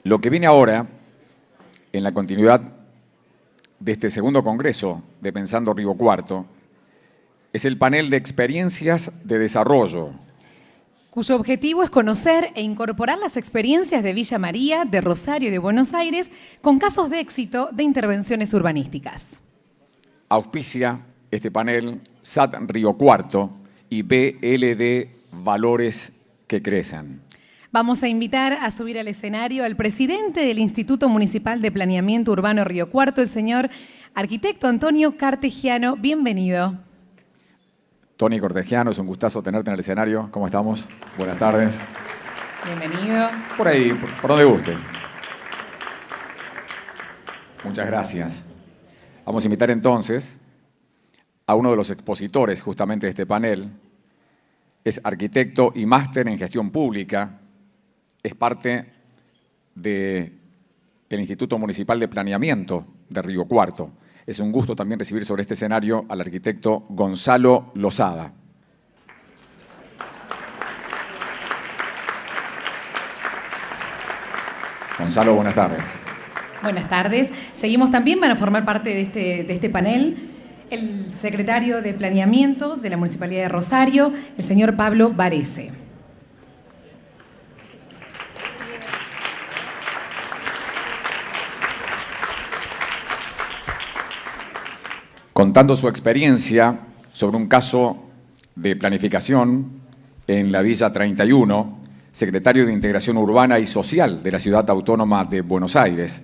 Lo que viene ahora, en la continuidad de este segundo congreso de Pensando Río Cuarto, es el panel de experiencias de desarrollo, cuyo objetivo es conocer e incorporar las experiencias de Villa María, de Rosario y de Buenos Aires con casos de éxito de intervenciones urbanísticas. Auspicia este panel SAT Río Cuarto y BLD Valores que Crecen. Vamos a invitar a subir al escenario al presidente del Instituto Municipal de Planeamiento Urbano Río Cuarto, el señor arquitecto Antonio Cartegiano. Bienvenido. Tony Cortegiano, es un gustazo tenerte en el escenario. ¿Cómo estamos? Buenas tardes. Bienvenido. Por ahí, por donde guste. Muchas gracias. Vamos a invitar entonces a uno de los expositores justamente de este panel. Es arquitecto y máster en gestión pública. Es parte del Instituto Municipal de Planeamiento de Río Cuarto. Es un gusto también recibir sobre este escenario al arquitecto Gonzalo Lozada. Gonzalo, buenas tardes. Buenas tardes. Seguimos también, van a formar parte de este panel el secretario de Planeamiento de la Municipalidad de Rosario, el señor Pablo Varese. Contando su experiencia sobre un caso de planificación en la Villa 31, secretario de Integración Urbana y Social de la Ciudad Autónoma de Buenos Aires,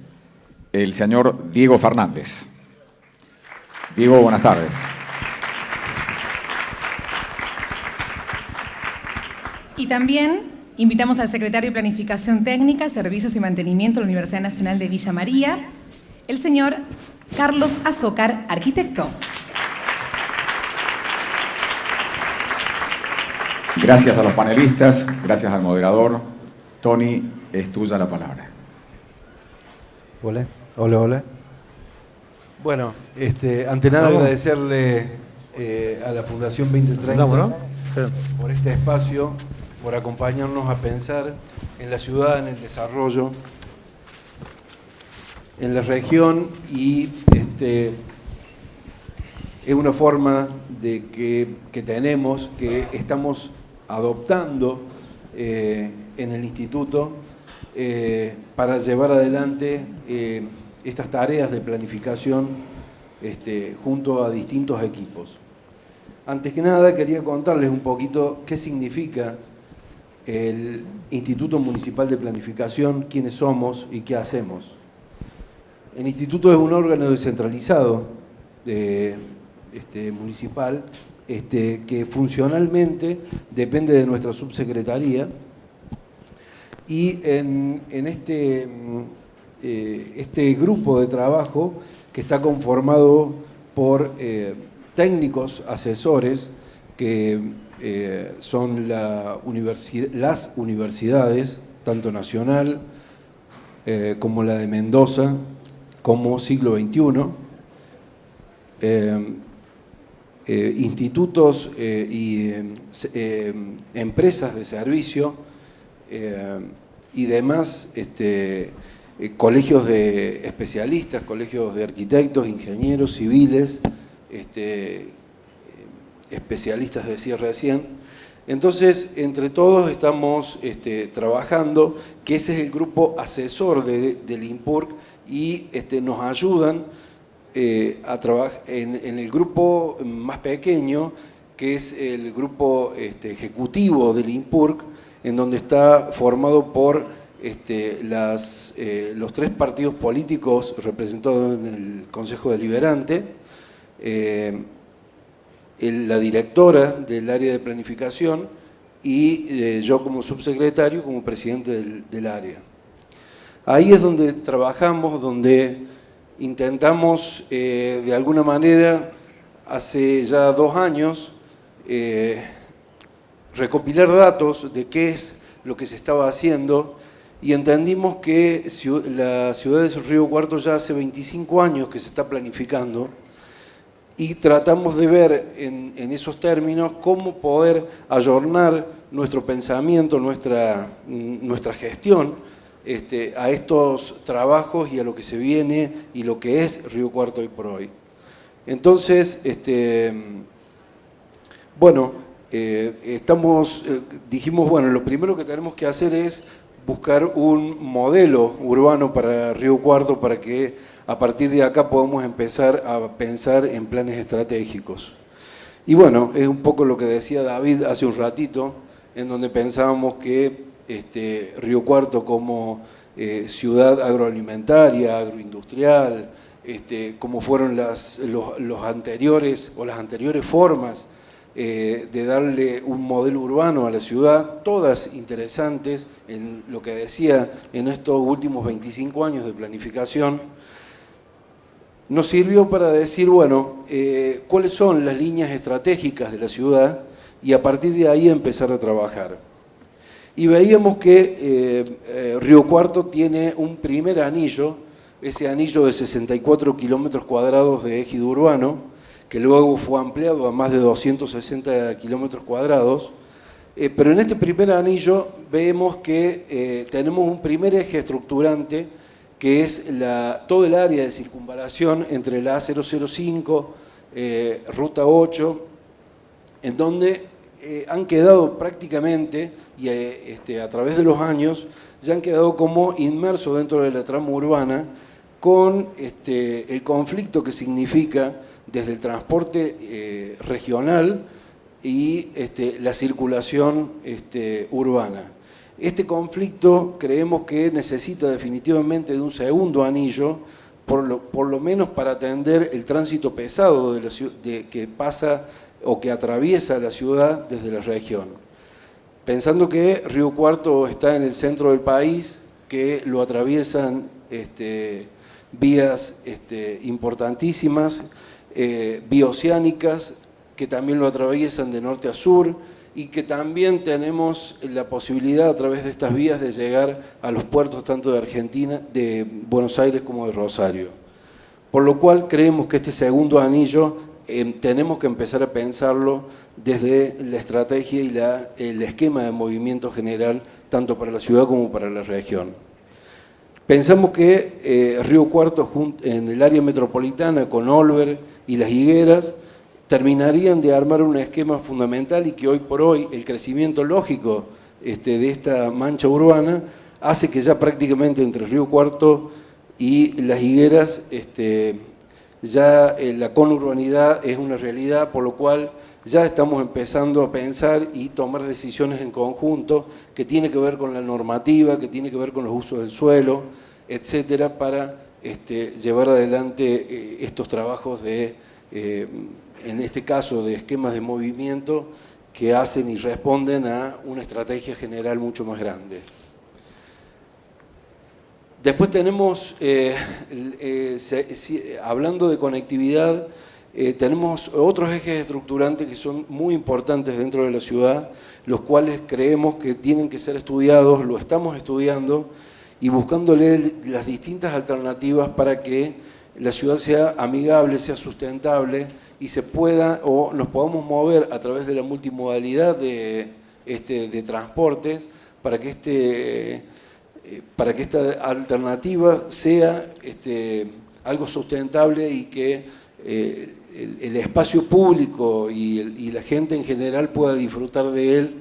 el señor Diego Fernández. Diego, buenas tardes. Y también invitamos al secretario de Planificación Técnica, Servicios y Mantenimiento de la Universidad Nacional de Villa María, el señor Carlos Azócar, arquitecto. Gracias a los panelistas, gracias al moderador. Tony, es tuya la palabra. Hola, hola, hola. Bueno, ante nada agradecerle a la Fundación 2030 por este espacio, por acompañarnos a pensar en la ciudad, en el desarrollo, en la región, y es una forma de que tenemos, que estamos adoptando en el instituto para llevar adelante estas tareas de planificación junto a distintos equipos. Antes que nada quería contarles un poquito qué significa el Instituto Municipal de Planificación, quiénes somos y qué hacemos. El instituto es un órgano descentralizado municipal que funcionalmente depende de nuestra subsecretaría, y en este grupo de trabajo, que está conformado por técnicos asesores que son las universidades, tanto nacional como la de Mendoza, como Siglo XXI, institutos y empresas de servicio y demás, colegios de especialistas, colegios de arquitectos, ingenieros, civiles, especialistas, decía recién. Entonces, entre todos estamos trabajando, que ese es el grupo asesor del INPURC, y nos ayudan a trabajar en el grupo más pequeño, que es el grupo ejecutivo del INPURC, en donde está formado por los tres partidos políticos representados en el Consejo Deliberante, la directora del área de planificación y yo como subsecretario, como presidente del área. Ahí es donde trabajamos, donde intentamos de alguna manera, hace ya 2 años, recopilar datos de qué es lo que se estaba haciendo, y entendimos que la ciudad de Río Cuarto ya hace 25 años que se está planificando, y tratamos de ver en esos términos cómo poder ayornar nuestro pensamiento, nuestra gestión, a estos trabajos y a lo que se viene y lo que es Río Cuarto hoy por hoy. Entonces, bueno, dijimos, bueno, lo primero que tenemos que hacer es buscar un modelo urbano para Río Cuarto para que a partir de acá podamos empezar a pensar en planes estratégicos. Y bueno, es un poco lo que decía David hace un ratito, en donde pensábamos que Río Cuarto como ciudad agroalimentaria, agroindustrial, como fueron los anteriores o las anteriores formas de darle un modelo urbano a la ciudad, todas interesantes en lo que decía en estos últimos 25 años de planificación, nos sirvió para decir, bueno, cuáles son las líneas estratégicas de la ciudad y a partir de ahí empezar a trabajar. Y veíamos que Río Cuarto tiene un primer anillo, ese anillo de 64 kilómetros cuadrados de ejido urbano, que luego fue ampliado a más de 260 kilómetros cuadrados, pero en este primer anillo vemos que tenemos un primer eje estructurante que es todo el área de circunvalación entre la A005, Ruta 8, en donde han quedado prácticamente, y a través de los años, ya han quedado como inmersos dentro de la trama urbana con el conflicto que significa desde el transporte regional y la circulación urbana. Este conflicto creemos que necesita definitivamente de un segundo anillo, por lo menos para atender el tránsito pesado que pasa o que atraviesa la ciudad desde la región. Pensando que Río Cuarto está en el centro del país, que lo atraviesan vías importantísimas, bioceánicas, que también lo atraviesan de norte a sur, y que también tenemos la posibilidad a través de estas vías de llegar a los puertos tanto de Argentina, de Buenos Aires como de Rosario. Por lo cual creemos que este segundo anillo tenemos que empezar a pensarlo desde la estrategia y el esquema de movimiento general, tanto para la ciudad como para la región. Pensamos que Río Cuarto, en el área metropolitana, con Olver y Las Higueras, terminarían de armar un esquema fundamental y que hoy por hoy el crecimiento lógico de esta mancha urbana hace que ya prácticamente entre Río Cuarto y Las Higueras ya la conurbanidad es una realidad, por lo cual ya estamos empezando a pensar y tomar decisiones en conjunto que tiene que ver con la normativa, que tiene que ver con los usos del suelo, etcétera, para llevar adelante estos trabajos en este caso de esquemas de movimiento que hacen y responden a una estrategia general mucho más grande. Después tenemos, hablando de conectividad, tenemos otros ejes estructurantes que son muy importantes dentro de la ciudad, los creemos que tienen que ser estudiados, lo estamos estudiando y buscándole las distintas alternativas para que la ciudad sea amigable, sea sustentable y se pueda o nos podamos mover a través de la multimodalidad de transportes para que esta alternativa sea algo sustentable y que el espacio público y la gente en general pueda disfrutar de él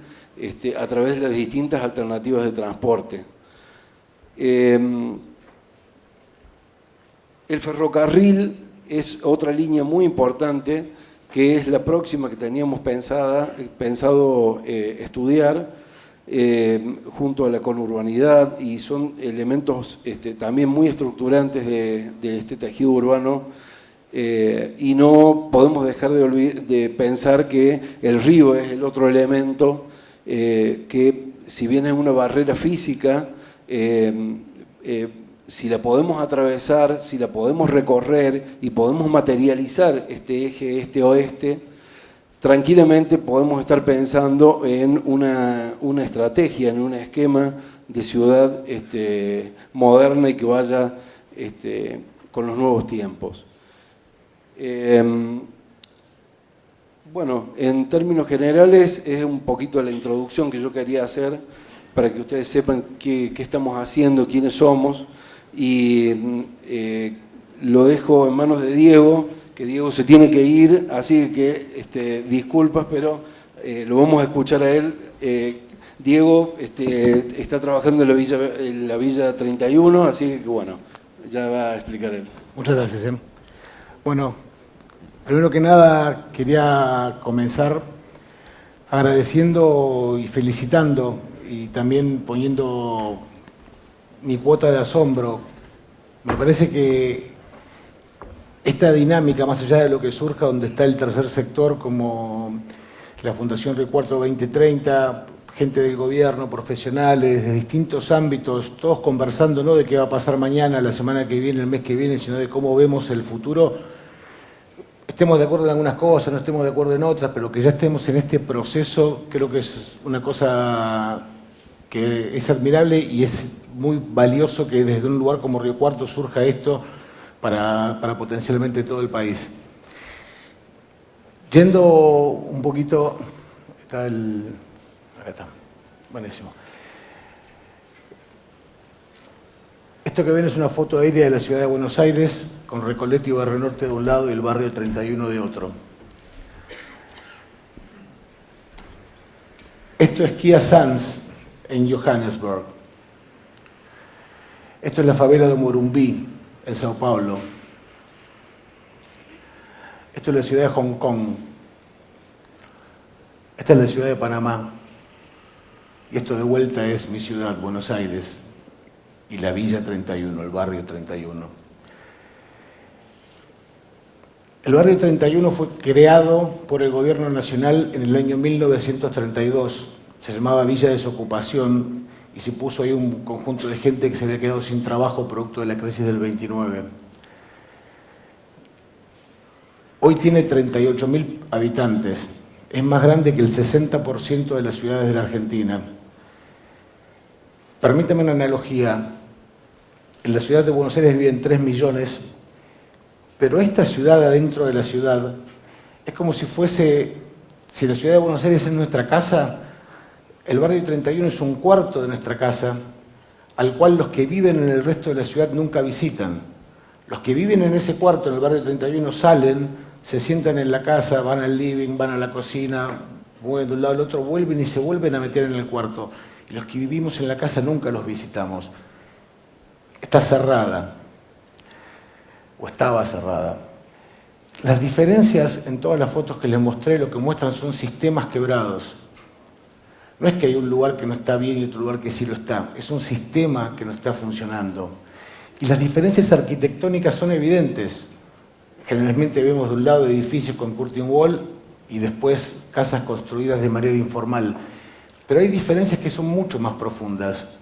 a través de las distintas alternativas de transporte. El ferrocarril es otra línea muy importante, que es la próxima que teníamos pensado estudiar junto a la conurbanidad, y son elementos también muy estructurantes de este tejido urbano, y no podemos dejar de pensar que el río es el otro elemento que, si bien es una barrera física, si la podemos atravesar, si la podemos recorrer y podemos materializar este eje este-oeste, tranquilamente podemos estar pensando en una estrategia, en un esquema de ciudad moderna y que vaya con los nuevos tiempos. Bueno, en términos generales es un poquito la introducción que yo quería hacer para que ustedes sepan qué estamos haciendo, quiénes somos. Y lo dejo en manos de Diego, que Diego se tiene que ir, así que disculpas, pero lo vamos a escuchar a él. Diego está trabajando en la Villa 31, así que bueno, ya va a explicar él. Muchas gracias. Bueno, primero que nada quería comenzar agradeciendo y felicitando y también poniendo mi cuota de asombro. Me parece que esta dinámica, más allá de lo que surja, donde está el tercer sector como la Fundación Río Cuarto 2030, gente del gobierno, profesionales de distintos ámbitos, todos conversando no de qué va a pasar mañana, la semana que viene, el mes que viene, sino de cómo vemos el futuro. Estemos de acuerdo en algunas cosas, no estemos de acuerdo en otras, pero que ya estemos en este proceso, creo que es una cosa que es admirable y es muy valioso que desde un lugar como Río Cuarto surja esto para potencialmente todo el país. Yendo un poquito, acá está, buenísimo. Esto que ven es una foto aérea de la ciudad de Buenos Aires, con Recoleta y Barrio Norte de un lado y el barrio 31 de otro. Esto es Kia Sands en Johannesburg. Esto es la favela de Morumbi en Sao Paulo. Esto es la ciudad de Hong Kong. Esta es la ciudad de Panamá. Y esto de vuelta es mi ciudad, Buenos Aires, y la Villa 31, el barrio 31. El barrio 31 fue creado por el gobierno nacional en el año 1932. Se llamaba Villa Desocupación y se puso ahí un conjunto de gente que se había quedado sin trabajo producto de la crisis del 29. Hoy tiene 38.000 habitantes. Es más grande que el 60% de las ciudades de la Argentina. Permítame una analogía. En la ciudad de Buenos Aires viven 3 millones, pero esta ciudad adentro de la ciudad es como si la ciudad de Buenos Aires es nuestra casa, el barrio 31 es un cuarto de nuestra casa, al cual los que viven en el resto de la ciudad nunca visitan. Los que viven en ese cuarto, en el barrio 31, salen, se sientan en la casa, van al living, van a la cocina, mueven de un lado al otro, vuelven y se vuelven a meter en el cuarto. Y los que vivimos en la casa nunca los visitamos. Está cerrada, o estaba cerrada. Las diferencias en todas las fotos que les mostré lo que muestran son sistemas quebrados. No es que hay un lugar que no está bien y otro lugar que sí lo está, es un sistema que no está funcionando. Y las diferencias arquitectónicas son evidentes. Generalmente vemos de un lado edificios con curtain wall y después casas construidas de manera informal. Pero hay diferencias que son mucho más profundas.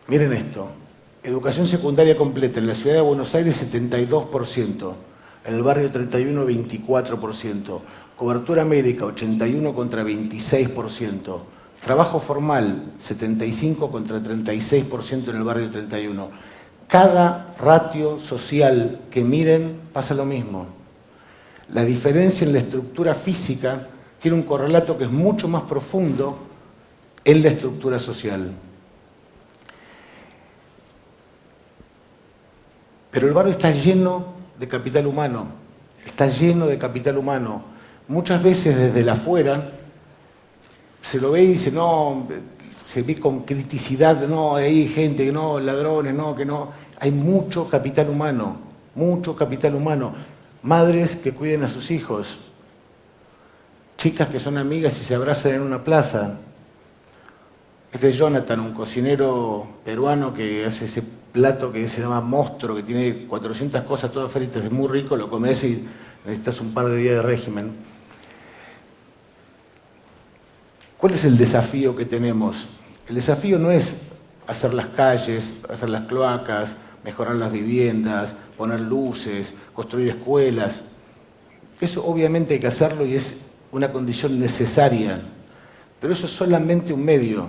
Miren esto. Educación secundaria completa en la ciudad de Buenos Aires 72%, en el barrio 31 24%, cobertura médica 81 contra 26%, trabajo formal 75 contra 36% en el barrio 31. Cada ratio social que miren pasa lo mismo. La diferencia en la estructura física tiene un correlato que es mucho más profundo en la estructura social. Pero el barrio está lleno de capital humano, está lleno de capital humano. Muchas veces desde el afuera se lo ve y dice, no, se ve con criticidad, no, hay gente que no, ladrones, no, que no. Hay mucho capital humano, mucho capital humano. Madres que cuiden a sus hijos, chicas que son amigas y se abrazan en una plaza. Este es Jonathan, un cocinero peruano que hace ese plato que se llama monstruo, que tiene 400 cosas todas fritas, es muy rico, lo comes y necesitas un par de días de régimen. ¿Cuál es el desafío que tenemos? El desafío no es hacer las calles, hacer las cloacas, mejorar las viviendas, poner luces, construir escuelas. Eso obviamente hay que hacerlo y es una condición necesaria, pero eso es solamente un medio.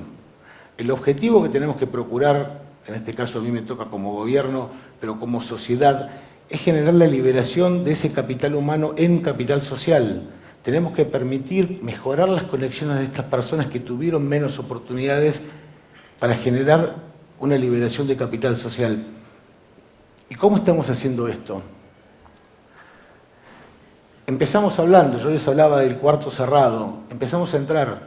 El objetivo que tenemos que procurar, en este caso a mí me toca como gobierno, pero como sociedad, es generar la liberación de ese capital humano en capital social. tenemos que permitir mejorar las conexiones de estas personas que tuvieron menos oportunidades para generar una liberación de capital social. ¿Y cómo estamos haciendo esto? Empezamos hablando, yo les hablaba del cuarto cerrado, empezamos a entrar,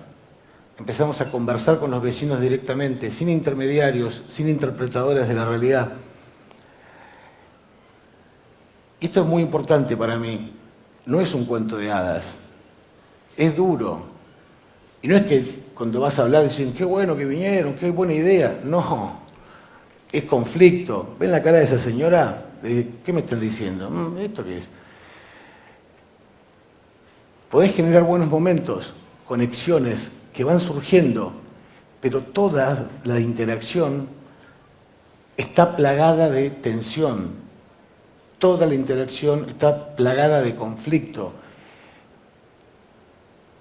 empezamos a conversar con los vecinos directamente, sin intermediarios, sin interpretadores de la realidad. Esto es muy importante para mí, no es un cuento de hadas, es duro. Y no es que cuando vas a hablar dicen, qué bueno que vinieron, qué buena idea. No, es conflicto. ¿Ven la cara de esa señora? ¿Qué me están diciendo? ¿Esto qué es? Podés generar buenos momentos, conexiones que van surgiendo, pero toda la interacción está plagada de tensión. Toda la interacción está plagada de conflicto,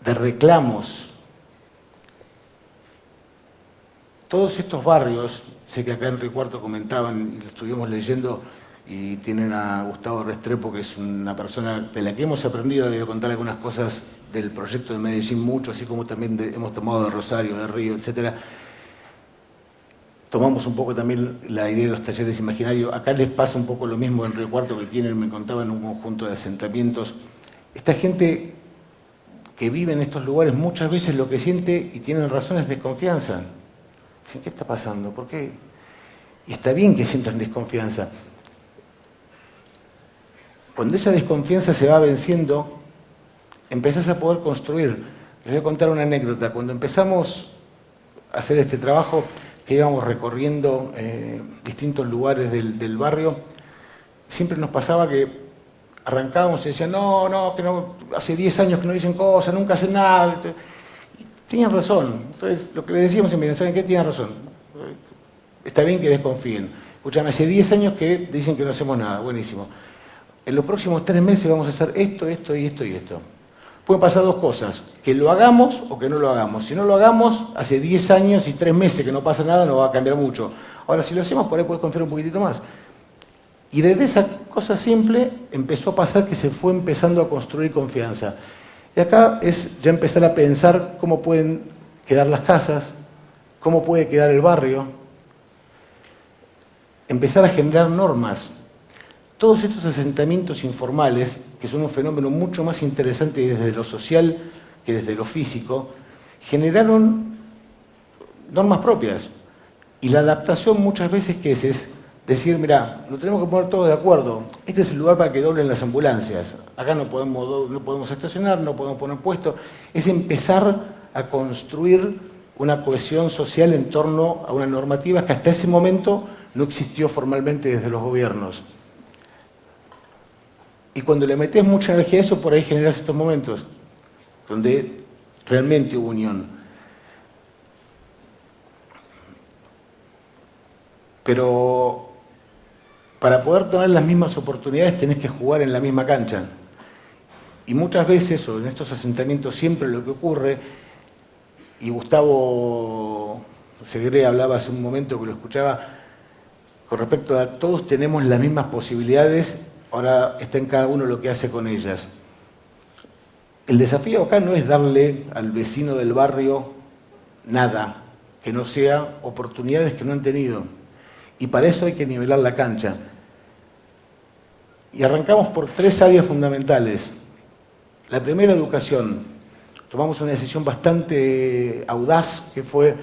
de reclamos. Todos estos barrios, sé que acá en Río Cuarto comentaban y lo estuvimos leyendo, y tienen a Gustavo Restrepo, que es una persona de la que hemos aprendido, le voy a contar algunas cosas del proyecto de Medellín mucho, así como también hemos tomado de Rosario, de Río, etc. Tomamos un poco también la idea de los talleres imaginarios. Acá les pasa un poco lo mismo en Río Cuarto, que tienen, me contaban, un conjunto de asentamientos. Esta gente que vive en estos lugares muchas veces lo que siente, y tienen razones de desconfianza. Dicen, ¿qué está pasando? ¿Por qué? Y está bien que sientan desconfianza. Cuando esa desconfianza se va venciendo, empezás a poder construir. Les voy a contar una anécdota. Cuando empezamos a hacer este trabajo, que íbamos recorriendo distintos lugares del barrio, siempre nos pasaba que arrancábamos y decían, no, que no, hace 10 años que no dicen cosas, nunca hacen nada. Y tenían razón. Entonces, lo que les decíamos siempre, ¿saben qué? Tienen razón. Está bien que desconfíen. Escuchame, hace 10 años que dicen que no hacemos nada. Buenísimo. En los próximos 3 meses vamos a hacer esto, esto y esto y esto. Pueden pasar dos cosas, que lo hagamos o que no lo hagamos. Si no lo hagamos, hace 10 años y 3 meses que no pasa nada, no va a cambiar mucho. Ahora, si lo hacemos, por ahí puedes confiar un poquitito más. Y desde esa cosa simple empezó a pasar que se fue empezando a construir confianza. Y acá es ya empezar a pensar cómo pueden quedar las casas, cómo puede quedar el barrio, empezar a generar normas. Todos estos asentamientos informales, que son un fenómeno mucho más interesante desde lo social que desde lo físico, generaron normas propias. Y la adaptación muchas veces que es decir, mira, nos tenemos que poner todos de acuerdo. Este es el lugar para que doblen las ambulancias. Acá no podemos estacionar, no podemos poner puestos. Es empezar a construir una cohesión social en torno a una normativa que hasta ese momento no existió formalmente desde los gobiernos. Y cuando le metes mucha energía a eso, por ahí generas estos momentos donde realmente hubo unión. Pero para poder tener las mismas oportunidades tenés que jugar en la misma cancha. Y muchas veces, o en estos asentamientos siempre lo que ocurre, y Gustavo Segre hablaba hace un momento que lo escuchaba, con respecto a todos tenemos las mismas posibilidades, ahora está en cada uno lo que hace con ellas. El desafío acá no es darle al vecino del barrio nada, que no sea oportunidades que no han tenido. Y para eso hay que nivelar la cancha. Y arrancamos por 3 áreas fundamentales. La primera, educación. Tomamos una decisión bastante audaz, que fue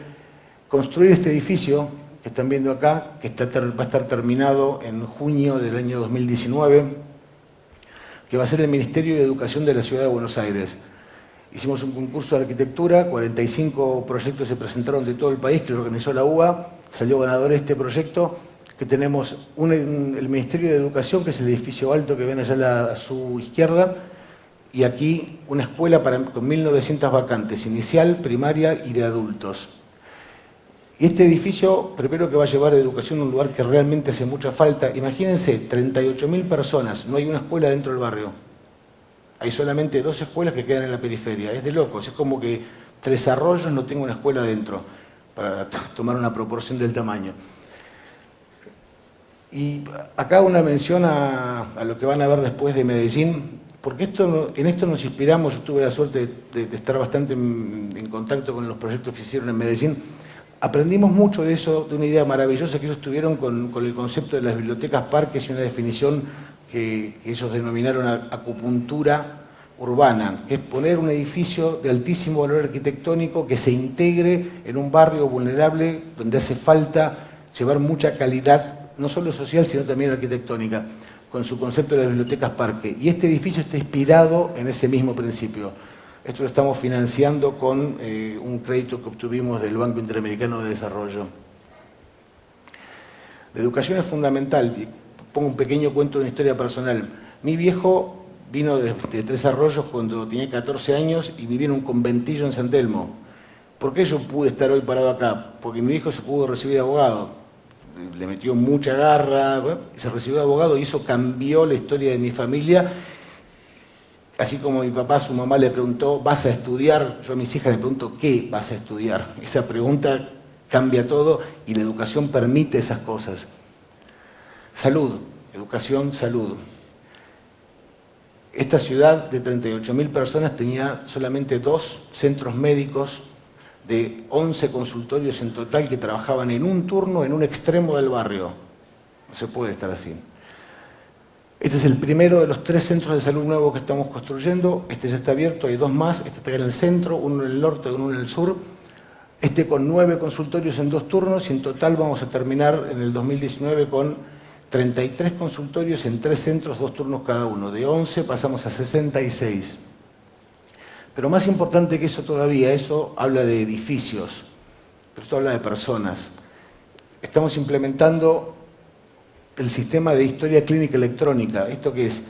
construir este edificio que están viendo acá, que va a estar terminado en junio del año 2019, que va a ser el Ministerio de Educación de la Ciudad de Buenos Aires. Hicimos un concurso de arquitectura, 45 proyectos se presentaron de todo el país, que lo organizó la UBA, salió ganador este proyecto, que tenemos el Ministerio de Educación, que es el edificio alto que ven allá a su izquierda, y aquí una escuela con 1.900 vacantes, inicial, primaria y de adultos. Y este edificio, primero que va a llevar educación a un lugar que realmente hace mucha falta. Imagínense, 38.000 personas, no hay una escuela dentro del barrio. Hay solamente 2 escuelas que quedan en la periferia. Es de locos, es como que Tres Arroyos no tenga una escuela dentro, para tomar una proporción del tamaño. Y acá una mención a lo que van a ver después de Medellín, porque en esto nos inspiramos. Yo tuve la suerte de estar bastante en contacto con los proyectos que se hicieron en Medellín. Aprendimos mucho de eso, de una idea maravillosa que ellos tuvieron con el concepto de las bibliotecas parques y una definición que ellos denominaron acupuntura urbana, que es poner un edificio de altísimo valor arquitectónico que se integre en un barrio vulnerable donde hace falta llevar mucha calidad, no solo social, sino también arquitectónica, con su concepto de las bibliotecas parque. Y este edificio está inspirado en ese mismo principio. Esto lo estamos financiando con un crédito que obtuvimos del Banco Interamericano de Desarrollo. La educación es fundamental. Pongo un pequeño cuento de una historia personal. Mi viejo vino de Tres Arroyos cuando tenía 14 años y vivía en un conventillo en San Telmo. ¿Por qué yo pude estar hoy parado acá? Porque mi viejo se pudo recibir de abogado. Le metió mucha garra, bueno, se recibió de abogado y eso cambió la historia de mi familia. Así como mi papá a su mamá le preguntó, ¿vas a estudiar? Yo a mis hijas les pregunto, ¿qué vas a estudiar? Esa pregunta cambia todo y la educación permite esas cosas. Salud, educación, salud. Esta ciudad de 38.000 personas tenía solamente 2 centros médicos de 11 consultorios en total que trabajaban en un turno en un extremo del barrio. No se puede estar así. Este es el primero de los 3 centros de salud nuevos que estamos construyendo. Este ya está abierto, hay 2 más. Este está en el centro, uno en el norte y uno en el sur. Este con 9 consultorios en 2 turnos y en total vamos a terminar en el 2019 con 33 consultorios en 3 centros, 2 turnos cada uno. De 11 pasamos a 66. Pero más importante que eso todavía, eso habla de edificios, pero esto habla de personas. Estamos implementando el sistema de historia clínica electrónica. ¿Esto qué es?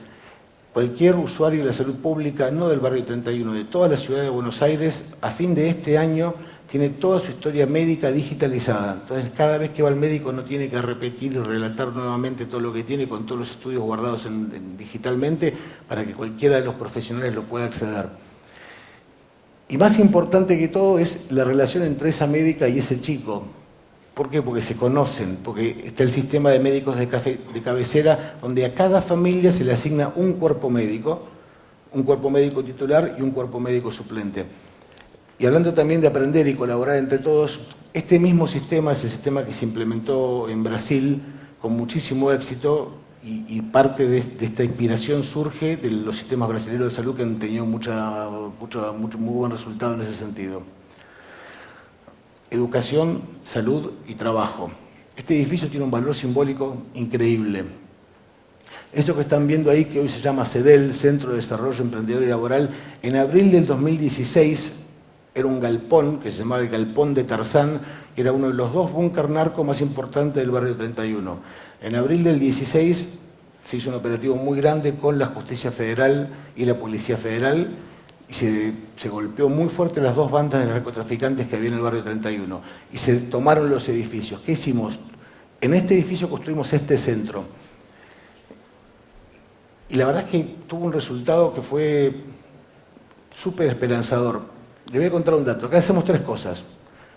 Cualquier usuario de la salud pública, no del barrio 31, de toda la ciudad de Buenos Aires, a fin de este año, tiene toda su historia médica digitalizada. Entonces, cada vez que va al médico no tiene que repetir y relatar nuevamente todo lo que tiene con todos los estudios guardados digitalmente para que cualquiera de los profesionales lo pueda acceder. Y más importante que todo es la relación entre esa médica y ese chico. ¿Por qué? Porque se conocen, porque está el sistema de médicos de cabecera, donde a cada familia se le asigna un cuerpo médico titular y un cuerpo médico suplente. Y hablando también de aprender y colaborar entre todos, este mismo sistema es el sistema que se implementó en Brasil con muchísimo éxito y parte de esta inspiración surge de los sistemas brasileños de salud que han tenido muy buen resultado en ese sentido. Educación, salud y trabajo. Este edificio tiene un valor simbólico increíble. Esto que están viendo ahí, que hoy se llama CEDEL, Centro de Desarrollo Emprendedor y Laboral, en abril del 2016 era un galpón, que se llamaba el Galpón de Tarzán, que era uno de los 2 búnker narcos más importantes del barrio 31. En abril del 16 se hizo un operativo muy grande con la Justicia Federal y la Policía Federal, y se golpeó muy fuerte las 2 bandas de narcotraficantes que había en el barrio 31. Y se tomaron los edificios. ¿Qué hicimos? En este edificio construimos este centro. Y la verdad es que tuvo un resultado que fue súper esperanzador. Le voy a contar un dato. Acá hacemos 3 cosas.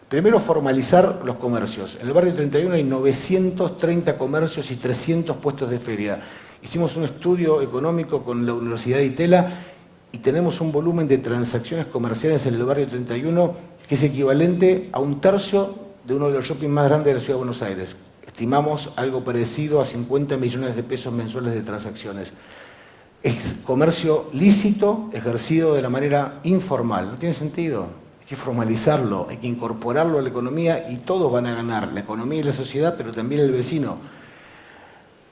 Primero, formalizar los comercios. En el barrio 31 hay 930 comercios y 300 puestos de feria. Hicimos un estudio económico con la Universidad de Itela y tenemos un volumen de transacciones comerciales en el barrio 31 que es equivalente a 1/3 de uno de los shoppings más grandes de la Ciudad de Buenos Aires. Estimamos algo parecido a 50 millones de pesos mensuales de transacciones. Es comercio lícito, ejercido de la manera informal. ¿No tiene sentido? Hay que formalizarlo, hay que incorporarlo a la economía y todos van a ganar, la economía y la sociedad, pero también el vecino.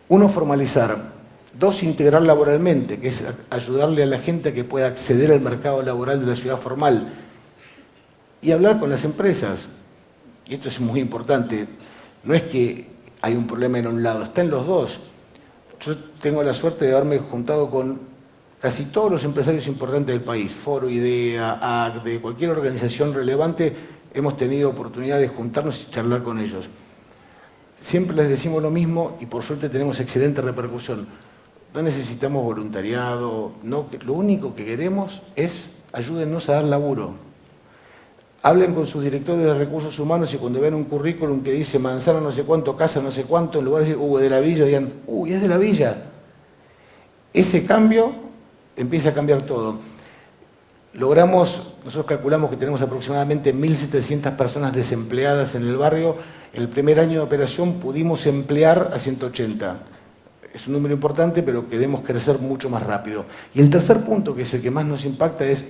1, formalizar. 2, integrar laboralmente, que es ayudarle a la gente a que pueda acceder al mercado laboral de la ciudad formal. Y hablar con las empresas. Y esto es muy importante. No es que hay un problema en un lado, está en los dos. Yo tengo la suerte de haberme juntado con casi todos los empresarios importantes del país, Foro, IDEA, AC, de cualquier organización relevante, hemos tenido oportunidad de juntarnos y charlar con ellos. Siempre les decimos lo mismo y por suerte tenemos excelente repercusión. No necesitamos voluntariado, no, lo único que queremos es ayúdennos a dar laburo. Hablen con sus directores de recursos humanos y cuando vean un currículum que dice manzana no sé cuánto, casa no sé cuánto, en lugar de decir, de la villa, digan, es de la villa. Ese cambio empieza a cambiar todo. Nosotros calculamos que tenemos aproximadamente 1.700 personas desempleadas en el barrio. En el primer año de operación pudimos emplear a 180. Es un número importante, pero queremos crecer mucho más rápido. Y el tercer punto, que es el que más nos impacta, es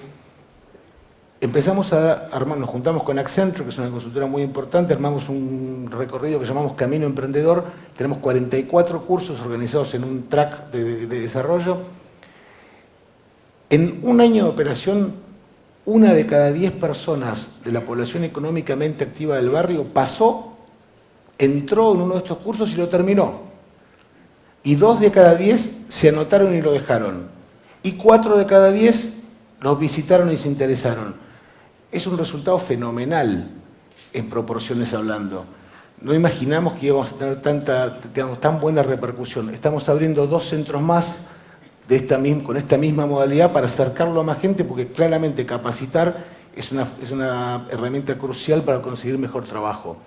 empezamos a armar, nos juntamos con Accenture, que es una consultora muy importante, armamos un recorrido que llamamos Camino Emprendedor. Tenemos 44 cursos organizados en un track de desarrollo. En un año de operación, 1 de cada 10 personas de la población económicamente activa del barrio entró en uno de estos cursos y lo terminó. Y 2 de cada 10 se anotaron y lo dejaron. Y 4 de cada 10 los visitaron y se interesaron. Es un resultado fenomenal en proporciones hablando. No imaginamos que íbamos a tener tan buena repercusión. Estamos abriendo 2 centros más con esta misma modalidad para acercarlo a más gente, porque claramente capacitar es una herramienta crucial para conseguir mejor trabajo.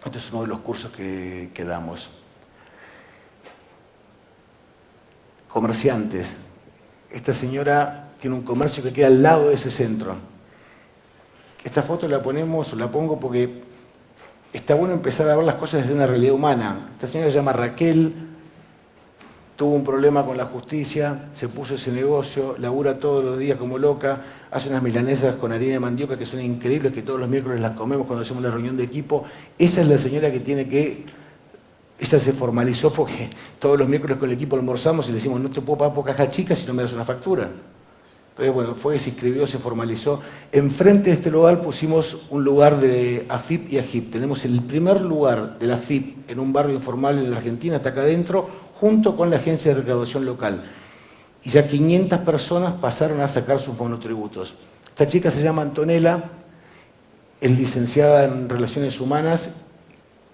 Este es uno de los cursos que damos. Comerciantes. Esta señora tiene un comercio que queda al lado de ese centro. Esta foto la pongo porque está bueno empezar a ver las cosas desde una realidad humana. Esta señora se llama Raquel, tuvo un problema con la justicia, se puso ese negocio, labura todos los días como loca, hace unas milanesas con harina de mandioca que son increíbles, que todos los miércoles las comemos cuando hacemos una reunión de equipo. Esa es la señora que ella se formalizó porque todos los miércoles con el equipo almorzamos y le decimos, no te puedo pagar por caja chica si no me das una factura. Entonces, bueno, se inscribió, se formalizó. Enfrente de este lugar pusimos un lugar de AFIP y AGIP. Tenemos el primer lugar de la AFIP en un barrio informal en la Argentina, hasta acá adentro, junto con la agencia de recaudación local. Y ya 500 personas pasaron a sacar sus monotributos. Esta chica se llama Antonella, es licenciada en Relaciones Humanas,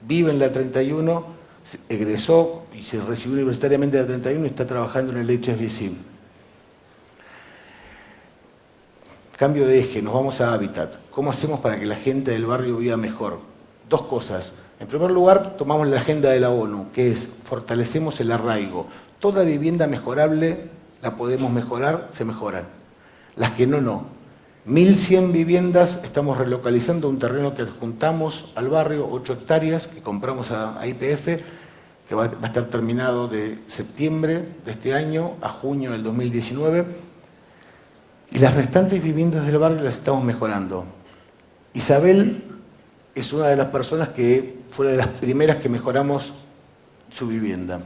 vive en la 31, egresó y se recibió universitariamente de la 31 y está trabajando en el HSBC. Cambio de eje, nos vamos a Hábitat. ¿Cómo hacemos para que la gente del barrio viva mejor? 2 cosas. En primer lugar, tomamos la agenda de la ONU, que es fortalecemos el arraigo. Toda vivienda mejorable la podemos mejorar, se mejoran. Las que no. 1.100 viviendas, estamos relocalizando un terreno que adjuntamos al barrio, 8 hectáreas, que compramos a YPF, que va a estar terminado de septiembre de este año a junio del 2019. Y las restantes viviendas del barrio las estamos mejorando. Isabel es una de las personas que fue de las primeras que mejoramos su vivienda.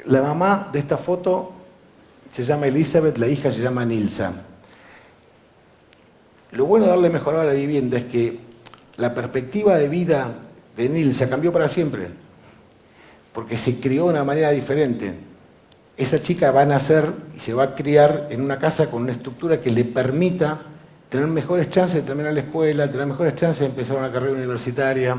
La mamá de esta foto se llama Elizabeth, la hija se llama Nilsa. Lo bueno de darle mejorado a la vivienda es que la perspectiva de vida de Nilsa cambió para siempre, porque se crió de una manera diferente. Esa chica va a nacer y se va a criar en una casa con una estructura que le permita tener mejores chances de terminar la escuela, tener mejores chances de empezar una carrera universitaria.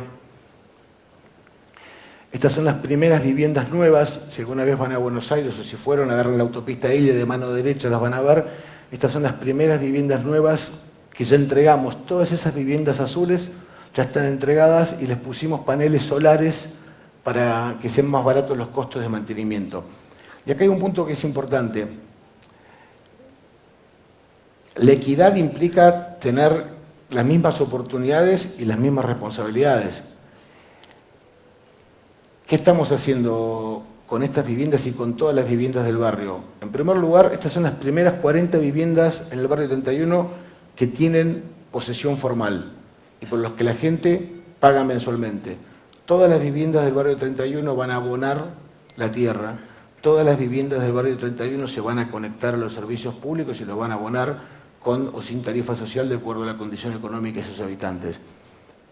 Estas son las primeras viviendas nuevas. Si alguna vez van a Buenos Aires o si fueron, agarran la autopista Ilia de mano derecha, las van a ver. Estas son las primeras viviendas nuevas que ya entregamos. Todas esas viviendas azules ya están entregadas y les pusimos paneles solares para que sean más baratos los costos de mantenimiento. Y acá hay un punto que es importante. La equidad implica tener las mismas oportunidades y las mismas responsabilidades. ¿Qué estamos haciendo con estas viviendas y con todas las viviendas del barrio? En primer lugar, estas son las primeras 40 viviendas en el barrio 31 que tienen posesión formal y por los que la gente paga mensualmente. Todas las viviendas del barrio 31 van a abonar la tierra. Todas las viviendas del barrio 31 se van a conectar a los servicios públicos y lo van a abonar con o sin tarifa social de acuerdo a la condición económica de sus habitantes.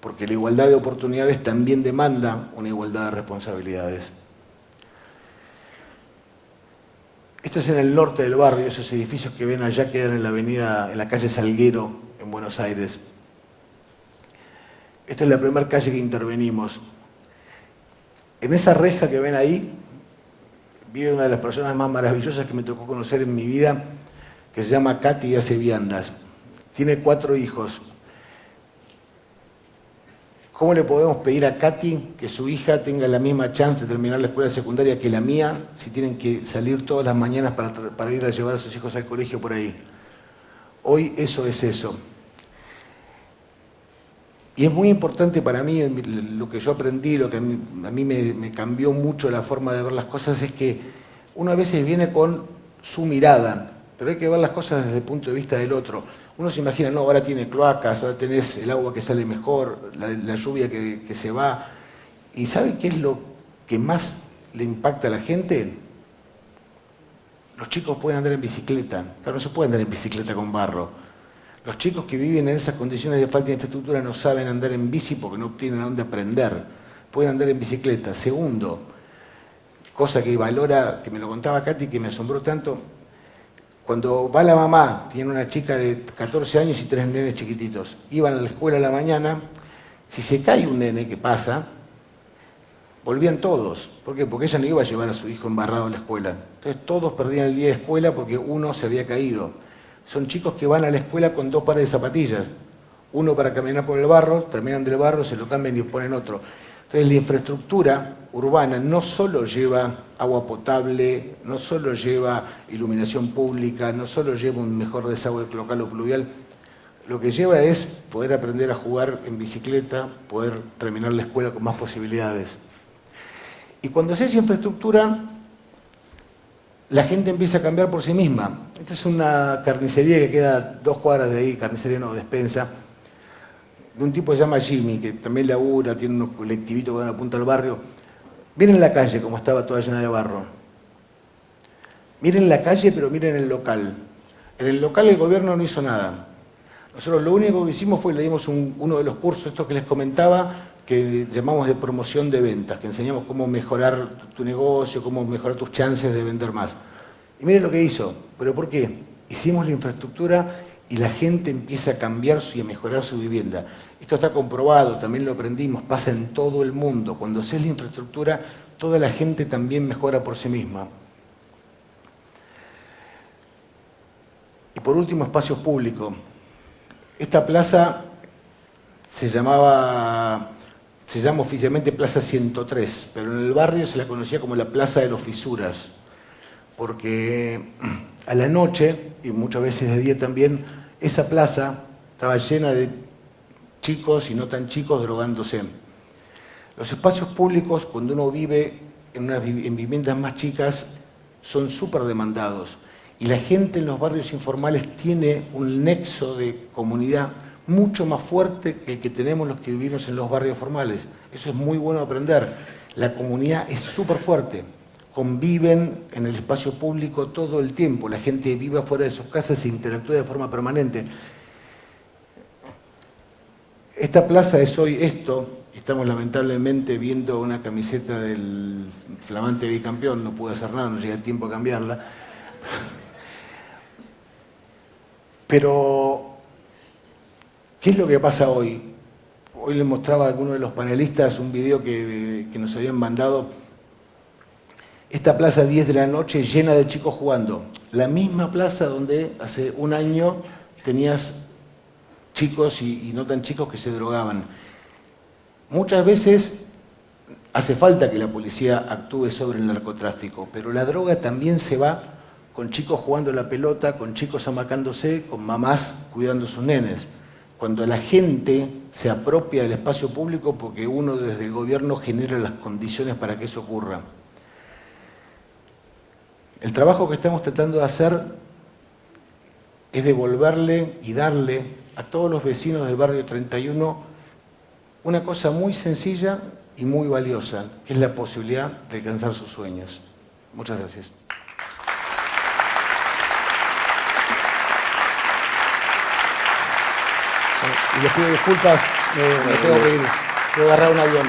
Porque la igualdad de oportunidades también demanda una igualdad de responsabilidades. Esto es en el norte del barrio, esos edificios que ven allá quedan en la calle Salguero, en Buenos Aires. Esta es la primera calle que intervenimos. En esa reja que ven ahí, vive una de las personas más maravillosas que me tocó conocer en mi vida, que se llama Katy y hace viandas. Tiene 4 hijos. ¿Cómo le podemos pedir a Katy que su hija tenga la misma chance de terminar la escuela secundaria que la mía, si tienen que salir todas las mañanas para ir a llevar a sus hijos al colegio por ahí? Hoy eso es eso. Y es muy importante para mí, lo que yo aprendí, lo que a mí me cambió mucho la forma de ver las cosas, es que uno a veces viene con su mirada, pero hay que ver las cosas desde el punto de vista del otro. Uno se imagina, no, ahora tiene cloacas, ahora tenés el agua que sale mejor, la lluvia que se va. ¿Y sabe qué es lo que más le impacta a la gente? Los chicos pueden andar en bicicleta, pero no se puede andar en bicicleta con barro. Los chicos que viven en esas condiciones de falta de infraestructura no saben andar en bici porque no tienen a dónde aprender. Pueden andar en bicicleta. Segundo, cosa que valora, que me lo contaba Katy, que me asombró tanto, cuando va la mamá, tiene una chica de 14 años y 3 nenes chiquititos, iban a la escuela a la mañana, si se cae un nene que pasa, volvían todos. ¿Por qué? Porque ella no iba a llevar a su hijo embarrado a la escuela. Entonces todos perdían el día de escuela porque uno se había caído. Son chicos que van a la escuela con 2 pares de zapatillas. Uno para caminar por el barro, terminan del barro, se lo cambian y ponen otro. Entonces la infraestructura urbana no solo lleva agua potable, no solo lleva iluminación pública, no solo lleva un mejor desagüe local o pluvial, lo que lleva es poder aprender a jugar en bicicleta, poder terminar la escuela con más posibilidades. Y cuando se hace infraestructura, la gente empieza a cambiar por sí misma. Esta es una carnicería que queda 2 cuadras de ahí, carnicería no, despensa, de un tipo que se llama Jimmy, que también labura, tiene unos colectivitos que van a punta al barrio. Miren la calle como estaba toda llena de barro. Miren la calle, pero miren el local. En el local el gobierno no hizo nada. Nosotros lo único que hicimos fue le dimos uno de los cursos, estos que les comentaba, que llamamos de promoción de ventas, que enseñamos cómo mejorar tu negocio, cómo mejorar tus chances de vender más. Y miren lo que hizo. ¿Pero por qué? Hicimos la infraestructura y la gente empieza a cambiar y a mejorar su vivienda. Esto está comprobado, también lo aprendimos, pasa en todo el mundo. Cuando haces la infraestructura, toda la gente también mejora por sí misma. Y por último, espacios públicos. Esta plaza se llama oficialmente Plaza 103, pero en el barrio se la conocía como la Plaza de los Fisuras, porque a la noche, y muchas veces de día también, esa plaza estaba llena de chicos y no tan chicos drogándose. Los espacios públicos, cuando uno vive en viviendas más chicas, son súper demandados. Y la gente en los barrios informales tiene un nexo de comunidad mucho más fuerte que el que tenemos los que vivimos en los barrios formales. Eso es muy bueno aprender. La comunidad es súper fuerte. Conviven en el espacio público todo el tiempo. La gente vive afuera de sus casas e interactúa de forma permanente. Esta plaza es hoy esto. Estamos lamentablemente viendo una camiseta del flamante bicampeón. No pude hacer nada, no llega el tiempo a cambiarla. Pero, ¿qué es lo que pasa hoy? Hoy le mostraba a alguno de los panelistas un video que nos habían mandado. Esta plaza 10 de la noche llena de chicos jugando. La misma plaza donde hace un año tenías chicos y no tan chicos que se drogaban. Muchas veces hace falta que la policía actúe sobre el narcotráfico, pero la droga también se va con chicos jugando a la pelota, con chicos amacándose, con mamás cuidando a sus nenes. Cuando la gente se apropia del espacio público porque uno desde el gobierno genera las condiciones para que eso ocurra. El trabajo que estamos tratando de hacer es devolverle y darle a todos los vecinos del barrio 31 una cosa muy sencilla y muy valiosa, que es la posibilidad de alcanzar sus sueños. Muchas gracias. Y les pido disculpas, me tengo que ir, tengo que agarrar un avión.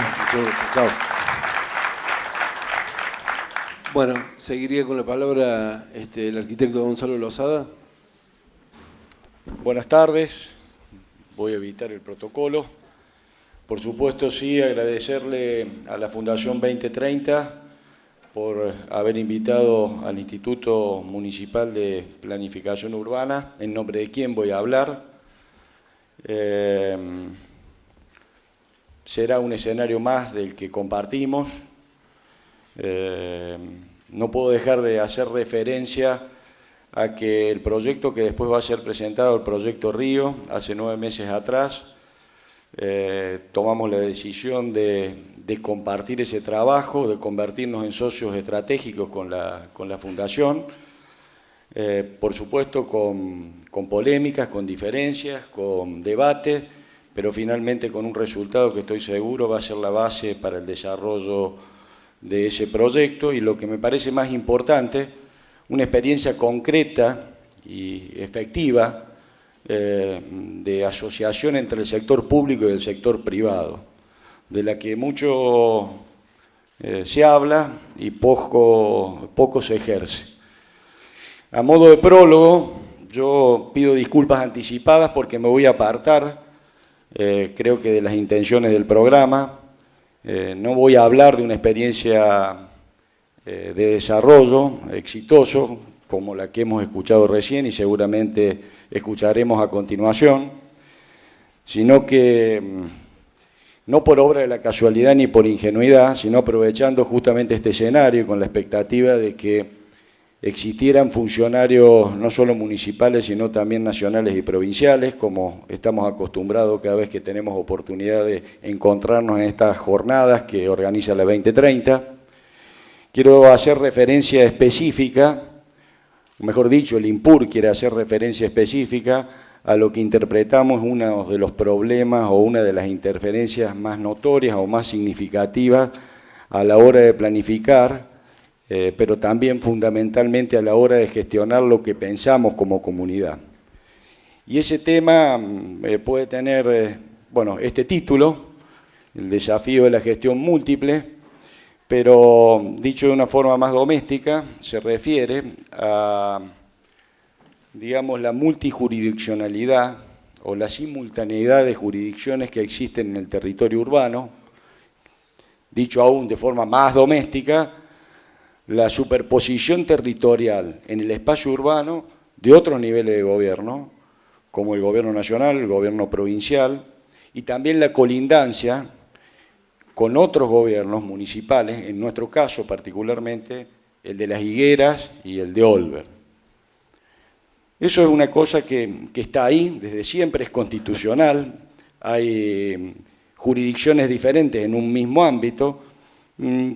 Chao. Bueno, seguiría con la palabra el arquitecto Gonzalo Lozada. Buenas tardes, voy a evitar el protocolo. Por supuesto, sí, agradecerle a la Fundación 2030 por haber invitado al Instituto Municipal de Planificación Urbana, en nombre de quien voy a hablar. será un escenario más del que compartimos. No puedo dejar de hacer referencia a que el proyecto que después va a ser presentado, el proyecto Río, hace 9 meses atrás, tomamos la decisión de compartir ese trabajo, de convertirnos en socios estratégicos con la Fundación, por supuesto con polémicas, con diferencias, con debates, pero finalmente con un resultado que estoy seguro va a ser la base para el desarrollo de ese proyecto, y lo que me parece más importante, una experiencia concreta y efectiva de asociación entre el sector público y el sector privado, de la que mucho se habla y poco se ejerce. A modo de prólogo, yo pido disculpas anticipadas porque me voy a apartar, creo que de las intenciones del programa. No voy a hablar de una experiencia de desarrollo exitoso como la que hemos escuchado recién y seguramente escucharemos a continuación, sino que no por obra de la casualidad ni por ingenuidad, sino aprovechando justamente este escenario y con la expectativa de que existieran funcionarios no solo municipales, sino también nacionales y provinciales, como estamos acostumbrados cada vez que tenemos oportunidad de encontrarnos en estas jornadas que organiza la 2030. Quiero hacer referencia específica, mejor dicho, el INPUR quiere hacer referencia específica a lo que interpretamos uno de los problemas o una de las interferencias más notorias o más significativas a la hora de planificar, pero también fundamentalmente a la hora de gestionar lo que pensamos como comunidad. Y ese tema puede tener, bueno, este título, el desafío de la gestión múltiple, pero dicho de una forma más doméstica, se refiere a, digamos, la multijurisdiccionalidad o la simultaneidad de jurisdicciones que existen en el territorio urbano, dicho aún de forma más doméstica, la superposición territorial en el espacio urbano de otros niveles de gobierno, como el gobierno nacional, el gobierno provincial, y también la colindancia con otros gobiernos municipales, en nuestro caso particularmente el de Las Higueras y el de Olver. Eso es una cosa que está ahí, desde siempre es constitucional, hay jurisdicciones diferentes en un mismo ámbito.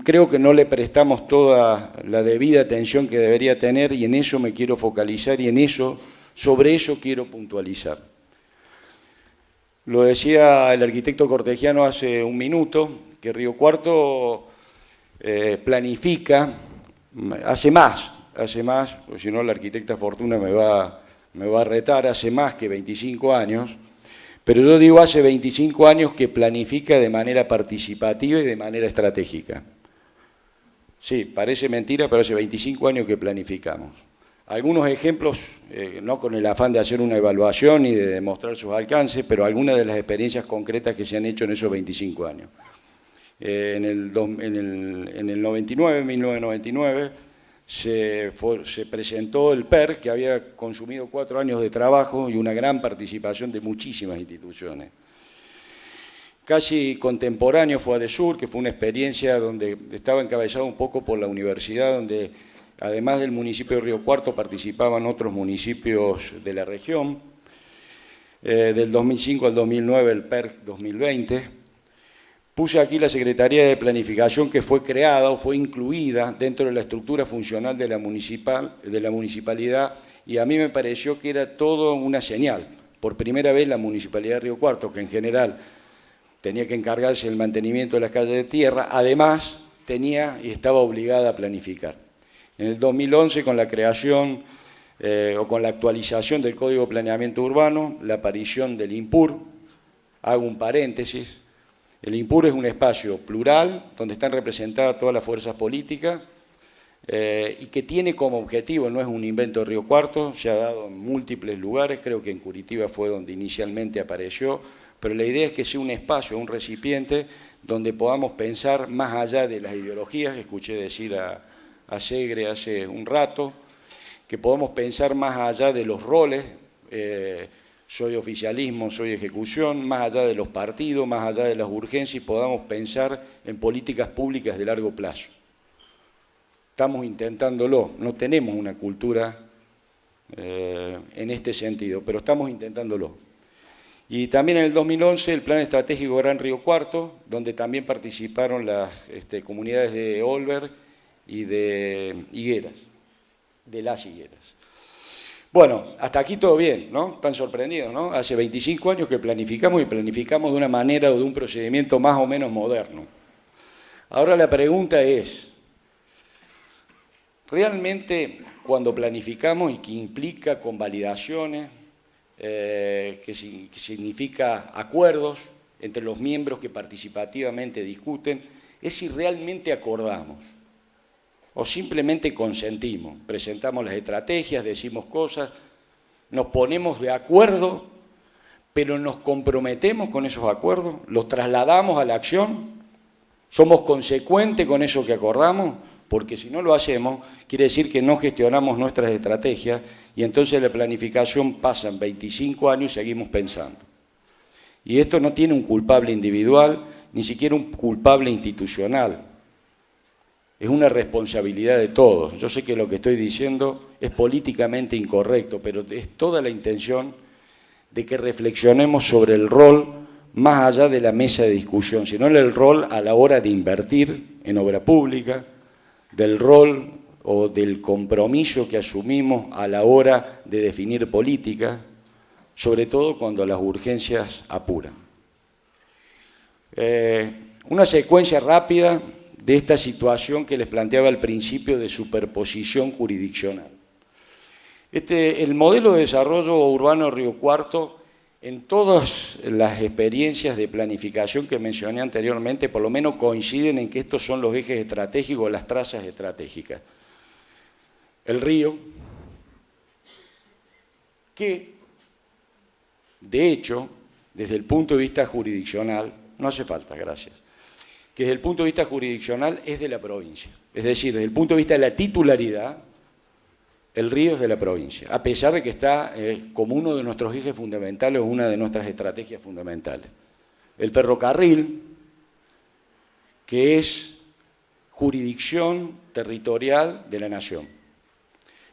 Creo que no le prestamos toda la debida atención que debería tener y en eso me quiero focalizar y sobre eso quiero puntualizar. Lo decía el arquitecto Cortegiano hace un minuto, que Río Cuarto planifica, hace más, porque si no la arquitecta Fortuna me va a retar, hace más que 25 años, pero yo digo hace 25 años que planifica de manera participativa y de manera estratégica. Sí, parece mentira, pero hace 25 años que planificamos. Algunos ejemplos, no con el afán de hacer una evaluación y de demostrar sus alcances, pero algunas de las experiencias concretas que se han hecho en esos 25 años. En el 1999, se presentó el PER, que había consumido 4 años de trabajo y una gran participación de muchísimas instituciones. Casi contemporáneo fue ADESUR, que fue una experiencia donde estaba encabezado un poco por la universidad, donde además del municipio de Río Cuarto participaban otros municipios de la región. Del 2005 al 2009 el PER 2020. Puse aquí la Secretaría de Planificación que fue creada o fue incluida dentro de la estructura funcional de la municipalidad y a mí me pareció que era todo una señal. Por primera vez la Municipalidad de Río Cuarto, que en general tenía que encargarse del mantenimiento de las calles de tierra, además tenía y estaba obligada a planificar. En el 2011, con la creación o con la actualización del Código de Planeamiento Urbano, la aparición del INPUR, hago un paréntesis. El INPUR es un espacio plural donde están representadas todas las fuerzas políticas y que tiene como objetivo, no es un invento de Río Cuarto, se ha dado en múltiples lugares, creo que en Curitiba fue donde inicialmente apareció, pero la idea es que sea un espacio, un recipiente donde podamos pensar más allá de las ideologías, escuché decir a Segre hace un rato, que podamos pensar más allá de los roles soy oficialismo, soy ejecución, más allá de los partidos, más allá de las urgencias, y podamos pensar en políticas públicas de largo plazo. Estamos intentándolo, no tenemos una cultura en este sentido, pero estamos intentándolo. Y también en el 2011 el Plan Estratégico Gran Río Cuarto, donde también participaron las comunidades de Olver y de Higueras, de las Higueras. Bueno, hasta aquí todo bien, ¿no? Están sorprendidos, ¿no? Hace 25 años que planificamos, y planificamos de una manera o de un procedimiento más o menos moderno. Ahora la pregunta es, ¿realmente cuando planificamos, y que implica convalidaciones, que significa acuerdos entre los miembros que participativamente discuten, es si realmente acordamos o simplemente consentimos, presentamos las estrategias, decimos cosas, nos ponemos de acuerdo, pero nos comprometemos con esos acuerdos, los trasladamos a la acción, somos consecuentes con eso que acordamos, porque si no lo hacemos, quiere decir que no gestionamos nuestras estrategias, y entonces la planificación pasan 25 años y seguimos pensando. Y esto no tiene un culpable individual, ni siquiera un culpable institucional. Es una responsabilidad de todos. Yo sé que lo que estoy diciendo es políticamente incorrecto, pero es toda la intención de que reflexionemos sobre el rol más allá de la mesa de discusión, sino el rol a la hora de invertir en obra pública, del rol o del compromiso que asumimos a la hora de definir política, sobre todo cuando las urgencias apuran. Una secuencia rápida de esta situación que les planteaba al principio de superposición jurisdiccional. El modelo de desarrollo urbano Río Cuarto, en todas las experiencias de planificación que mencioné anteriormente, por lo menos coinciden en que estos son los ejes estratégicos, las trazas estratégicas. El río, que de hecho, desde el punto de vista jurisdiccional, no hace falta, gracias, que desde el punto de vista jurisdiccional es de la provincia. Es decir, desde el punto de vista de la titularidad, el río es de la provincia, a pesar de que está como uno de nuestros ejes fundamentales o una de nuestras estrategias fundamentales. El ferrocarril, que es jurisdicción territorial de la nación.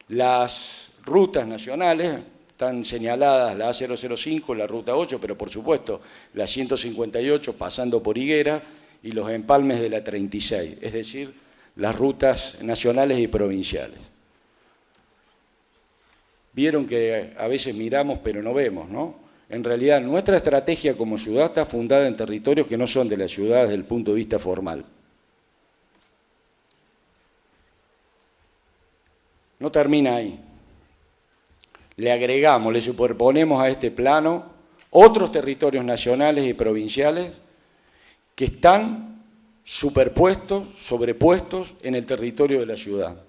Las rutas nacionales están señaladas, la A005, la Ruta 8, pero por supuesto la 158 pasando por Higuera y los empalmes de la 36, es decir, las rutas nacionales y provinciales. Vieron que a veces miramos pero no vemos, ¿no? En realidad nuestra estrategia como ciudad está fundada en territorios que no son de la ciudad desde el punto de vista formal. No termina ahí. Le agregamos, le superponemos a este plano otros territorios nacionales y provinciales que están superpuestos, sobrepuestos en el territorio de la ciudad.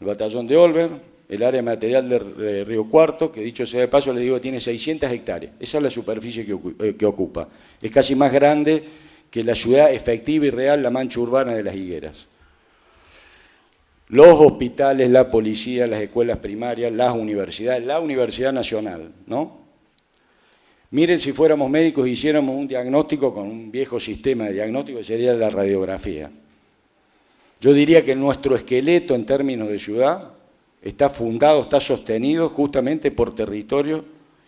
El batallón de Olver, el área material de Río Cuarto, que dicho sea de paso, les digo, tiene 600 hectáreas. Esa es la superficie que ocupa. Es casi más grande que la ciudad efectiva y real, la mancha urbana de las Higueras. Los hospitales, la policía, las escuelas primarias, las universidades, la Universidad Nacional, ¿no? Miren, si fuéramos médicos y hiciéramos un diagnóstico con un viejo sistema de diagnóstico, sería la radiografía. Yo diría que nuestro esqueleto en términos de ciudad está fundado, está sostenido justamente por territorios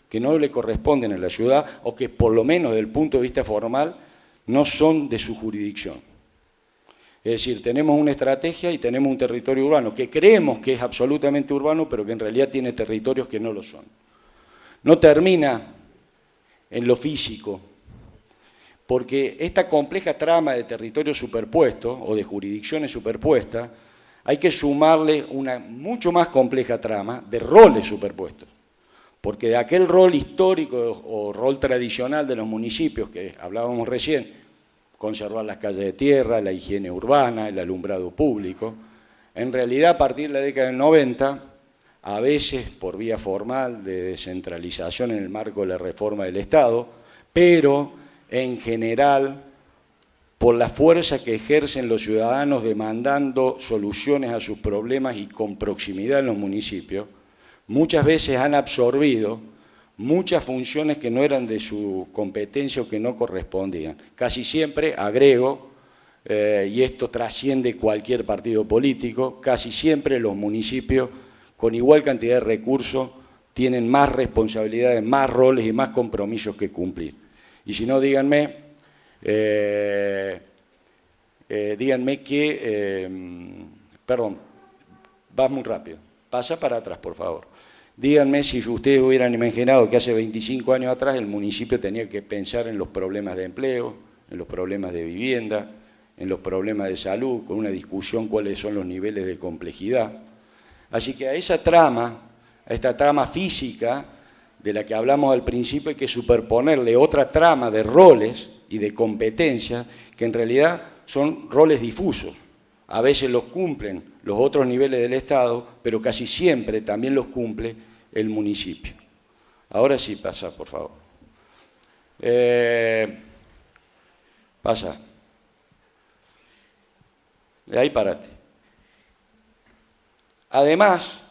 que no le corresponden a la ciudad o que por lo menos desde el punto de vista formal no son de su jurisdicción. Es decir, tenemos una estrategia y tenemos un territorio urbano que creemos que es absolutamente urbano, pero que en realidad tiene territorios que no lo son. No termina en lo físico, porque esta compleja trama de territorios superpuestos o de jurisdicciones superpuestas, hay que sumarle una mucho más compleja trama de roles superpuestos, porque de aquel rol histórico o rol tradicional de los municipios que hablábamos recién, conservar las calles de tierra, la higiene urbana, el alumbrado público. En realidad, a partir de la década del 90, a veces por vía formal de descentralización en el marco de la reforma del Estado, pero en general por la fuerza que ejercen los ciudadanos demandando soluciones a sus problemas y con proximidad en los municipios, muchas veces han absorbido muchas funciones que no eran de su competencia o que no correspondían. Casi siempre, agrego, y esto trasciende cualquier partido político, casi siempre los municipios con igual cantidad de recursos tienen más responsabilidades, más roles y más compromisos que cumplir. Y si no, díganme que, perdón, vas muy rápido, pasa para atrás, por favor. Díganme si ustedes hubieran imaginado que hace 25 años atrás el municipio tenía que pensar en los problemas de empleo, en los problemas de vivienda, en los problemas de salud, con una discusión cuáles son los niveles de complejidad. Así que a esa trama, a esta trama física de la que hablamos al principio, hay que superponerle otra trama de roles y de competencias que en realidad son roles difusos. A veces los cumplen los otros niveles del Estado, pero casi siempre también los cumple el municipio. Ahora sí, pasa, por favor. Pasa. De ahí párate. Además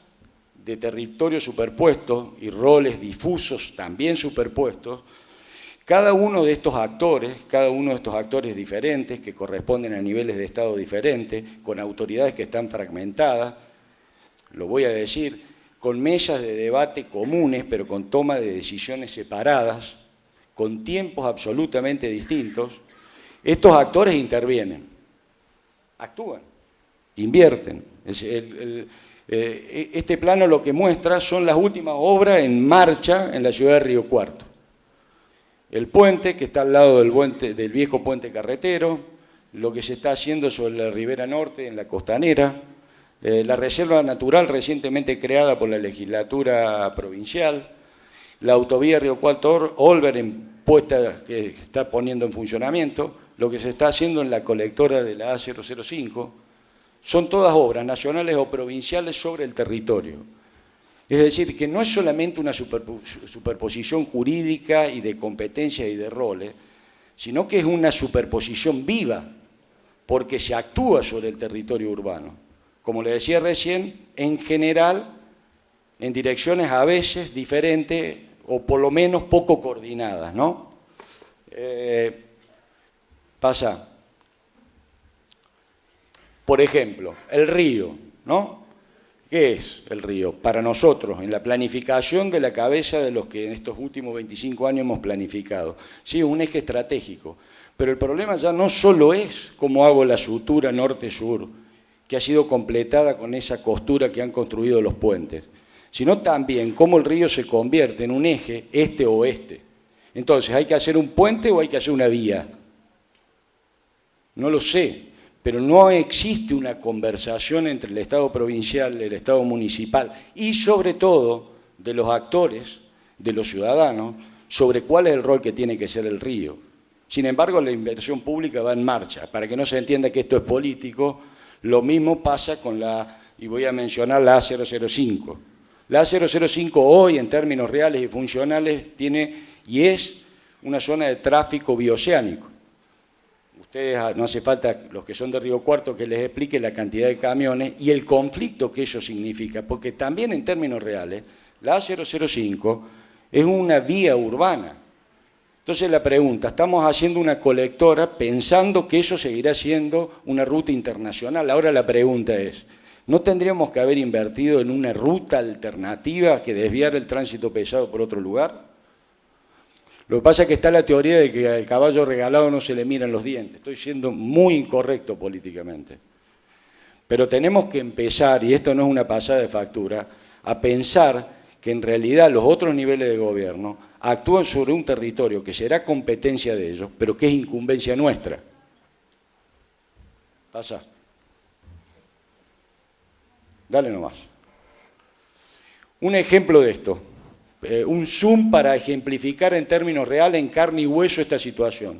de territorios superpuestos y roles difusos también superpuestos, cada uno de estos actores diferentes, que corresponden a niveles de Estado diferentes, con autoridades que están fragmentadas, lo voy a decir, con mesas de debate comunes, pero con toma de decisiones separadas, con tiempos absolutamente distintos, estos actores intervienen, actúan, invierten. Este plano lo que muestra son las últimas obras en marcha en la ciudad de Río Cuarto. El puente, que está al lado del viejo puente carretero, lo que se está haciendo sobre la ribera norte, en la costanera, la reserva natural recientemente creada por la legislatura provincial, la autovía Río Cuarto-Olver que está poniendo en funcionamiento, lo que se está haciendo en la colectora de la A005, son todas obras nacionales o provinciales sobre el territorio. Es decir, que no es solamente una superposición jurídica y de competencias y de roles, sino que es una superposición viva, porque se actúa sobre el territorio urbano. Como le decía recién, en general, en direcciones a veces diferentes o por lo menos poco coordinadas, ¿no? Pasa. Por ejemplo, el río, ¿no? ¿Qué es el río? Para nosotros, en la planificación de la cabeza de los que en estos últimos 25 años hemos planificado. Sí, un eje estratégico, pero el problema ya no solo es cómo hago la sutura norte-sur, que ha sido completada con esa costura que han construido los puentes, sino también cómo el río se convierte en un eje este-oeste. Entonces, ¿hay que hacer un puente o hay que hacer una vía? No lo sé. Pero no existe una conversación entre el Estado provincial, el Estado municipal y sobre todo de los actores, de los ciudadanos, sobre cuál es el rol que tiene que ser el río. Sin embargo, la inversión pública va en marcha. Para que no se entienda que esto es político, lo mismo pasa con y voy a mencionar la A005. La A005 hoy, en términos reales y funcionales, tiene y es una zona de tráfico bioceánico. Ustedes, no hace falta, los que son de Río Cuarto, que les explique la cantidad de camiones y el conflicto que eso significa, porque también en términos reales, la A005 es una vía urbana. Entonces la pregunta, estamos haciendo una colectora pensando que eso seguirá siendo una ruta internacional. Ahora la pregunta es, ¿no tendríamos que haber invertido en una ruta alternativa que desviara el tránsito pesado por otro lugar? Lo que pasa es que está la teoría de que al caballo regalado no se le miran los dientes. Estoy siendo muy incorrecto políticamente. Pero tenemos que empezar, y esto no es una pasada de factura, a pensar que en realidad los otros niveles de gobierno actúan sobre un territorio que será competencia de ellos, pero que es incumbencia nuestra. Pasa. Dale nomás. Un ejemplo de esto. Un zoom para ejemplificar en términos reales, en carne y hueso, esta situación.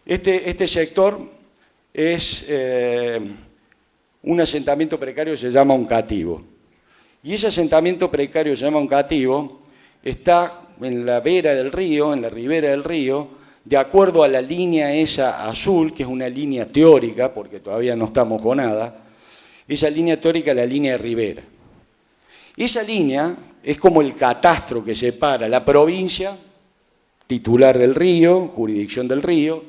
Este sector es un asentamiento precario que se llama Oncativo. Y ese asentamiento precario que se llama Oncativo está en la vera del río, en la ribera del río, de acuerdo a la línea esa azul, que es una línea teórica, porque todavía no estamos con nada, esa línea teórica es la línea de ribera. Esa línea es como el catastro que separa la provincia, titular del río, jurisdicción del río,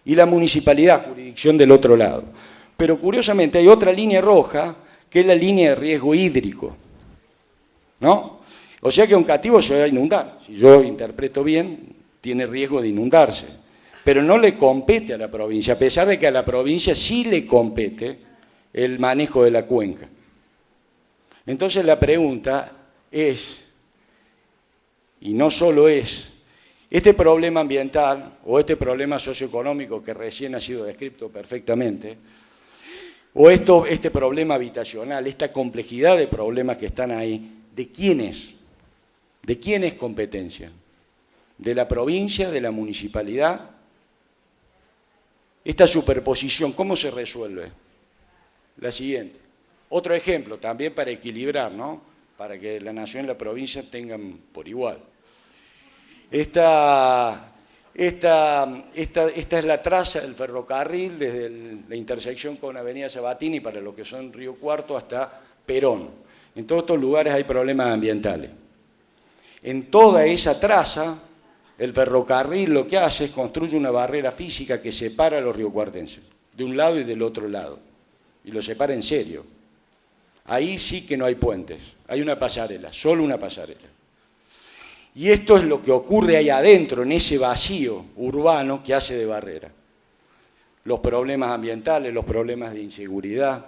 y la municipalidad, jurisdicción del otro lado. Pero curiosamente hay otra línea roja, que es la línea de riesgo hídrico, ¿no? O sea que un cativo se va a inundar. Si yo interpreto bien, tiene riesgo de inundarse. Pero no le compete a la provincia, a pesar de que a la provincia sí le compete el manejo de la cuenca. Entonces la pregunta es, y no solo es, este problema ambiental o este problema socioeconómico que recién ha sido descrito perfectamente, o este problema habitacional, esta complejidad de problemas que están ahí, ¿de quién es? ¿De quién es competencia? ¿De la provincia, de la municipalidad? Esta superposición, ¿cómo se resuelve? La siguiente. Otro ejemplo, también para equilibrar, ¿no? Para que la nación y la provincia tengan por igual. Esta es la traza del ferrocarril desde la intersección con Avenida Sabatini para lo que son Río Cuarto hasta Perón. En todos estos lugares hay problemas ambientales. En toda esa traza, el ferrocarril lo que hace es construye una barrera física que separa a los riocuartenses, de un lado y del otro lado, y los separa en serio. Ahí sí que no hay puentes, hay una pasarela, solo una pasarela. Y esto es lo que ocurre ahí adentro, en ese vacío urbano que hace de barrera. Los problemas ambientales, los problemas de inseguridad,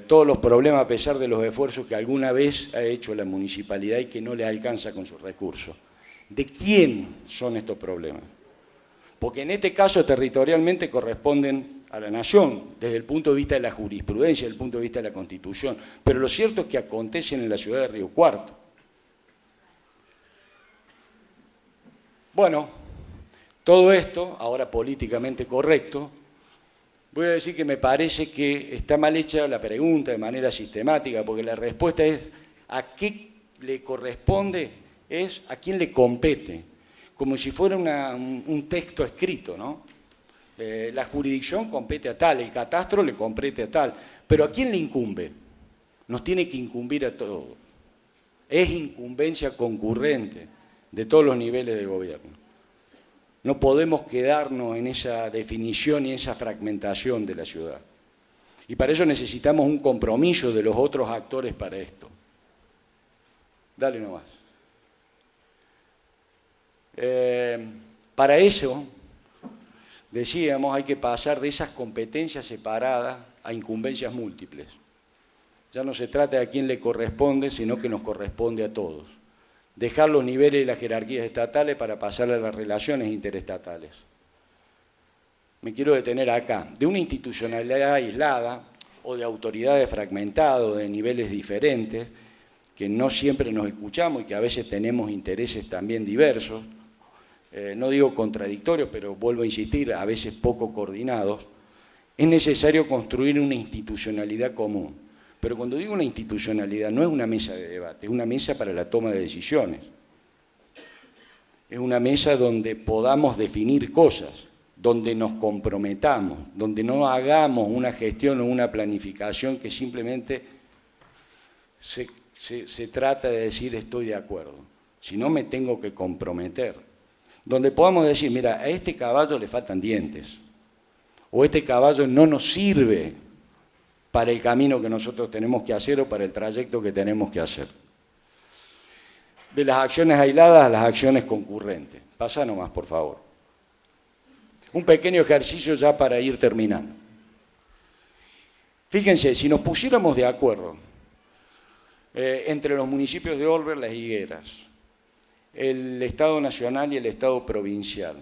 todos los problemas a pesar de los esfuerzos que alguna vez ha hecho la municipalidad y que no le alcanza con sus recursos. ¿De quién son estos problemas? Porque en este caso territorialmente corresponden a la nación, desde el punto de vista de la jurisprudencia, desde el punto de vista de la Constitución. Pero lo cierto es que acontecen en la ciudad de Río Cuarto. Bueno, todo esto, ahora políticamente correcto, voy a decir que me parece que está mal hecha la pregunta de manera sistemática, porque la respuesta es ¿a qué le corresponde? Es ¿a quién le compete? Como si fuera un texto escrito, ¿no? La jurisdicción compete a tal, el catastro le compete a tal, pero ¿a quién le incumbe? Nos tiene que incumbir a todos. Es incumbencia concurrente de todos los niveles de gobierno. No podemos quedarnos en esa definición y esa fragmentación de la ciudad. Y para eso necesitamos un compromiso de los otros actores para esto. Dale nomás. Para eso, decíamos, hay que pasar de esas competencias separadas a incumbencias múltiples. Ya no se trata de a quién le corresponde, sino que nos corresponde a todos. Dejar los niveles y las jerarquías estatales para pasar a las relaciones interestatales. Me quiero detener acá. De una institucionalidad aislada o de autoridades fragmentadas o de niveles diferentes, que no siempre nos escuchamos y que a veces tenemos intereses también diversos, no digo contradictorios, pero vuelvo a insistir, a veces poco coordinados, es necesario construir una institucionalidad común. Pero cuando digo una institucionalidad, no es una mesa de debate, es una mesa para la toma de decisiones. Es una mesa donde podamos definir cosas, donde nos comprometamos, donde no hagamos una gestión o una planificación que simplemente se trata de decir estoy de acuerdo, sino me tengo que comprometer. Donde podamos decir, mira, a este caballo le faltan dientes, o este caballo no nos sirve para el camino que nosotros tenemos que hacer o para el trayecto que tenemos que hacer. De las acciones aisladas a las acciones concurrentes. Pasa nomás, por favor. Un pequeño ejercicio ya para ir terminando. Fíjense, si nos pusiéramos de acuerdo entre los municipios de Olver, Las Higueras, el Estado Nacional y el Estado Provincial,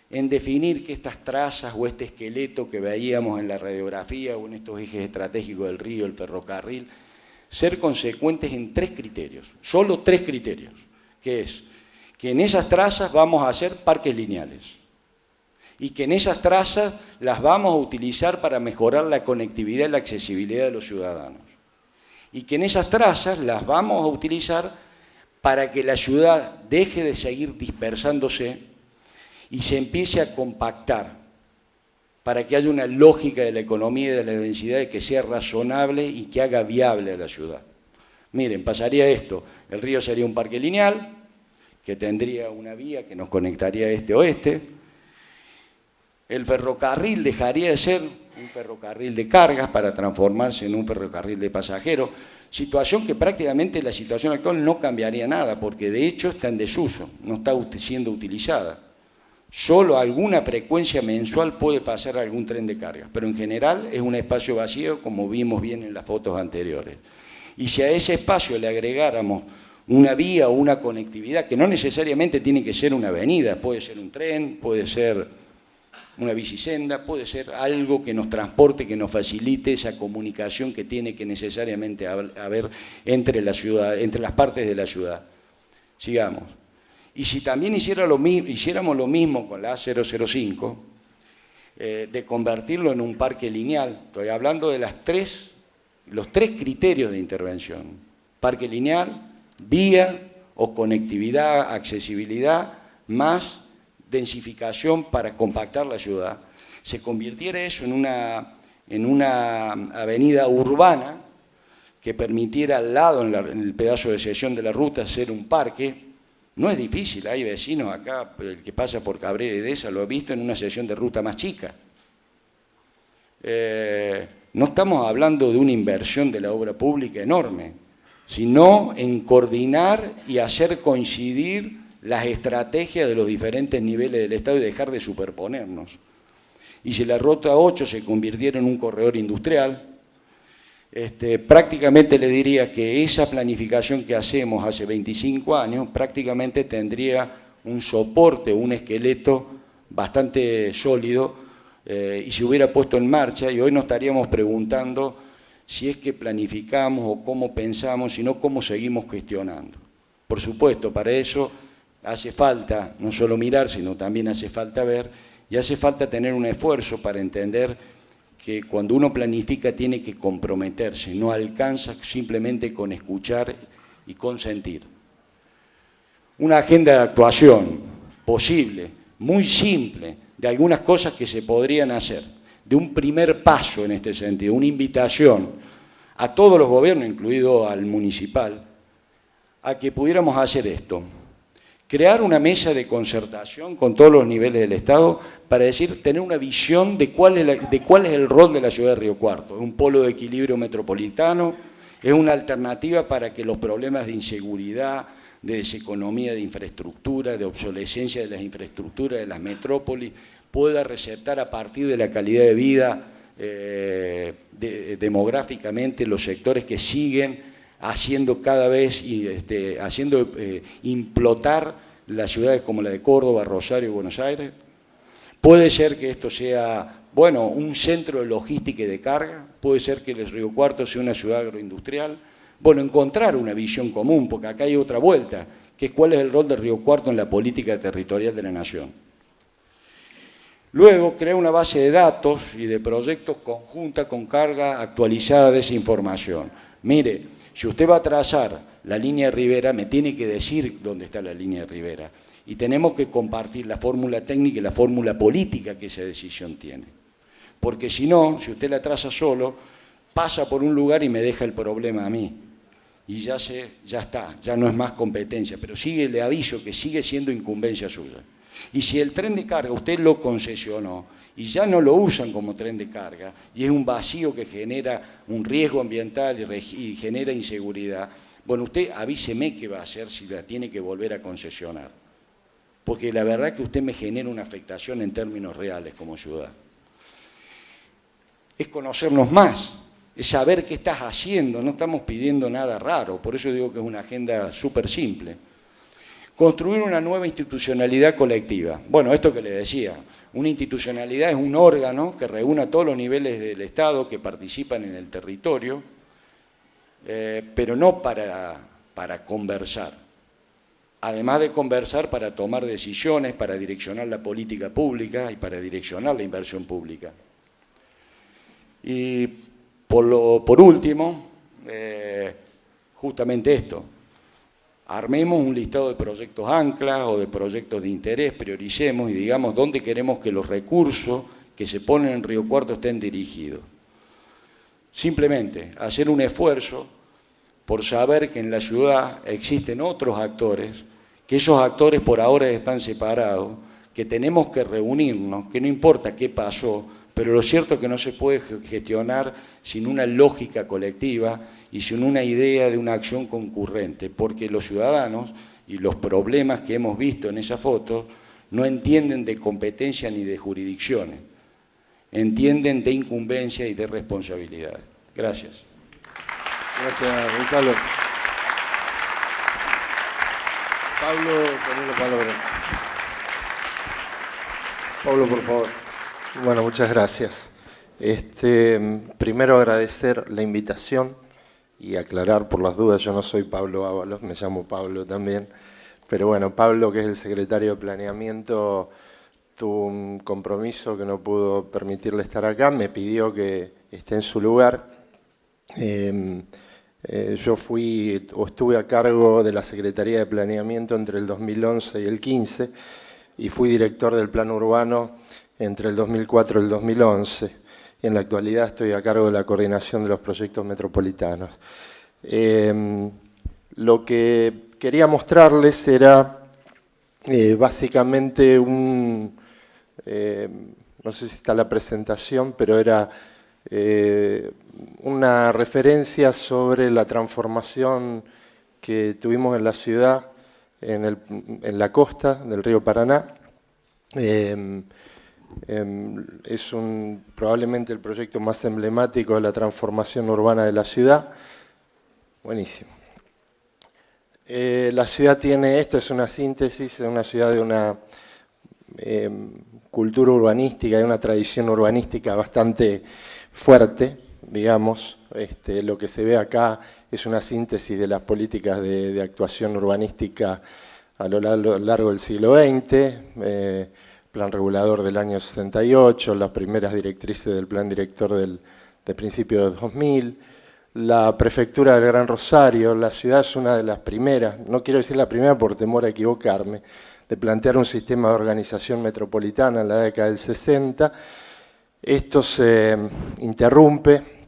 en definir que estas trazas o este esqueleto que veíamos en la radiografía o en estos ejes estratégicos del río, el ferrocarril, ser consecuentes en 3 criterios, solo 3 criterios, que es que en esas trazas vamos a hacer parques lineales y que en esas trazas las vamos a utilizar para mejorar la conectividad y la accesibilidad de los ciudadanos y que en esas trazas las vamos a utilizar para que la ciudad deje de seguir dispersándose y se empiece a compactar, para que haya una lógica de la economía y de la densidad que sea razonable y que haga viable a la ciudad. Miren, pasaría esto, el río sería un parque lineal, que tendría una vía que nos conectaría este-oeste, el ferrocarril dejaría de ser un ferrocarril de cargas para transformarse en un ferrocarril de pasajeros, situación que prácticamente la situación actual no cambiaría nada, porque de hecho está en desuso, no está siendo utilizada. Solo alguna frecuencia mensual puede pasar algún tren de carga, pero en general es un espacio vacío, como vimos bien en las fotos anteriores. Y si a ese espacio le agregáramos una vía o una conectividad, que no necesariamente tiene que ser una avenida, puede ser un tren, puede ser una bicisenda, puede ser algo que nos transporte, que nos facilite esa comunicación que tiene que necesariamente haber entre la ciudad, entre las partes de la ciudad. Sigamos. Y si también hiciéramos lo mismo con la A005, de convertirlo en un parque lineal, estoy hablando de los tres criterios de intervención: parque lineal, vía o conectividad, accesibilidad, más densificación para compactar la ciudad, se convirtiera eso en una avenida urbana que permitiera al lado, en el pedazo de sección de la ruta, hacer un parque. No es difícil, hay vecinos acá, el que pasa por Cabrera y Dehesa lo ha visto en una sección de ruta más chica. No estamos hablando de una inversión de la obra pública enorme, sino en coordinar y hacer coincidir las estrategias de los diferentes niveles del Estado y dejar de superponernos. Y si la Ruta 8 se convirtiera en un corredor industrial, prácticamente le diría que esa planificación que hacemos hace 25 años prácticamente tendría un soporte, un esqueleto bastante sólido y se hubiera puesto en marcha, y hoy nos estaríamos preguntando si es que planificamos o cómo pensamos, sino cómo seguimos gestionando. Por supuesto, para eso hace falta no solo mirar, sino también hace falta ver, y hace falta tener un esfuerzo para entender que cuando uno planifica tiene que comprometerse, no alcanza simplemente con escuchar y consentir. Una agenda de actuación posible, muy simple, de algunas cosas que se podrían hacer, de un primer paso en este sentido, una invitación a todos los gobiernos, incluido al municipal, a que pudiéramos hacer esto. Crear una mesa de concertación con todos los niveles del Estado para tener una visión de cuál es el rol de la ciudad de Río Cuarto. Es un polo de equilibrio metropolitano, es una alternativa para que los problemas de inseguridad, de deseconomía de infraestructura, de obsolescencia de las infraestructuras de las metrópolis, pueda receptar a partir de la calidad de vida demográficamente los sectores que siguen haciendo cada vez implotar las ciudades como la de Córdoba, Rosario y Buenos Aires. Puede ser que esto sea, bueno, un centro de logística y de carga, puede ser que el Río Cuarto sea una ciudad agroindustrial. Bueno, encontrar una visión común, porque acá hay otra vuelta, que es cuál es el rol del Río Cuarto en la política territorial de la nación. Luego, crear una base de datos y de proyectos conjunta con carga actualizada de esa información. Mire, si usted va a trazar la línea de Rivera, me tiene que decir dónde está la línea de Rivera. Y tenemos que compartir la fórmula técnica y la fórmula política que esa decisión tiene. Porque si no, si usted la traza solo, pasa por un lugar y me deja el problema a mí. Y ya está, ya no es más competencia, pero le aviso que sigue siendo incumbencia suya. Y si el tren de carga usted lo concesionó y ya no lo usan como tren de carga, y es un vacío que genera un riesgo ambiental y genera inseguridad, bueno, usted avíseme qué va a hacer si la tiene que volver a concesionar. Porque la verdad que usted me genera una afectación en términos reales como ciudad. Es conocernos más, es saber qué estás haciendo, no estamos pidiendo nada raro, por eso digo que es una agenda súper simple. Construir una nueva institucionalidad colectiva. Bueno, esto que le decía, una institucionalidad es un órgano que reúne a todos los niveles del Estado que participan en el territorio, pero no para conversar. Además de conversar, para tomar decisiones, para direccionar la política pública y para direccionar la inversión pública. Y por último, justamente esto. Armemos un listado de proyectos ancla o de proyectos de interés, prioricemos y digamos dónde queremos que los recursos que se ponen en Río Cuarto estén dirigidos. Simplemente hacer un esfuerzo por saber que en la ciudad existen otros actores, que esos actores por ahora están separados, que tenemos que reunirnos, que no importa qué pasó, pero lo cierto es que no se puede gestionar sin una lógica colectiva y sin una idea de una acción concurrente, porque los ciudadanos y los problemas que hemos visto en esa foto no entienden de competencia ni de jurisdicciones, entienden de incumbencia y de responsabilidad. Gracias. Gracias, Gonzalo. Pablo, ponle la palabra. Pablo, por favor. Bueno, muchas gracias. Primero agradecer la invitación y aclarar por las dudas, yo no soy Pablo Ábalos, me llamo Pablo también, pero bueno, Pablo, que es el secretario de Planeamiento, tuvo un compromiso que no pudo permitirle estar acá, me pidió que esté en su lugar. Yo estuve a cargo de la Secretaría de Planeamiento entre el 2011 y el 2015 y fui director del Plan Urbano entre el 2004 y el 2011. Y en la actualidad estoy a cargo de la coordinación de los proyectos metropolitanos. Lo que quería mostrarles era básicamente no sé si está la presentación, pero era una referencia sobre la transformación que tuvimos en la ciudad, en la costa del río Paraná. Es probablemente el proyecto más emblemático de la transformación urbana de la ciudad. Buenísimo. La ciudad esta es una síntesis, es una ciudad de una cultura urbanística, de una tradición urbanística bastante fuerte, digamos. Lo que se ve acá es una síntesis de las políticas de actuación urbanística a lo largo del siglo XX, plan regulador del año 68, las primeras directrices del plan director de principios de 2000, la prefectura del Gran Rosario. La ciudad es una de las primeras, no quiero decir la primera por temor a equivocarme, de plantear un sistema de organización metropolitana en la década del 60. Esto se interrumpe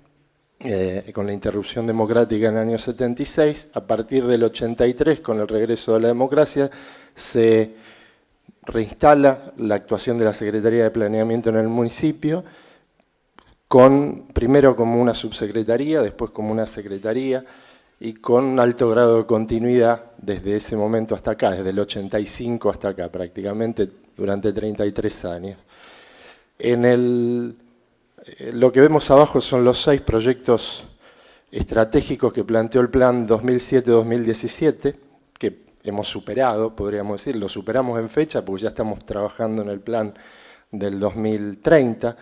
con la interrupción democrática en el año 76. A partir del 83, con el regreso de la democracia, se reinstala la actuación de la Secretaría de Planeamiento en el municipio, primero como una subsecretaría, después como una secretaría, y con alto grado de continuidad desde ese momento hasta acá, desde el 85 hasta acá, prácticamente durante 33 años. Lo que vemos abajo son los 6 proyectos estratégicos que planteó el plan 2007-2017, que hemos superado, podríamos decir, lo superamos en fecha porque ya estamos trabajando en el plan del 2030.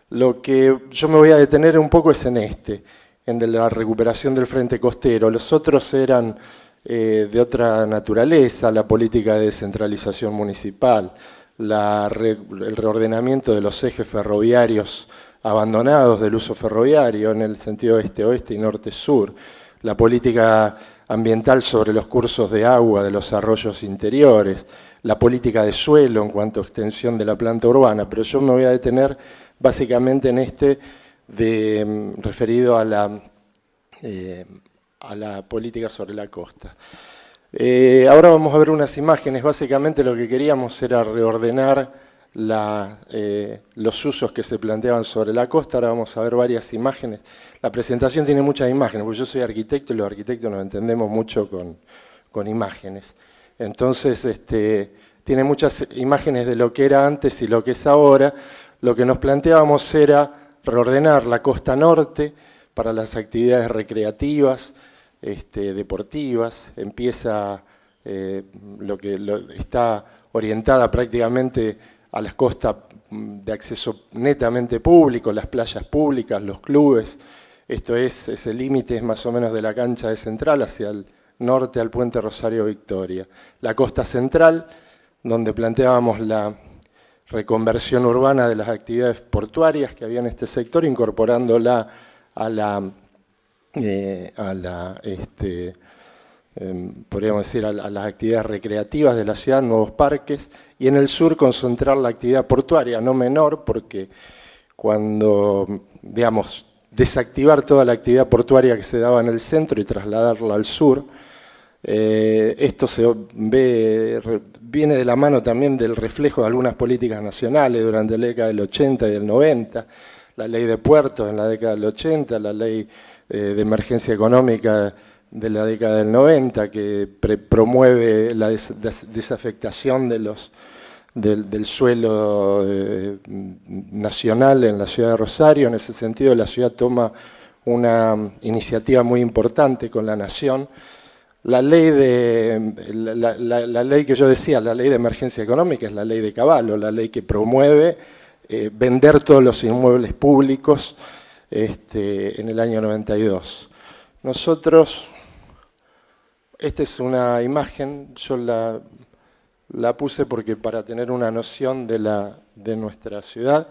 Lo que yo me voy a detener un poco es en de la recuperación del frente costero. Los otros eran de otra naturaleza, la política de descentralización municipal, el reordenamiento de los ejes ferroviarios abandonados del uso ferroviario en el sentido este-oeste y norte-sur, la política ambiental sobre los cursos de agua de los arroyos interiores, la política de suelo en cuanto a extensión de la planta urbana, pero yo me voy a detener básicamente en referido a la política sobre la costa. Ahora vamos a ver unas imágenes. Básicamente lo que queríamos era reordenar los usos que se planteaban sobre la costa. Ahora vamos a ver varias imágenes. La presentación tiene muchas imágenes, porque yo soy arquitecto y los arquitectos nos entendemos mucho con imágenes. Entonces, tiene muchas imágenes de lo que era antes y lo que es ahora. Lo que nos planteábamos era reordenar la costa norte para las actividades recreativas, deportivas. Empieza está orientada prácticamente a las costas de acceso netamente público, las playas públicas, los clubes. Ese límite es más o menos de la cancha de Central hacia el norte al puente Rosario Victoria. La costa central, donde planteábamos la reconversión urbana de las actividades portuarias que había en este sector, incorporándola podríamos decir, a las actividades recreativas de la ciudad, nuevos parques, y en el sur concentrar la actividad portuaria, no menor, porque cuando, digamos, desactivar toda la actividad portuaria que se daba en el centro y trasladarla al sur. Esto viene de la mano también del reflejo de algunas políticas nacionales durante la década del 80 y del 90, la ley de puertos en la década del 80, la ley de emergencia económica de la década del 90, que promueve la desafectación del suelo nacional en la ciudad de Rosario. En ese sentido, la ciudad toma una iniciativa muy importante con la Nación. La ley que yo decía, la ley de emergencia económica, es la ley de Cavallo, la ley que promueve vender todos los inmuebles públicos en el año 92. Nosotros, esta es una imagen, yo la puse porque para tener una noción de nuestra ciudad,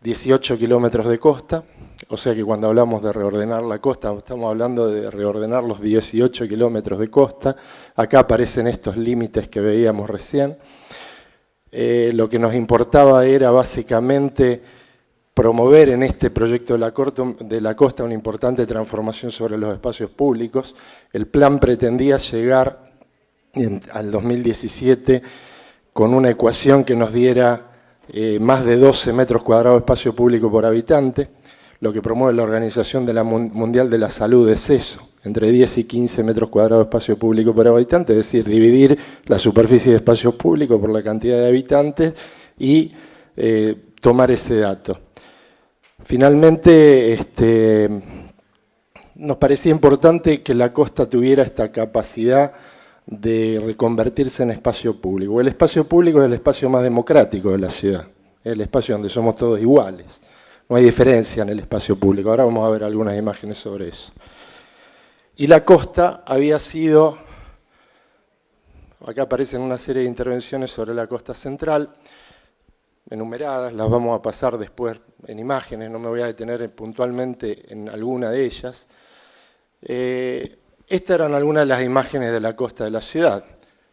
18 kilómetros de costa, o sea que cuando hablamos de reordenar la costa, estamos hablando de reordenar los 18 kilómetros de costa. Acá aparecen estos límites que veíamos recién. Lo que nos importaba era básicamente promover en este proyecto de la costa una importante transformación sobre los espacios públicos. El plan pretendía llegar al 2017 con una ecuación que nos diera más de 12 metros cuadrados de espacio público por habitante. Lo que promueve la Organización Mundial de la Salud es eso, entre 10 y 15 metros cuadrados de espacio público por habitante, es decir, dividir la superficie de espacios públicos por la cantidad de habitantes y tomar ese dato. Finalmente, nos parecía importante que la costa tuviera esta capacidad de reconvertirse en espacio público. El espacio público es el espacio más democrático de la ciudad, es el espacio donde somos todos iguales. No hay diferencia en el espacio público. Ahora vamos a ver algunas imágenes sobre eso. Y la costa había sido, acá aparecen una serie de intervenciones sobre la costa central, enumeradas, las vamos a pasar después en imágenes, no me voy a detener puntualmente en alguna de ellas. Estas eran algunas de las imágenes de la costa de la ciudad,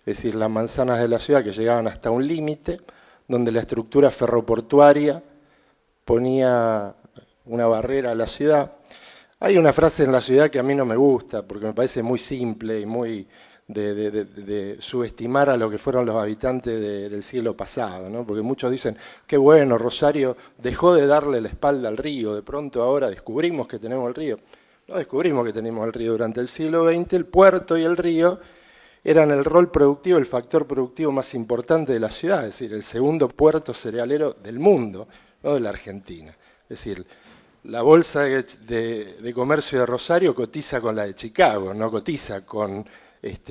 es decir, las manzanas de la ciudad que llegaban hasta un límite, donde la estructura ferroportuaria ponía una barrera a la ciudad. Hay una frase en la ciudad que a mí no me gusta, porque me parece muy simple y muy de subestimar a lo que fueron los habitantes del siglo pasado, ¿no? Porque muchos dicen, qué bueno, Rosario dejó de darle la espalda al río, de pronto ahora descubrimos que tenemos el río. No descubrimos que tenemos el río. Durante el siglo XX, el puerto y el río eran el rol productivo, el factor productivo más importante de la ciudad, es decir, el segundo puerto cerealero del mundo, no de la Argentina. Es decir, la bolsa de comercio de Rosario cotiza con la de Chicago, no cotiza con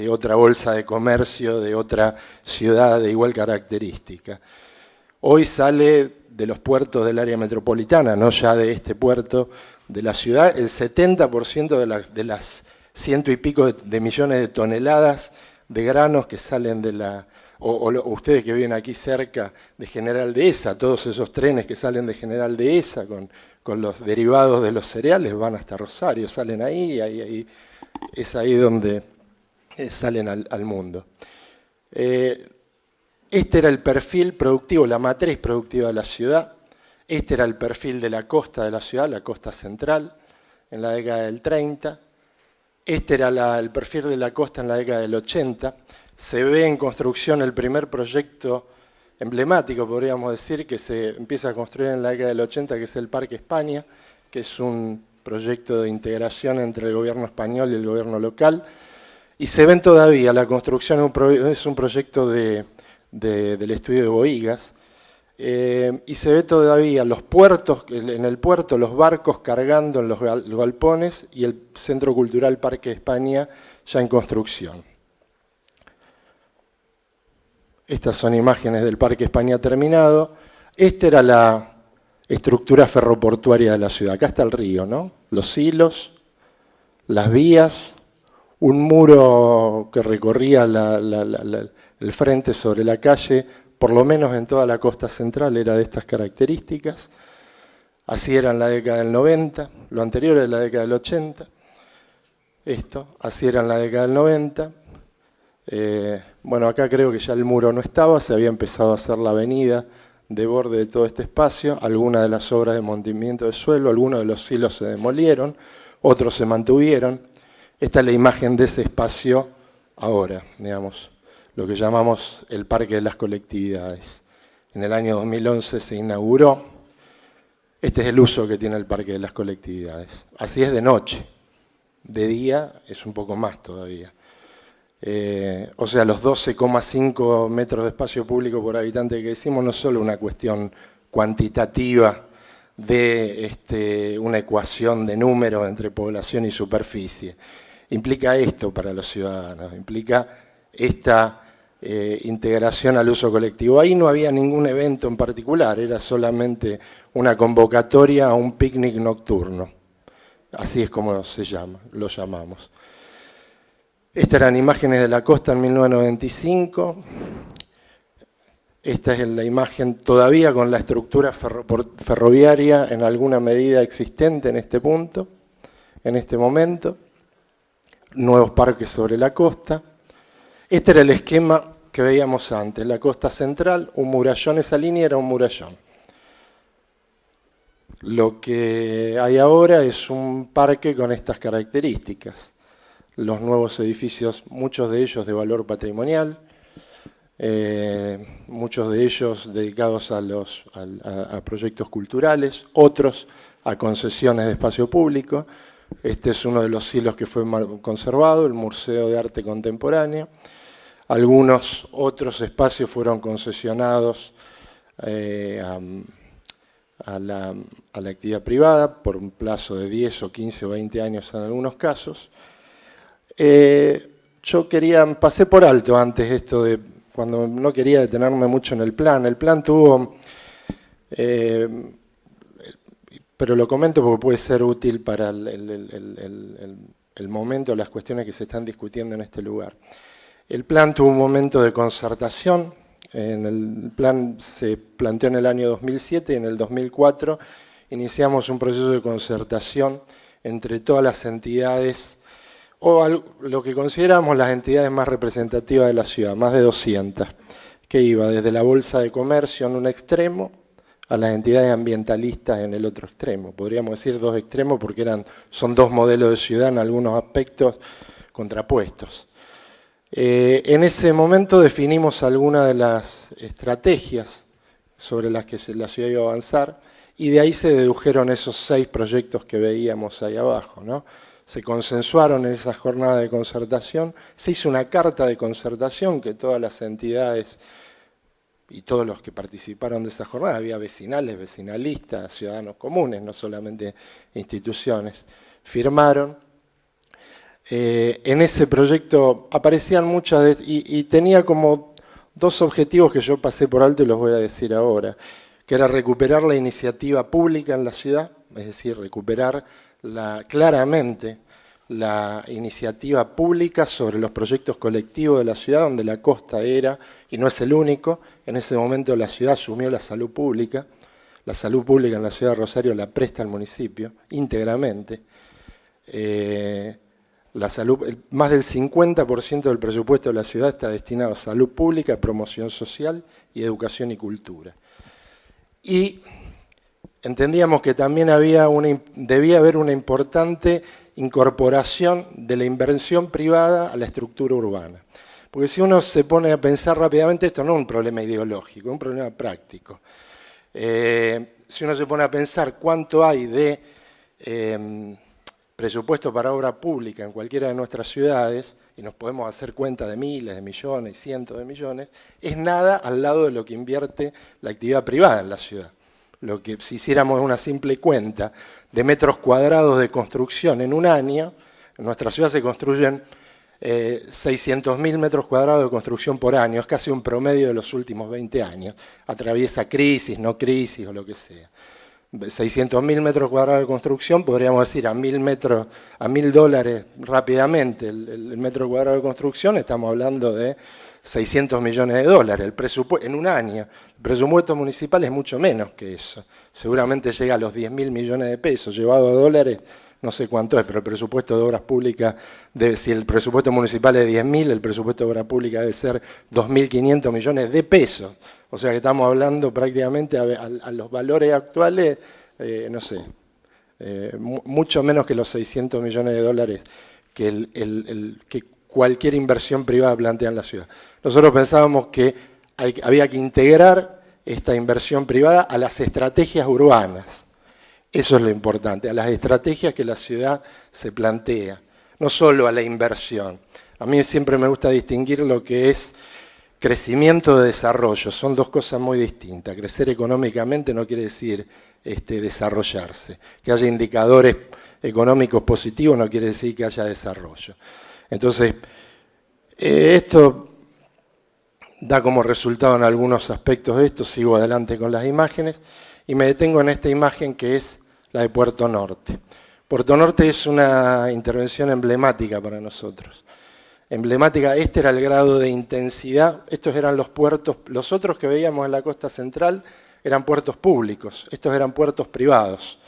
otra bolsa de comercio de otra ciudad de igual característica. Hoy sale de los puertos del área metropolitana, no ya de este puerto de la ciudad, el 70% de las ciento y pico de millones de toneladas de granos que salen de la... O ustedes que viven aquí cerca de General Dehesa, todos esos trenes que salen de General Dehesa con los derivados de los cereales van hasta Rosario, salen ahí es ahí donde salen al mundo. Este era el perfil productivo, la matriz productiva de la ciudad. Este era el perfil de la costa de la ciudad, la costa central, en la década del 30. Este era el perfil de la costa en la década del 80. Se ve en construcción el primer proyecto emblemático, podríamos decir, que se empieza a construir en la década del 80, que es el Parque España, que es un proyecto de integración entre el gobierno español y el gobierno local. Y se ven todavía, la construcción es un proyecto del estudio de Bohigas, y se ve todavía los puertos, en el puerto los barcos cargando en los galpones y el Centro Cultural Parque España ya en construcción. Estas son imágenes del Parque España terminado. Esta era la estructura ferroportuaria de la ciudad. Acá está el río, ¿no? Los hilos, las vías, un muro que recorría el frente sobre la calle, por lo menos en toda la costa central era de estas características. Así era en la década del 90, lo anterior era la década del 80. Así era en la década del 90. Bueno, acá creo que ya el muro no estaba, se había empezado a hacer la avenida de borde de todo este espacio, algunas de las obras de movimiento de suelo, algunos de los silos se demolieron, otros se mantuvieron. Esta es la imagen de ese espacio ahora, digamos, lo que llamamos el Parque de las Colectividades. En el año 2011 se inauguró. Este es el uso que tiene el Parque de las Colectividades. Así es de noche. De día es un poco más todavía. O sea, los 12,5 metros de espacio público por habitante que decimos no es solo una cuestión cuantitativa de una ecuación de números entre población y superficie. Implica esto para los ciudadanos, implica esta integración al uso colectivo. Ahí no había ningún evento en particular, era solamente una convocatoria a un picnic nocturno. Así es como lo llamamos. Estas eran imágenes de la costa en 1995. Esta es la imagen todavía con la estructura ferroviaria en alguna medida existente en este punto, en este momento. Nuevos parques sobre la costa. Este era el esquema que veíamos antes, la costa central, un murallón, esa línea era un murallón. Lo que hay ahora es un parque con estas características. Los nuevos edificios, muchos de ellos de valor patrimonial, muchos de ellos dedicados a proyectos culturales, otros a concesiones de espacio público. Este es uno de los silos que fue conservado, el Museo de Arte Contemporáneo. Algunos otros espacios fueron concesionados a la actividad privada por un plazo de 10 o 15 o 20 años en algunos casos. Yo pasé por alto antes esto de, cuando no quería detenerme mucho en el plan. El plan tuvo, pero lo comento porque puede ser útil para el momento, las cuestiones que se están discutiendo en este lugar. El plan tuvo un momento de concertación. El plan se planteó en el año 2007 y en el 2004 iniciamos un proceso de concertación entre todas las entidades, o lo que consideramos las entidades más representativas de la ciudad, más de 200, que iba desde la Bolsa de Comercio en un extremo a las entidades ambientalistas en el otro extremo. Podríamos decir dos extremos porque son dos modelos de ciudad en algunos aspectos contrapuestos. En ese momento definimos algunas de las estrategias sobre las que la ciudad iba a avanzar y de ahí se dedujeron esos 6 proyectos que veíamos ahí abajo, ¿no? Se consensuaron en esa jornada de concertación, se hizo una carta de concertación que todas las entidades y todos los que participaron de esa jornada, había vecinales, vecinalistas, ciudadanos comunes, no solamente instituciones, firmaron. En ese proyecto aparecían muchas y tenía como 2 objetivos que yo pasé por alto y los voy a decir ahora, que era recuperar la iniciativa pública en la ciudad, es decir, recuperar claramente la iniciativa pública sobre los proyectos colectivos de la ciudad, donde la costa era, y no es el único, en ese momento la ciudad asumió la salud pública en la ciudad de Rosario la presta al municipio íntegramente. Más del 50% del presupuesto de la ciudad está destinado a salud pública, promoción social y educación y cultura. Y entendíamos que también debía haber una importante incorporación de la inversión privada a la estructura urbana. Porque si uno se pone a pensar rápidamente, esto no es un problema ideológico, es un problema práctico. Si uno se pone a pensar cuánto hay de presupuesto para obra pública en cualquiera de nuestras ciudades, y nos podemos hacer cuenta de miles de millones, cientos de millones, es nada al lado de lo que invierte la actividad privada en la ciudad. Lo que si hiciéramos una simple cuenta de metros cuadrados de construcción en un año, en nuestra ciudad se construyen 600.000 metros cuadrados de construcción por año, es casi un promedio de los últimos 20 años, atraviesa crisis, no crisis o lo que sea. 600.000 metros cuadrados de construcción, podríamos decir a $1.000 rápidamente el metro cuadrado de construcción, estamos hablando de 600 millones de dólares en un año. El presupuesto municipal es mucho menos que eso, seguramente llega a los 10.000 millones de pesos, llevado a dólares no sé cuánto es, pero el presupuesto de obras públicas, si el presupuesto municipal es 10.000, el presupuesto de obras públicas debe ser 2.500 millones de pesos. O sea que estamos hablando prácticamente a los valores actuales, no sé, mucho menos que los 600 millones de dólares que cualquier inversión privada plantea en la ciudad. Nosotros pensábamos que había que integrar esta inversión privada a las estrategias urbanas. Eso es lo importante, a las estrategias que la ciudad se plantea, no solo a la inversión. A mí siempre me gusta distinguir lo que es crecimiento de desarrollo, son dos cosas muy distintas. Crecer económicamente no quiere decir desarrollarse. Que haya indicadores económicos positivos no quiere decir que haya desarrollo. Entonces, esto da como resultado en algunos aspectos de esto, sigo adelante con las imágenes, y me detengo en esta imagen que es la de Puerto Norte. Puerto Norte es una intervención emblemática para nosotros. Emblemática, este era el grado de intensidad, estos eran los puertos, los otros que veíamos en la costa central eran puertos públicos, estos eran puertos privados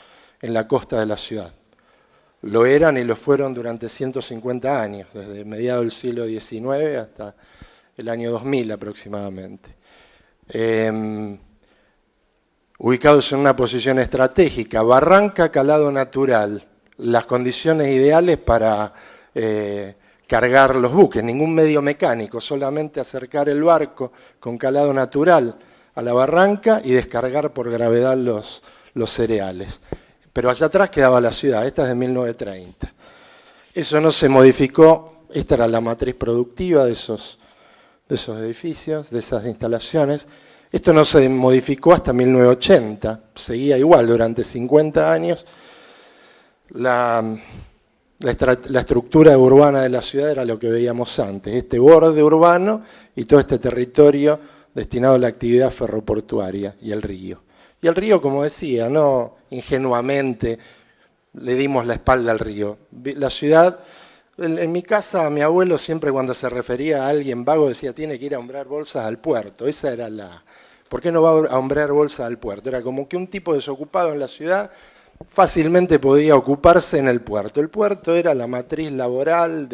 en la costa de la ciudad. Lo eran y lo fueron durante 150 años, desde mediados del siglo XIX hasta el año 2000 aproximadamente. Ubicados en una posición estratégica, barranca, calado natural, las condiciones ideales para cargar los buques, ningún medio mecánico, solamente acercar el barco con calado natural a la barranca y descargar por gravedad los cereales. Pero allá atrás quedaba la ciudad, esta es de 1930. Eso no se modificó, esta era la matriz productiva de esos edificios, de esas instalaciones. Esto no se modificó hasta 1980, seguía igual durante 50 años. La estructura urbana de la ciudad era lo que veíamos antes, este borde urbano y todo este territorio destinado a la actividad ferroportuaria y el río. Y el río, como decía, no ingenuamente le dimos la espalda al río. La ciudad, en mi casa, mi abuelo siempre cuando se refería a alguien vago decía tiene que ir a hombrar bolsas al puerto. Esa era la... ¿Por qué no va a hombrar bolsas al puerto? Era como que un tipo desocupado en la ciudad fácilmente podía ocuparse en el puerto. El puerto era la matriz laboral,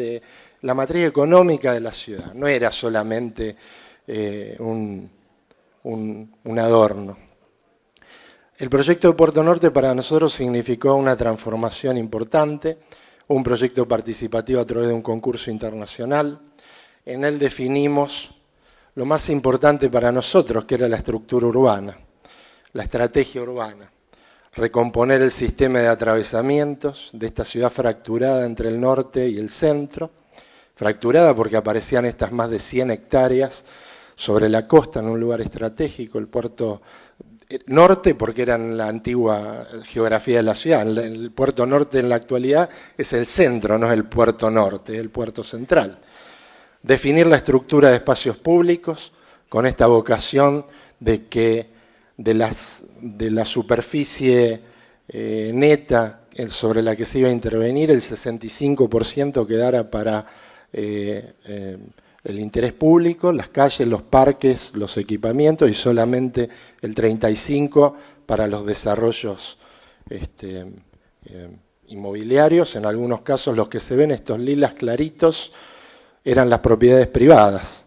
la matriz económica de la ciudad. No era solamente un adorno. El proyecto de Puerto Norte para nosotros significó una transformación importante, un proyecto participativo a través de un concurso internacional. En él definimos lo más importante para nosotros, que era la estructura urbana, la estrategia urbana. Recomponer el sistema de atravesamientos de esta ciudad fracturada entre el norte y el centro, fracturada porque aparecían estas más de 100 hectáreas sobre la costa en un lugar estratégico, el puerto norte porque era en la antigua geografía de la ciudad, el puerto norte en la actualidad es el centro, no es el puerto norte, es el puerto central. Definir la estructura de espacios públicos con esta vocación de que de la superficie neta sobre la que se iba a intervenir, el 65% quedara para el interés público, las calles, los parques, los equipamientos y solamente el 35% para los desarrollos inmobiliarios. En algunos casos los que se ven, estos lilas claritos, eran las propiedades privadas,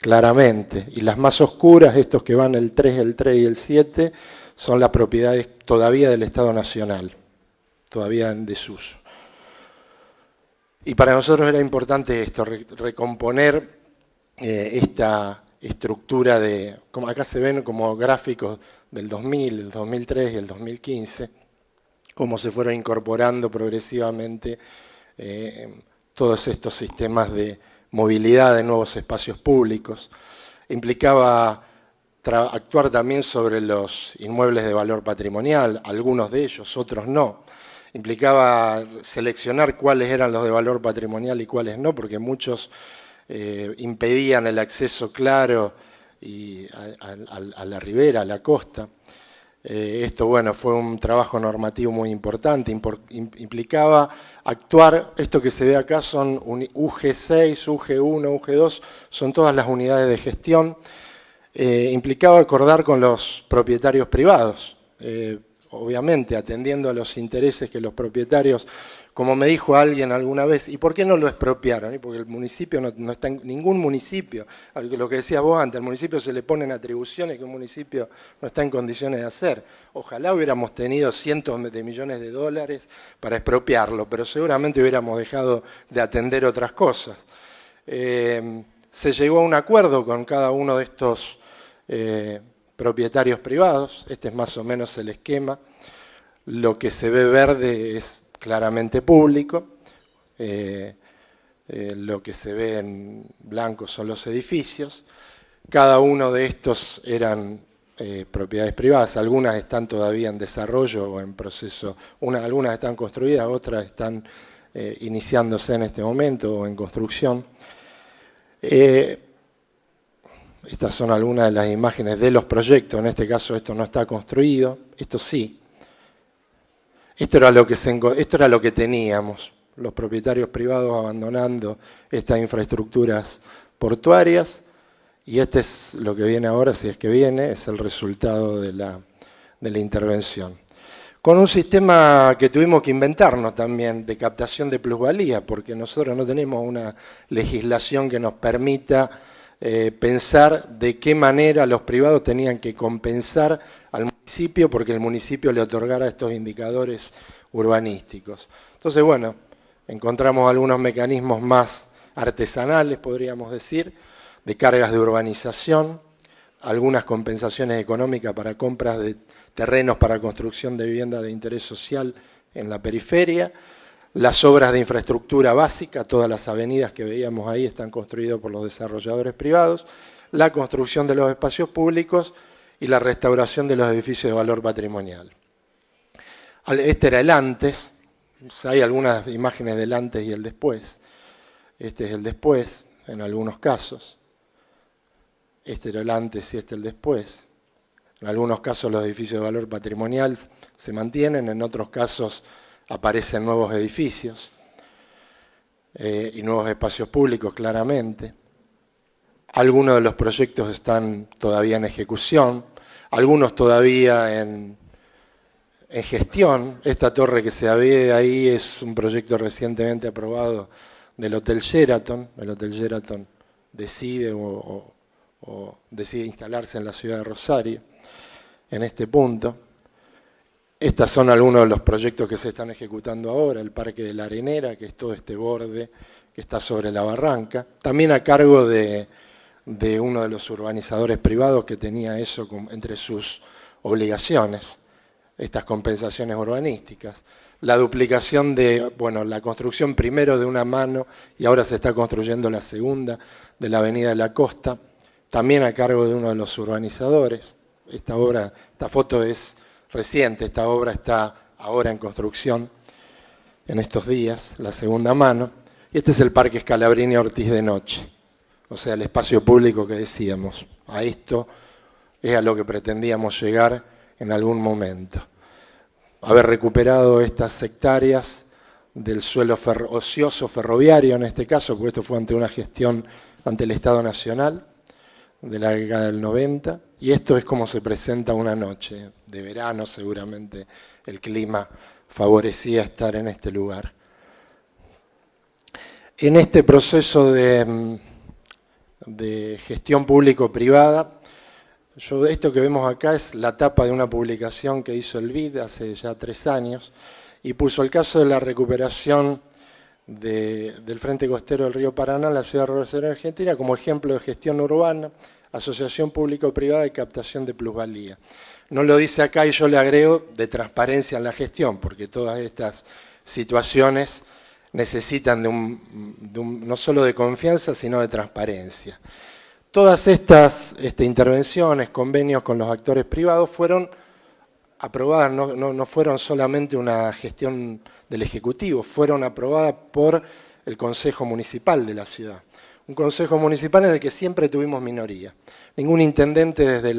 claramente. Y las más oscuras, estos que van el 3 y el 7, son las propiedades todavía del Estado Nacional, todavía en desuso. Y para nosotros era importante esto, recomponer esta estructura de, como acá se ven como gráficos del 2000, el 2003 y el 2015, cómo se fueron incorporando progresivamente todos estos sistemas de movilidad de nuevos espacios públicos. Implicaba actuar también sobre los inmuebles de valor patrimonial, algunos de ellos, otros no. Implicaba seleccionar cuáles eran los de valor patrimonial y cuáles no, porque muchos impedían el acceso claro a la ribera, a la costa. Esto, bueno, fue un trabajo normativo muy importante, implicaba actuar, esto que se ve acá son UG6, UG1, UG2, son todas las unidades de gestión, implicaba acordar con los propietarios privados, obviamente atendiendo a los intereses que los propietarios, como me dijo alguien alguna vez, ¿y por qué no lo expropiaron? ¿Y porque el municipio no está en ningún municipio, lo que decías vos antes, al municipio se le ponen atribuciones que un municipio no está en condiciones de hacer. Ojalá hubiéramos tenido cientos de millones de dólares para expropiarlo, pero seguramente hubiéramos dejado de atender otras cosas. Se llegó a un acuerdo con cada uno de estos propietarios privados, este es más o menos el esquema. Lo que se ve verde es claramente público, lo que se ve en blanco son los edificios, cada uno de estos eran propiedades privadas, algunas están todavía en desarrollo o en proceso, algunas están construidas, otras están iniciándose en este momento o en construcción. Estas son algunas de las imágenes de los proyectos, en este caso esto no está construido, esto sí. Esto era lo que teníamos, los propietarios privados abandonando estas infraestructuras portuarias, y este es lo que viene ahora, si es que viene, es el resultado de la intervención. Con un sistema que tuvimos que inventarnos también, de captación de plusvalía, porque nosotros no tenemos una legislación que nos permita pensar de qué manera los privados tenían que compensar al municipio porque el municipio le otorgara estos indicadores urbanísticos. Entonces, bueno, encontramos algunos mecanismos más artesanales, podríamos decir, de cargas de urbanización, algunas compensaciones económicas para compras de terrenos para construcción de vivienda de interés social en la periferia, las obras de infraestructura básica, todas las avenidas que veíamos ahí están construidas por los desarrolladores privados, la construcción de los espacios públicos y la restauración de los edificios de valor patrimonial. Este era el antes, hay algunas imágenes del antes y el después. Este es el después, en algunos casos. Este era el antes y este el después. En algunos casos los edificios de valor patrimonial se mantienen, en otros casos aparecen nuevos edificios y nuevos espacios públicos, claramente. Algunos de los proyectos están todavía en ejecución, algunos todavía en gestión. Esta torre que se ve ahí es un proyecto recientemente aprobado del Hotel Sheraton. El Hotel Sheraton decide o decide instalarse en la ciudad de Rosario, en este punto. Estos son algunos de los proyectos que se están ejecutando ahora, el Parque de la Arenera, que es todo este borde que está sobre la barranca, también a cargo de uno de los urbanizadores privados que tenía eso entre sus obligaciones, estas compensaciones urbanísticas. La duplicación la construcción primero de una mano y ahora se está construyendo la segunda de la Avenida de la Costa, también a cargo de uno de los urbanizadores. Esta foto es reciente, esta obra está ahora en construcción en estos días, la segunda mano. Y este es el Parque Scalabrini Ortiz de noche, o sea, el espacio público que decíamos. A esto es a lo que pretendíamos llegar en algún momento. Haber recuperado estas hectáreas del suelo ocioso ferroviario en este caso, porque esto fue ante una gestión ante el Estado Nacional de la década del 90, y esto es como se presenta una noche de verano, seguramente el clima favorecía estar en este lugar. En este proceso de gestión público-privada, esto que vemos acá es la tapa de una publicación que hizo el BID hace ya 3 años, y puso el caso de la recuperación del Frente Costero del Río Paraná en la ciudad de Rosario, Argentina, como ejemplo de gestión urbana, asociación público-privada y captación de plusvalía. No lo dice acá y yo le agrego de transparencia en la gestión, porque todas estas situaciones necesitan no solo de confianza, sino de transparencia. Todas estas intervenciones, convenios con los actores privados fueron aprobadas, no fueron solamente una gestión del Ejecutivo, fueron aprobadas por el Consejo Municipal de la ciudad. Un consejo municipal en el que siempre tuvimos minoría. Ningún intendente desde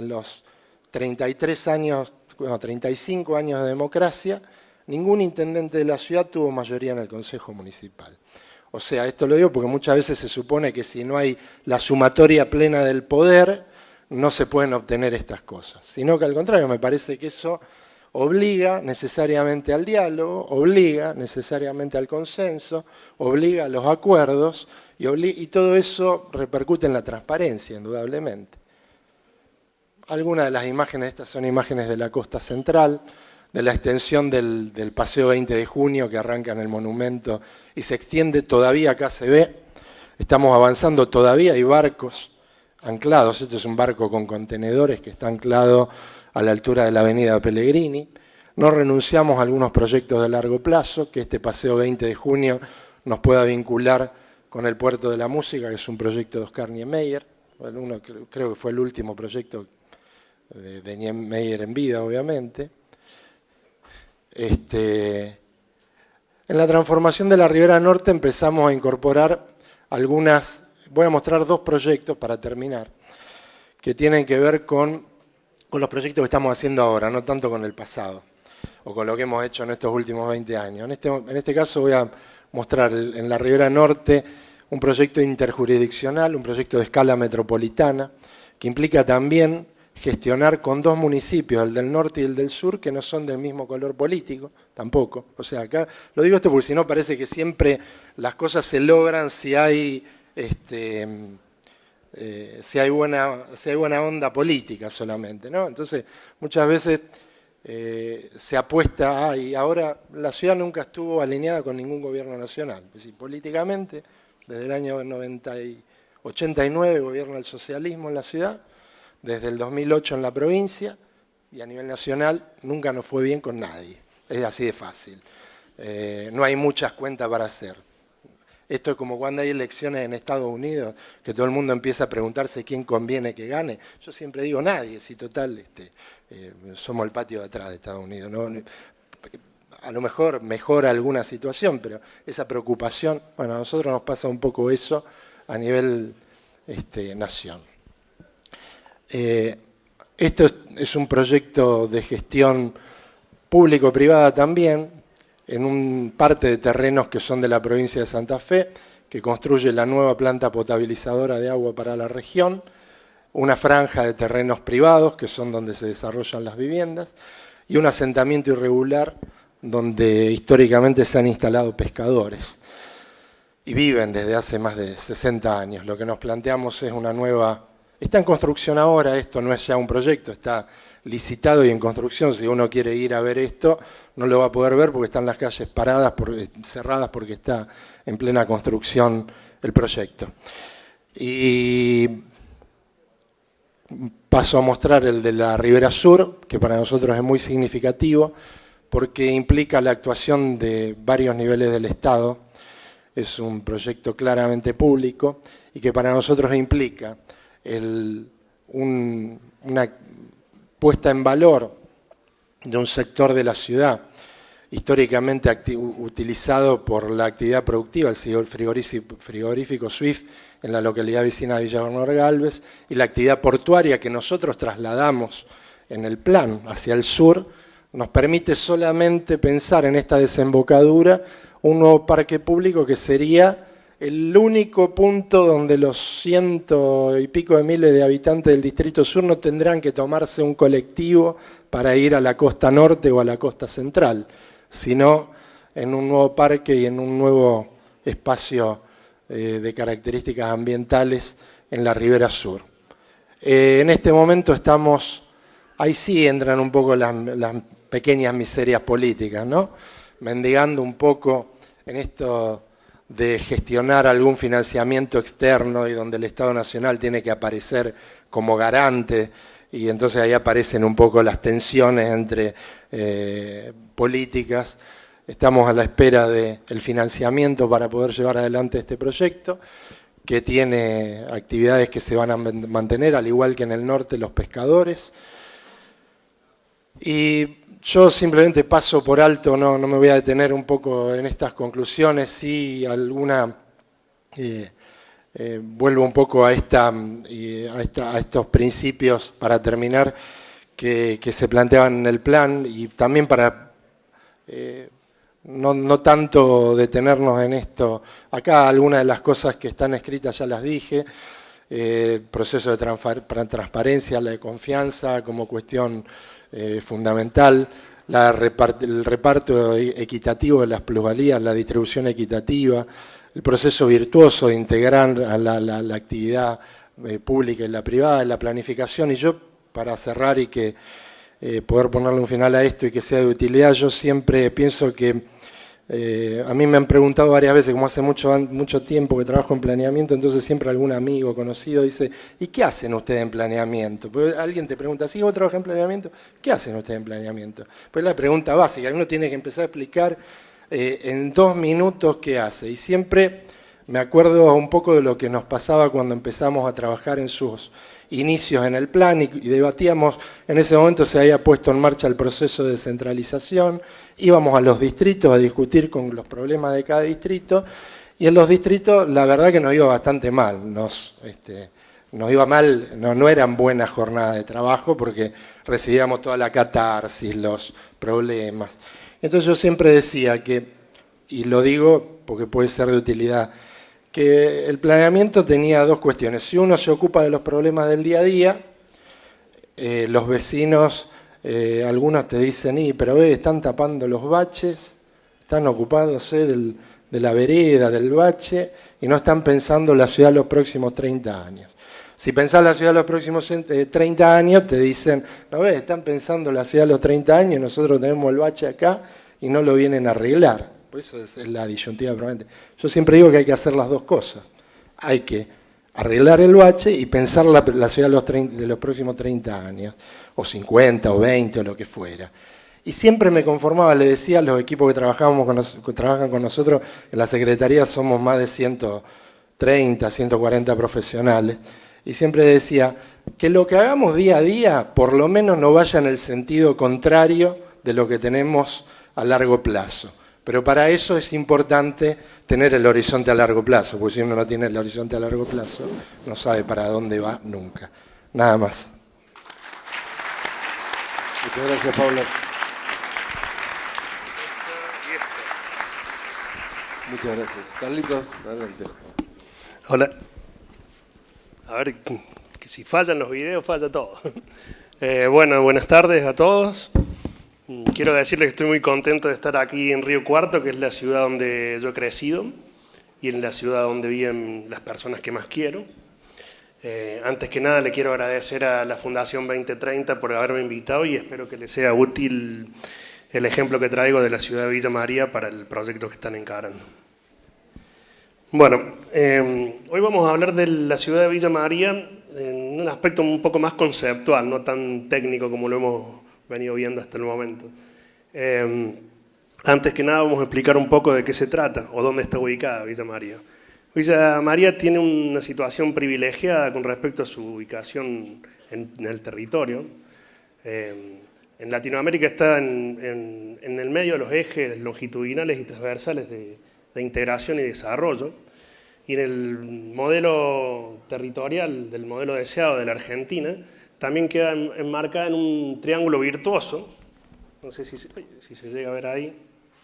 los 35 años de democracia, ningún intendente de la ciudad tuvo mayoría en el consejo municipal. O sea, esto lo digo porque muchas veces se supone que si no hay la sumatoria plena del poder, no se pueden obtener estas cosas. Sino que al contrario, me parece que eso obliga necesariamente al diálogo, obliga necesariamente al consenso, obliga a los acuerdos y todo eso repercute en la transparencia, indudablemente. Algunas de las imágenes, estas son imágenes de la costa central, de la extensión del Paseo 20 de Junio que arranca en el monumento y se extiende, todavía acá se ve, estamos avanzando, todavía hay barcos anclados, este es un barco con contenedores que está anclado a la altura de la avenida Pellegrini. No renunciamos a algunos proyectos de largo plazo, que este Paseo 20 de Junio nos pueda vincular con el Puerto de la Música, que es un proyecto de Oscar Niemeyer, creo que fue el último proyecto de Niemeyer en vida, obviamente. En la transformación de la Ribera Norte empezamos a incorporar voy a mostrar 2 proyectos para terminar, que tienen que ver con los proyectos que estamos haciendo ahora, no tanto con el pasado, o con lo que hemos hecho en estos últimos 20 años. En este caso voy a mostrar en la Ribera Norte un proyecto interjurisdiccional, un proyecto de escala metropolitana, que implica también gestionar con 2 municipios, el del norte y el del sur, que no son del mismo color político, tampoco. O sea, acá lo digo esto porque si no parece que siempre las cosas se logran si hay buena onda política solamente, ¿no? Entonces, muchas veces se apuesta y ahora la ciudad nunca estuvo alineada con ningún gobierno nacional. Es decir, políticamente, desde el año 89 gobierna el socialismo en la ciudad, desde el 2008 en la provincia, y a nivel nacional nunca nos fue bien con nadie. Es así de fácil. No hay muchas cuentas para hacer. Esto es como cuando hay elecciones en Estados Unidos, que todo el mundo empieza a preguntarse quién conviene que gane. Yo siempre digo nadie, si total somos el patio de atrás de Estados Unidos. ¿No? A lo mejor mejora alguna situación, pero esa preocupación, bueno, a nosotros nos pasa un poco eso a nivel nación. Esto es un proyecto de gestión público-privada también, en un parte de terrenos que son de la provincia de Santa Fe, que construye la nueva planta potabilizadora de agua para la región, una franja de terrenos privados, que son donde se desarrollan las viviendas, y un asentamiento irregular donde históricamente se han instalado pescadores y viven desde hace más de 60 años. Lo que nos planteamos es una nueva... Está en construcción ahora, esto no es ya un proyecto, está licitado y en construcción. Si uno quiere ir a ver esto, no lo va a poder ver porque están las calles paradas, cerradas porque está en plena construcción el proyecto. Y paso a mostrar el de la Ribera Sur, que para nosotros es muy significativo porque implica la actuación de varios niveles del Estado. Es un proyecto claramente público y que para nosotros implica una puesta en valor de un sector de la ciudad históricamente utilizado por la actividad productiva, el frigorífico Swift en la localidad vecina de Villa Bernal Galvez, y la actividad portuaria que nosotros trasladamos en el plan hacia el sur, nos permite solamente pensar en esta desembocadura un nuevo parque público que sería el único punto donde los 100 y pico de miles de habitantes del Distrito Sur no tendrán que tomarse un colectivo para ir a la costa norte o a la costa central, sino en un nuevo parque y en un nuevo espacio de características ambientales en la Ribera Sur. En este momento estamos, ahí sí entran un poco las pequeñas miserias políticas, ¿no? Mendigando un poco en esto de gestionar algún financiamiento externo y donde el Estado Nacional tiene que aparecer como garante, y entonces ahí aparecen un poco las tensiones entre políticas. Estamos a la espera del financiamiento para poder llevar adelante este proyecto, que tiene actividades que se van a mantener, al igual que en el norte los pescadores. Y yo simplemente paso por alto, no me voy a detener un poco en estas conclusiones, sí vuelvo un poco a estos principios para terminar que se planteaban en el plan, y también para no tanto detenernos en esto. Acá algunas de las cosas que están escritas ya las dije, el proceso de transparencia, la de confianza como cuestión fundamental, el reparto equitativo de las plusvalías, la distribución equitativa, el proceso virtuoso de integrar a la actividad pública y la privada, la planificación. Y yo, para cerrar y que poder ponerle un final a esto y que sea de utilidad, yo siempre pienso que a mí me han preguntado varias veces, como hace mucho tiempo que trabajo en planeamiento, entonces siempre algún amigo conocido dice, ¿y qué hacen ustedes en planeamiento? Porque alguien te pregunta, ¿sí vos trabajás en planeamiento? ¿Qué hacen ustedes en planeamiento? Pues la pregunta básica, uno tiene que empezar a explicar en 2 minutos qué hace. Y siempre me acuerdo un poco de lo que nos pasaba cuando empezamos a trabajar en sus inicios en el plan y debatíamos, en ese momento se había puesto en marcha el proceso de descentralización, íbamos a los distritos a discutir con los problemas de cada distrito y en los distritos la verdad que nos iba bastante mal, nos iba mal, no eran buenas jornadas de trabajo porque recibíamos toda la catarsis, los problemas. Entonces yo siempre decía que, y lo digo porque puede ser de utilidad, que el planeamiento tenía 2 cuestiones. Si uno se ocupa de los problemas del día a día, los vecinos, algunos te dicen, pero están tapando los baches, están ocupándose de la vereda, del bache, y no están pensando la ciudad los próximos 30 años. Si pensás la ciudad los próximos 30 años, te dicen, están pensando la ciudad los 30 años, nosotros tenemos el bache acá y no lo vienen a arreglar. Por eso es la disyuntiva probablemente. Yo siempre digo que hay que hacer las 2 cosas. Hay que arreglar el bache y pensar la ciudad de los próximos 30 años, o 50, o 20, o lo que fuera. Y siempre me conformaba, le decía a los equipos que trabajan con nosotros, en la Secretaría somos más de 130, 140 profesionales, y siempre decía que lo que hagamos día a día, por lo menos no vaya en el sentido contrario de lo que tenemos a largo plazo. Pero para eso es importante tener el horizonte a largo plazo, porque si uno no tiene el horizonte a largo plazo, no sabe para dónde va nunca. Nada más. Muchas gracias, Paula. Muchas gracias. Carlitos, adelante. Hola. A ver, que si fallan los videos, falla todo. Bueno, buenas tardes a todos. Quiero decirles que estoy muy contento de estar aquí en Río Cuarto, que es la ciudad donde yo he crecido y en la ciudad donde viven las personas que más quiero. Antes que nada le quiero agradecer a la Fundación 2030 por haberme invitado y espero que les sea útil el ejemplo que traigo de la ciudad de Villa María para el proyecto que están encarando. Bueno, hoy vamos a hablar de la ciudad de Villa María en un aspecto un poco más conceptual, no tan técnico como lo hemos venido viendo hasta el momento. Antes que nada vamos a explicar un poco de qué se trata o dónde está ubicada Villa María. Villa María tiene una situación privilegiada con respecto a su ubicación en el territorio. En Latinoamérica está en el medio de los ejes longitudinales y transversales de integración y desarrollo. Y en el modelo territorial, del modelo deseado de la Argentina, también queda enmarcada en un triángulo virtuoso. No sé si se llega a ver ahí.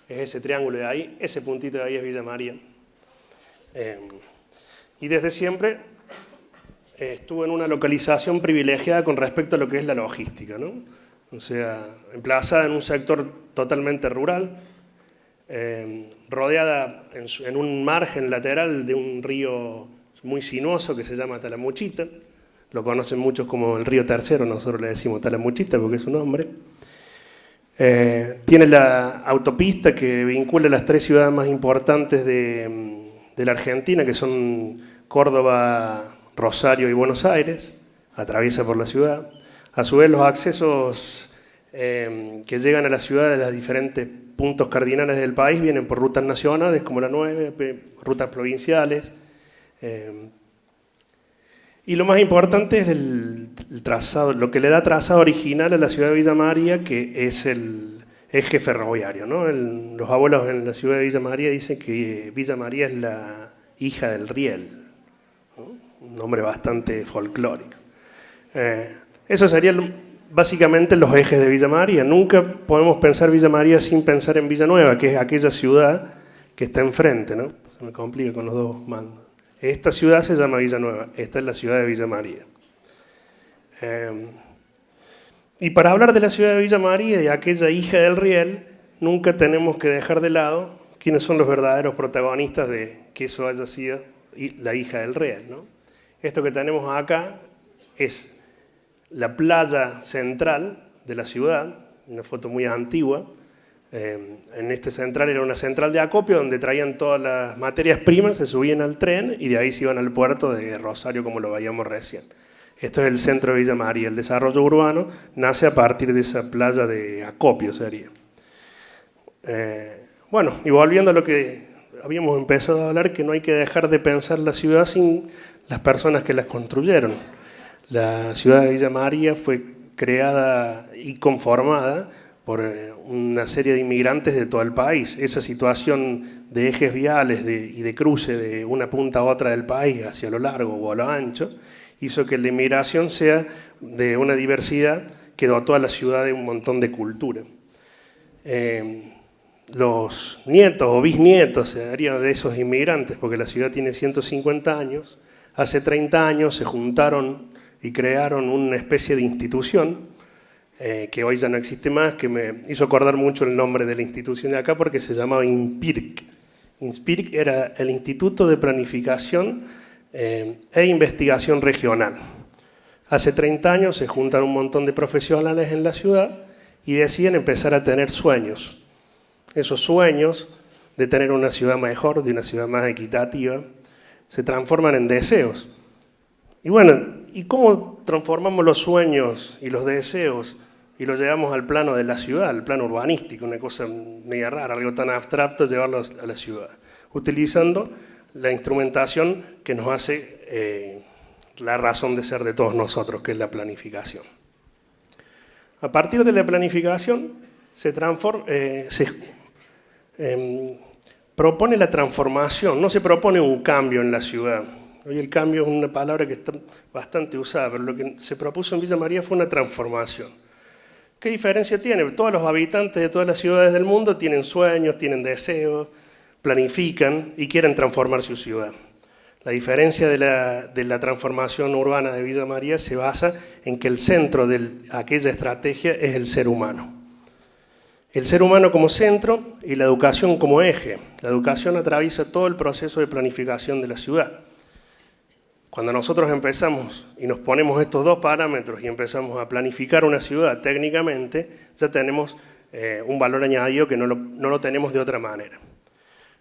Es ese triángulo de ahí, ese puntito de ahí es Villa María. Y desde siempre estuvo en una localización privilegiada con respecto a lo que es la logística, ¿no? O sea, emplazada en un sector totalmente rural, rodeada en un margen lateral de un río muy sinuoso que se llama Talamuchita. Lo conocen muchos como el río Tercero, nosotros le decimos Talamuchita porque es su nombre. Tiene la autopista que vincula las 3 ciudades más importantes de la Argentina, que son Córdoba, Rosario y Buenos Aires, atraviesa por la ciudad. A su vez, los accesos que llegan a la ciudad de los diferentes puntos cardinales del país vienen por rutas nacionales, como la 9, rutas provinciales. Y lo más importante es el trazado, lo que le da trazado original a la ciudad de Villa María, que es el eje ferroviario, ¿no? Los abuelos en la ciudad de Villa María dicen que Villa María es la hija del riel, ¿no? Un nombre bastante folclórico. Eso serían básicamente los ejes de Villa María. Nunca podemos pensar Villa María sin pensar en Villanueva, que es aquella ciudad que está enfrente, ¿no? Se me complica con los 2 mandos. Esta ciudad se llama Villanueva, esta es la ciudad de Villa María. Y para hablar de la ciudad de Villa María y de aquella hija del Riel, nunca tenemos que dejar de lado quiénes son los verdaderos protagonistas de que eso haya sido la hija del Riel, ¿no? Esto que tenemos acá es la playa central de la ciudad, una foto muy antigua. En este central era una central de acopio donde traían todas las materias primas, se subían al tren y de ahí se iban al puerto de Rosario, como lo veíamos recién. Esto es el centro de Villa María. El desarrollo urbano nace a partir de esa playa de acopio, sería. Bueno, y volviendo a lo que habíamos empezado a hablar, que no hay que dejar de pensar la ciudad sin las personas que las construyeron. La ciudad de Villa María fue creada y conformada por una serie de inmigrantes de todo el país. Esa situación de ejes viales y de cruce de una punta a otra del país, hacia lo largo o a lo ancho, hizo que la inmigración sea de una diversidad que dotó a la ciudad de un montón de cultura. Los nietos o bisnietos serían de esos inmigrantes, porque la ciudad tiene 150 años. Hace 30 años se juntaron y crearon una especie de institución que hoy ya no existe más, que me hizo acordar mucho el nombre de la institución de acá porque se llamaba INSPIRC. INSPIRC era el Instituto de Planificación e Investigación Regional. Hace 30 años se juntaron un montón de profesionales en la ciudad y deciden empezar a tener sueños. Esos sueños de tener una ciudad mejor, de una ciudad más equitativa, se transforman en deseos. Y bueno, ¿y cómo transformamos los sueños y los deseos y los llevamos al plano de la ciudad, al plano urbanístico? Una cosa media rara, algo tan abstracto, llevarlo a la ciudad. Utilizando la instrumentación que nos hace la razón de ser de todos nosotros, que es la planificación. A partir de la planificación se propone la transformación, no se propone un cambio en la ciudad. Hoy el cambio es una palabra que está bastante usada, pero lo que se propuso en Villa María fue una transformación. ¿Qué diferencia tiene? Todos los habitantes de todas las ciudades del mundo tienen sueños, tienen deseos, planifican y quieren transformar su ciudad. La diferencia de la transformación urbana de Villa María se basa en que el centro de aquella estrategia es el ser humano. El ser humano como centro y la educación como eje. La educación atraviesa todo el proceso de planificación de la ciudad. Cuando nosotros empezamos y nos ponemos estos dos parámetros y empezamos a planificar una ciudad técnicamente, ya tenemos un valor añadido que no lo tenemos de otra manera.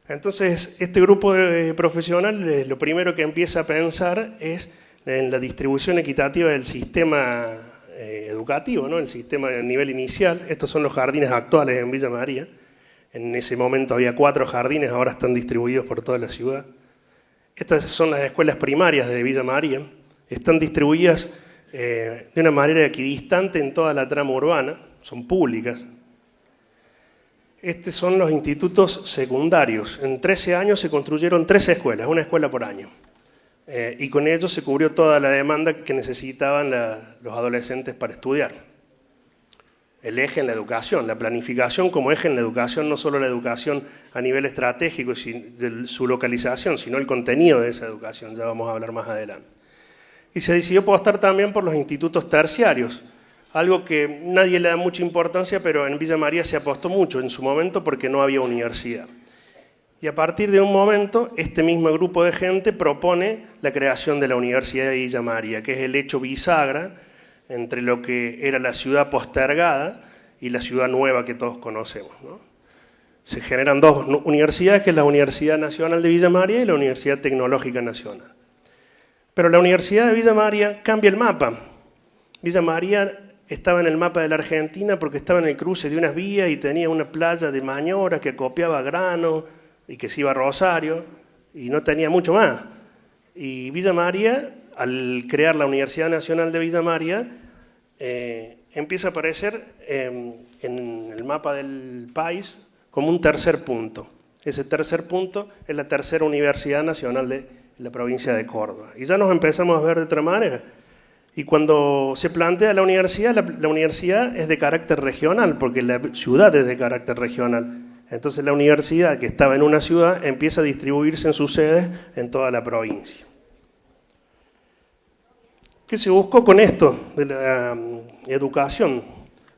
Entonces, este grupo de profesionales lo primero que empieza a pensar es en la distribución equitativa del sistema educativo, ¿no? El sistema a nivel inicial. Estos son los jardines actuales en Villa María. En ese momento había 4 jardines, ahora están distribuidos por toda la ciudad. Estas son las escuelas primarias de Villa María. Están distribuidas de una manera equidistante en toda la trama urbana, son públicas. Estos son los institutos secundarios. En 13 años se construyeron 13 escuelas, una escuela por año. Y con ello se cubrió toda la demanda que necesitaban los adolescentes para estudiar. El eje en la educación, la planificación como eje en la educación, no solo la educación a nivel estratégico y de su localización, sino el contenido de esa educación, ya vamos a hablar más adelante. Y se decidió apostar también por los institutos terciarios, algo que nadie le da mucha importancia, pero en Villa María se apostó mucho en su momento porque no había universidad. Y a partir de un momento, este mismo grupo de gente propone la creación de la Universidad de Villa María, que es el hecho bisagra entre lo que era la ciudad postergada y la ciudad nueva que todos conocemos, ¿no? Se generan 2 universidades, que es la Universidad Nacional de Villa María y la Universidad Tecnológica Nacional. Pero la Universidad de Villa María cambia el mapa. Villa María estaba en el mapa de la Argentina porque estaba en el cruce de unas vías y tenía una playa de maniobra que acopiaba grano y que se iba a Rosario y no tenía mucho más. Y Villa María, al crear la Universidad Nacional de Villa María, empieza a aparecer en el mapa del país como un tercer punto. Ese tercer punto es la tercera Universidad Nacional de la provincia de Córdoba. Y ya nos empezamos a ver de otra manera. Y cuando se plantea la universidad es de carácter regional, porque la ciudad es de carácter regional. Entonces la universidad que estaba en una ciudad empieza a distribuirse en sus sedes en toda la provincia. ¿Qué se buscó con esto de la educación?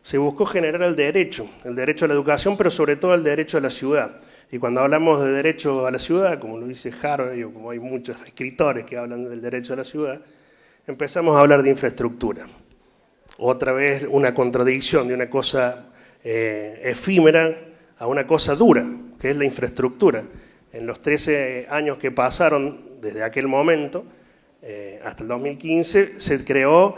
Se buscó generar el derecho a la educación, pero sobre todo el derecho a la ciudad. Y cuando hablamos de derecho a la ciudad, como lo dice Harvey, o como hay muchos escritores que hablan del derecho a la ciudad, empezamos a hablar de infraestructura. Otra vez una contradicción de una cosa efímera a una cosa dura, que es la infraestructura. En los 13 años que pasaron desde aquel momento hasta el 2015, se creó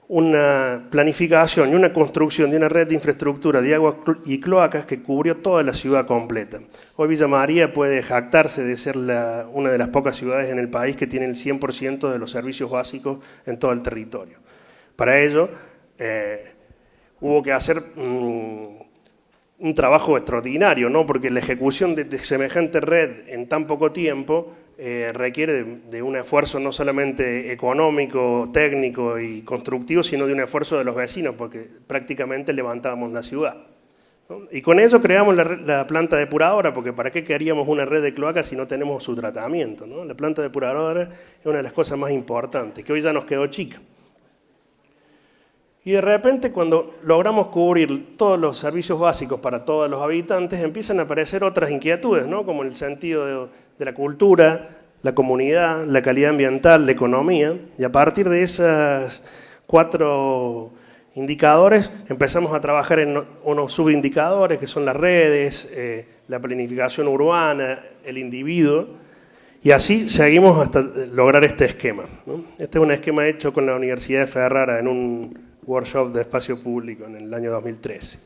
una planificación y una construcción de una red de infraestructura de agua y cloacas que cubrió toda la ciudad completa. Hoy Villa María puede jactarse de ser una de las pocas ciudades en el país que tiene el 100% de los servicios básicos en todo el territorio. Para ello, hubo que hacer un trabajo extraordinario, ¿no? Porque la ejecución de semejante red en tan poco tiempo requiere de un esfuerzo no solamente económico, técnico y constructivo, sino de un esfuerzo de los vecinos, porque prácticamente levantábamos la ciudad, ¿no? Y con ello creamos la planta depuradora, porque ¿para qué queríamos una red de cloacas si no tenemos su tratamiento, ¿no? La planta depuradora es una de las cosas más importantes, que hoy ya nos quedó chica. Y de repente, cuando logramos cubrir todos los servicios básicos para todos los habitantes, empiezan a aparecer otras inquietudes, ¿no? Como el sentido de la cultura, la comunidad, la calidad ambiental, la economía. Y a partir de esos 4 indicadores empezamos a trabajar en unos subindicadores, que son las redes, la planificación urbana, el individuo. Y así seguimos hasta lograr este esquema, ¿no? Este es un esquema hecho con la Universidad de Ferrara en un workshop de espacio público en el año 2013.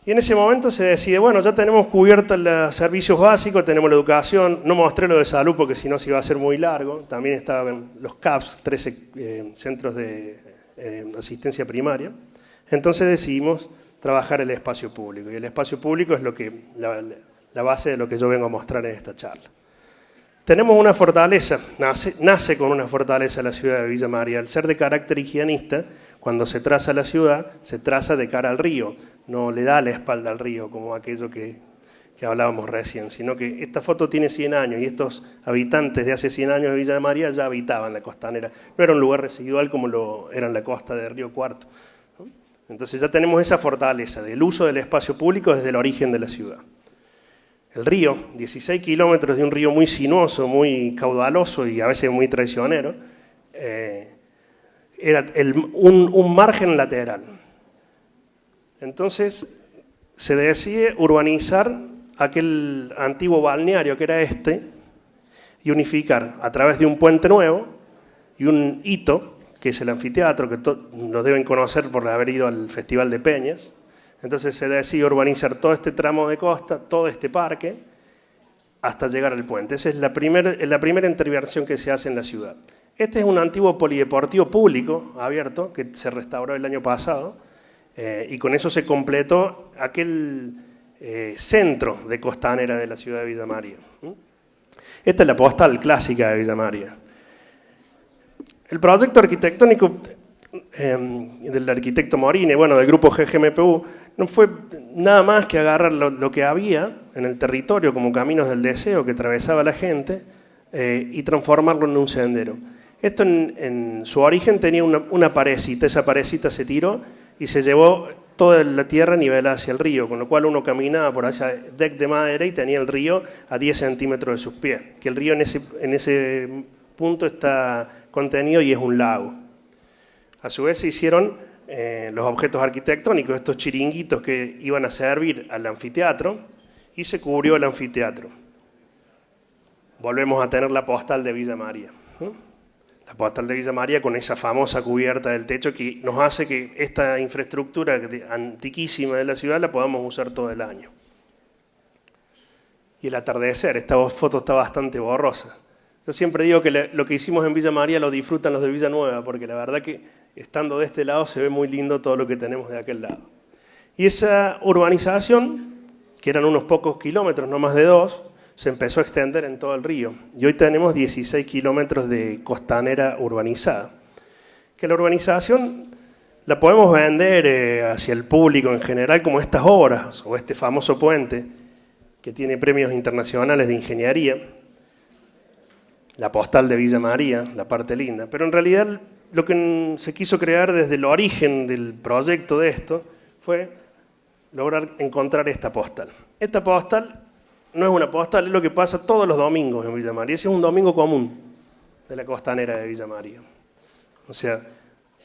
Y en ese momento se decide, bueno, ya tenemos cubiertos los servicios básicos, tenemos la educación, no mostré lo de salud porque si no se iba a hacer muy largo, también estaban los CAPS, 13 centros de asistencia primaria. Entonces decidimos trabajar el espacio público, y el espacio público es la base de lo que yo vengo a mostrar en esta charla. Tenemos una fortaleza, nace con una fortaleza la ciudad de Villa María. Al ser de carácter higienista, cuando se traza la ciudad, se traza de cara al río, no le da la espalda al río como aquello que hablábamos recién, sino que esta foto tiene 100 años y estos habitantes de hace 100 años de Villa María ya habitaban la costanera. No era un lugar residual como lo era en la costa de Río Cuarto, ¿no? Entonces ya tenemos esa fortaleza del uso del espacio público desde el origen de la ciudad. El río, 16 kilómetros de un río muy sinuoso, muy caudaloso y a veces muy traicionero, era un margen lateral. Entonces se decide urbanizar aquel antiguo balneario que era este y unificar a través de un puente nuevo y un hito, que es el anfiteatro, que lo deben conocer por haber ido al Festival de Peñas. Entonces se decide urbanizar todo este tramo de costa, todo este parque, hasta llegar al puente. Esa es la primera intervención que se hace en la ciudad. Este es un antiguo polideportivo público abierto que se restauró el año pasado y con eso se completó aquel centro de costanera de la ciudad de Villa María. Esta es la postal clásica de Villa María. El proyecto arquitectónico del arquitecto Morini, bueno, del grupo GGMPU, no fue nada más que agarrar lo que había en el territorio como caminos del deseo que atravesaba la gente y transformarlo en un sendero. Esto en su origen tenía una parecita, esa parecita se tiró y se llevó toda la tierra nivelada hacia el río, con lo cual uno caminaba por allá, deck de madera, y tenía el río a 10 centímetros de sus pies, que el río en ese punto está contenido y es un lago. A su vez se hicieron los objetos arquitectónicos, estos chiringuitos que iban a servir al anfiteatro, y se cubrió el anfiteatro. Volvemos a tener la postal de Villa María, ¿no? La postal de Villa María con esa famosa cubierta del techo que nos hace que esta infraestructura antiquísima de la ciudad la podamos usar todo el año. Y el atardecer, esta foto está bastante borrosa. Yo siempre digo que lo que hicimos en Villa María lo disfrutan los de Villanueva, porque la verdad que estando de este lado se ve muy lindo todo lo que tenemos de aquel lado. Y esa urbanización, que eran unos pocos kilómetros, no más de 2, se empezó a extender en todo el río. Y hoy tenemos 16 kilómetros de costanera urbanizada. Que la urbanización la podemos vender hacia el público en general como estas obras, o este famoso puente, que tiene premios internacionales de ingeniería. la postal de Villa María, la parte linda, pero en realidad lo que se quiso crear desde el origen del proyecto de esto fue lograr encontrar esta postal. Esta postal no es una postal, es lo que pasa todos los domingos en Villa María. Ese es un domingo común de la costanera de Villa María. O sea,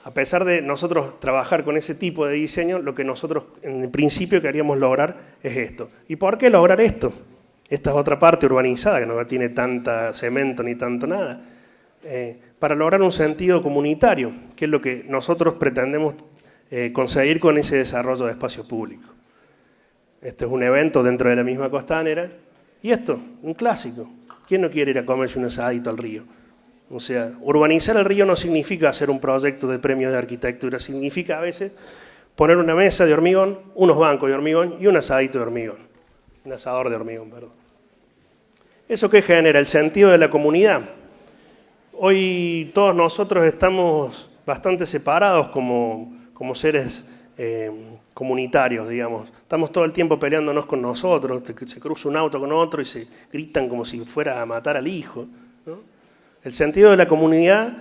a pesar de nosotros trabajar con ese tipo de diseño, lo que nosotros en el principio queríamos lograr es esto. ¿Y por qué lograr esto? Esta es otra parte urbanizada, que no tiene tanta cemento ni tanto nada. Para lograr un sentido comunitario, que es lo que nosotros pretendemos conseguir con ese desarrollo de espacio público. Este es un evento dentro de la misma costanera. Y esto, un clásico. ¿Quién no quiere ir a comerse un asadito al río? O sea, urbanizar el río no significa hacer un proyecto de premio de arquitectura, significa a veces poner una mesa de hormigón, unos bancos de hormigón y un asadito de hormigón. Un asador de hormigón, perdón. ¿Eso qué genera? El sentido de la comunidad. Hoy todos nosotros estamos bastante separados como seres comunitarios, digamos. Estamos todo el tiempo peleándonos con nosotros, se cruza un auto con otro y se gritan como si fuera a matar al hijo, ¿no? El sentido de la comunidad,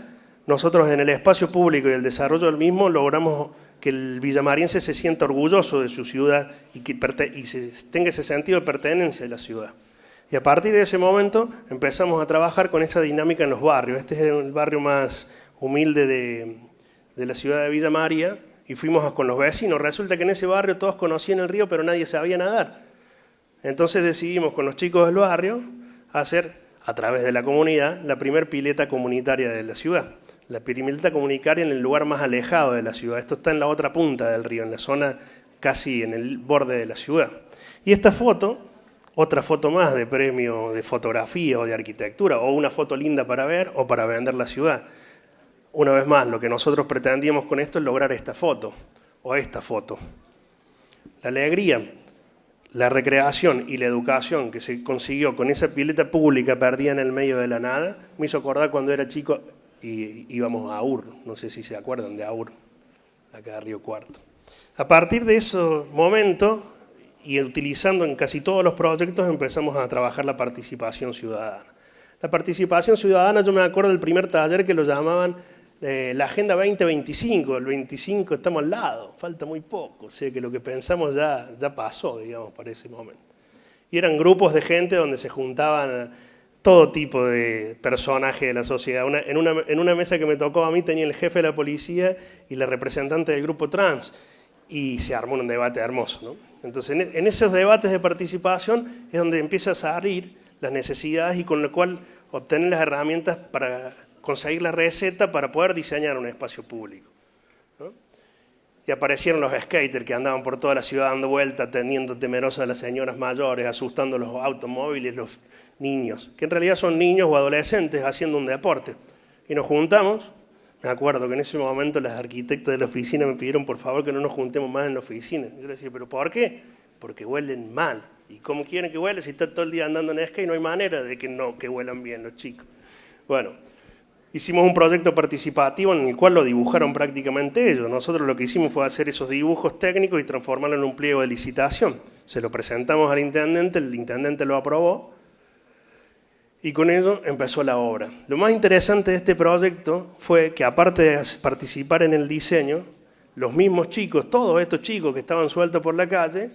nosotros en el espacio público y el desarrollo del mismo logramos que el villamariense se sienta orgulloso de su ciudad y tenga ese sentido de pertenencia a la ciudad. Y a partir de ese momento empezamos a trabajar con esa dinámica en los barrios. Este es el barrio más humilde de la ciudad de Villa María y fuimos con los vecinos. Resulta que en ese barrio todos conocían el río, pero nadie sabía nadar. Entonces decidimos con los chicos del barrio hacer, a través de la comunidad, la primer pileta comunitaria de la ciudad. La pileta comunitaria en el lugar más alejado de la ciudad. Esto está en la otra punta del río, en la zona casi en el borde de la ciudad. Y esta foto, otra foto más de premio de fotografía o de arquitectura, o una foto linda para ver o para vender la ciudad. Una vez más, lo que nosotros pretendíamos con esto es lograr esta foto, o esta foto. La alegría, la recreación y la educación que se consiguió con esa pileta pública perdida en el medio de la nada, me hizo acordar cuando era chico y íbamos a Aur, no sé si se acuerdan de Aur, acá de Río Cuarto. A partir de ese momento, y utilizando en casi todos los proyectos, empezamos a trabajar la participación ciudadana. La participación ciudadana, yo me acuerdo del primer taller que lo llamaban la Agenda 2025, el 25 estamos al lado, falta muy poco, o sea que lo que pensamos ya pasó, digamos, para ese momento. Y eran grupos de gente donde se juntaban todo tipo de personajes de la sociedad. En una mesa que me tocó a mí tenía el jefe de la policía y la representante del grupo trans, y se armó un debate hermoso, ¿no? Entonces, en esos debates de participación es donde empieza a salir las necesidades y con lo cual obtener las herramientas para conseguir la receta para poder diseñar un espacio público, ¿no? Y aparecieron los skaters que andaban por toda la ciudad dando vueltas, teniendo temerosas a las señoras mayores, asustando a los automóviles, los niños, que en realidad son niños o adolescentes haciendo un deporte. Y nos juntamos. Me acuerdo que en ese momento las arquitectas de la oficina me pidieron por favor que no nos juntemos más en la oficina. Yo les decía, ¿pero por qué? Porque huelen mal. ¿Y cómo quieren que huelen si están todo el día andando en skate? No hay manera de que huelan bien los chicos. Bueno, hicimos un proyecto participativo en el cual lo dibujaron prácticamente ellos. Nosotros lo que hicimos fue hacer esos dibujos técnicos y transformarlo en un pliego de licitación. Se lo presentamos al intendente, el intendente lo aprobó y con ello empezó la obra. Lo más interesante de este proyecto fue que aparte de participar en el diseño, los mismos chicos, todos estos chicos que estaban sueltos por la calle,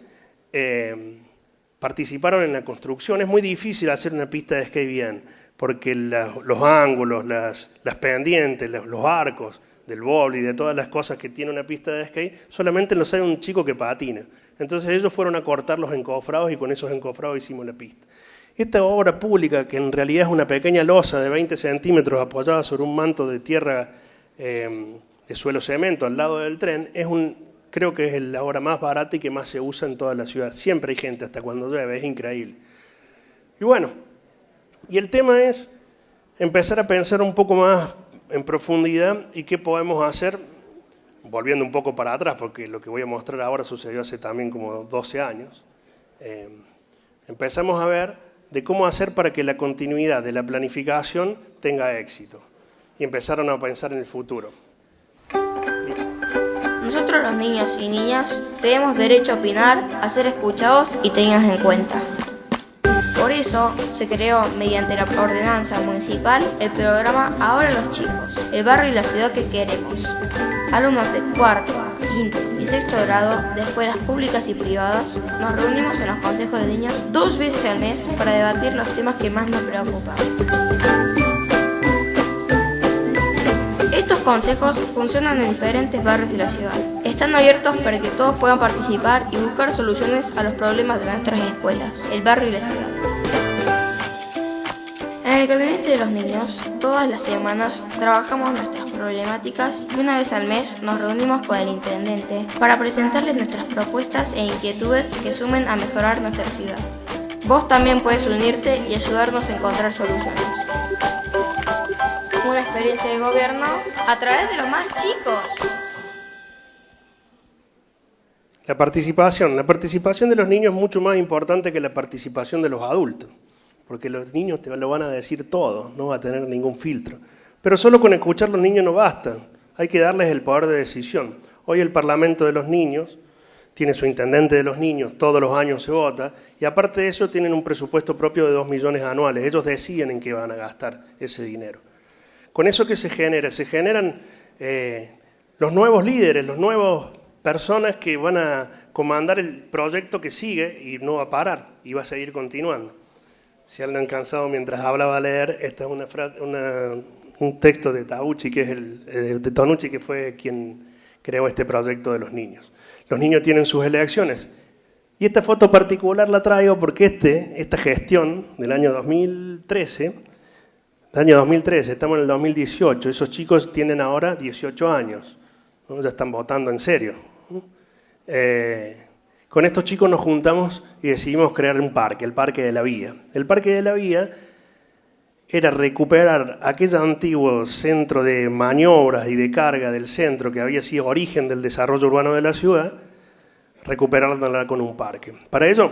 participaron en la construcción. Es muy difícil hacer una pista de skate bien, porque los ángulos, las pendientes, los arcos del bowl y de todas las cosas que tiene una pista de skate, solamente lo sabe un chico que patina. Entonces ellos fueron a cortar los encofrados y con esos encofrados hicimos la pista. Esta obra pública, que en realidad es una pequeña losa de 20 centímetros apoyada sobre un manto de tierra de suelo cemento al lado del tren, creo que es la obra más barata y que más se usa en toda la ciudad. Siempre hay gente hasta cuando llueve, es increíble. Y bueno, y el tema es empezar a pensar un poco más en profundidad y qué podemos hacer, volviendo un poco para atrás, porque lo que voy a mostrar ahora sucedió hace también como 12 años. Empezamos a ver de cómo hacer para que la continuidad de la planificación tenga éxito. Y empezaron a pensar en el futuro. Nosotros los niños y niñas tenemos derecho a opinar, a ser escuchados y tenidos en cuenta. Por eso se creó, mediante la ordenanza municipal, el programa Ahora los Chicos, el barrio y la ciudad que queremos. Alumnos de cuarto, quinto y sexto grado de escuelas públicas y privadas nos reunimos en los consejos de niños 2 veces al mes para debatir los temas que más nos preocupan. Estos consejos funcionan en diferentes barrios de la ciudad. Están abiertos para que todos puedan participar y buscar soluciones a los problemas de nuestras escuelas, el barrio y la ciudad. En el gabinete de los niños, todas las semanas trabajamos nuestras problemáticas y una vez al mes nos reunimos con el intendente para presentarles nuestras propuestas e inquietudes que sumen a mejorar nuestra ciudad. Vos también puedes unirte y ayudarnos a encontrar soluciones. Una experiencia de gobierno a través de los más chicos. La participación de los niños es mucho más importante que la participación de los adultos, porque los niños te lo van a decir todo, no va a tener ningún filtro. Pero solo con escuchar a los niños no basta, hay que darles el poder de decisión. Hoy el Parlamento de los Niños tiene su intendente de los niños, todos los años se vota, y aparte de eso tienen un presupuesto propio de 2 millones anuales, ellos deciden en qué van a gastar ese dinero. Con eso que se generan los nuevos líderes, las nuevas personas que van a comandar el proyecto que sigue y no va a parar, y va a seguir continuando. Si han cansado mientras hablaba a leer, esta es un texto de Tanucci, que fue quien creó este proyecto de los niños. Los niños tienen sus elecciones. Y esta foto particular la traigo porque esta gestión del año 2013, estamos en el 2018, esos chicos tienen ahora 18 años, ¿no? Ya están votando en serio. Con estos chicos nos juntamos y decidimos crear un parque, el Parque de la Vía. El Parque de la Vía era recuperar aquel antiguo centro de maniobras y de carga del centro que había sido origen del desarrollo urbano de la ciudad, recuperarla con un parque. Para ello,